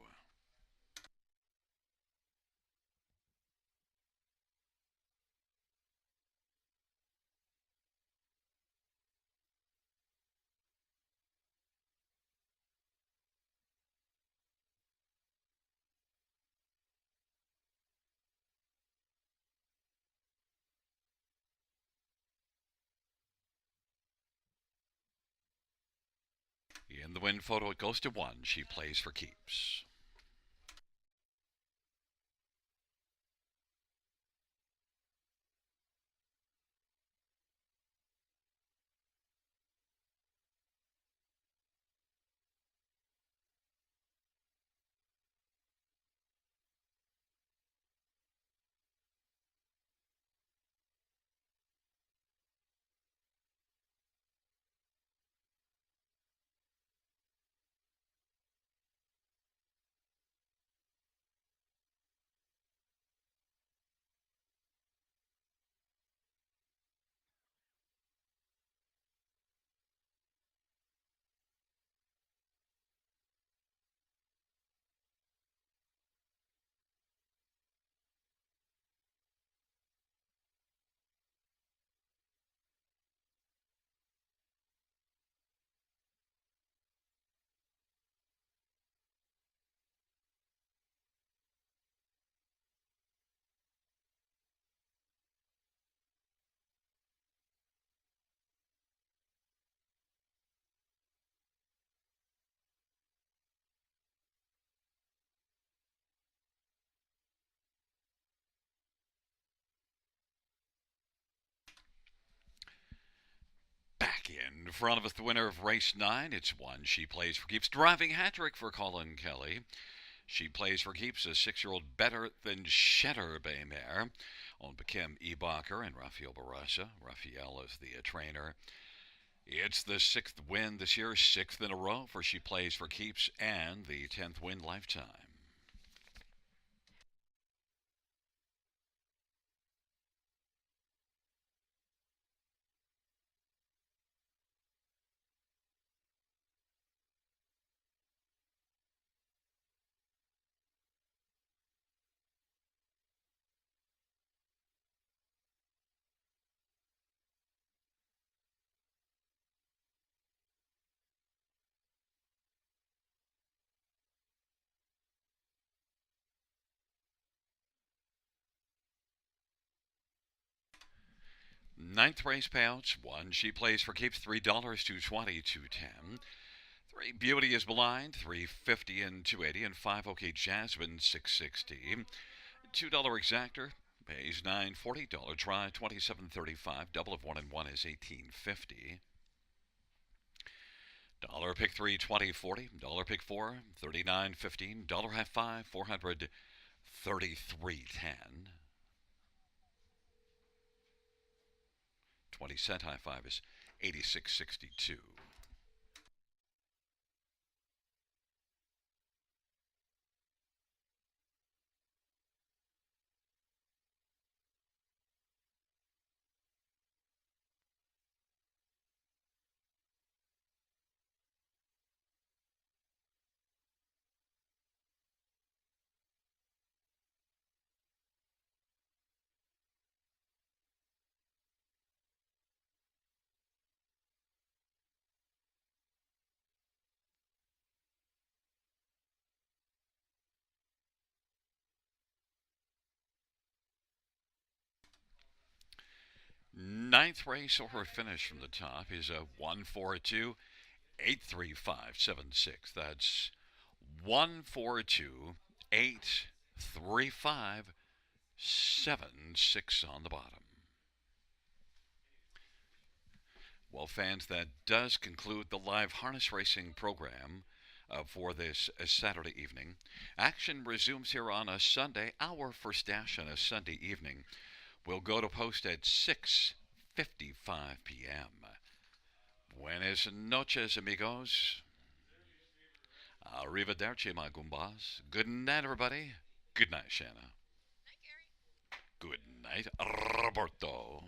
In the win photo, it goes to 1. She plays for keeps. Back in front of us, the winner of race 9. It's 1. She plays for keeps. Driving hat trick for Colin Kelly. She plays for keeps, a 6-year-old better than Shetter Bay mare. On Bekem Ebacher and Rafael Barasa. Rafael is the trainer. It's the 6th win this year, 6th in a row for She Plays for Keeps, and the 10th win lifetime. Ninth race payouts. One, she plays for keeps $3 to 20 to 10. Three, Beauty is Blind, 350 and 280, and five, OK Jasmine, 660. $2 exactor pays $940. Try 27.35. Double of 1 and 1 is 18.50. Dollar pick 3, 20.40. Dollar pick 4, 39.15. Dollar half 5, 433.10. 20-cent high 5 is 86.62. Ninth race or finish from the top is a 142 83576. That's 142 83576 on the bottom. Well, fans, that does conclude the live harness racing program for this Saturday evening. Action resumes here on a Sunday. Our first dash on a Sunday evening will go to post at 6:55 p.m. Buenas noches, amigos. Arrivederci, my goombas. Good night, everybody. Good night, Shanna. Good night, Roberto.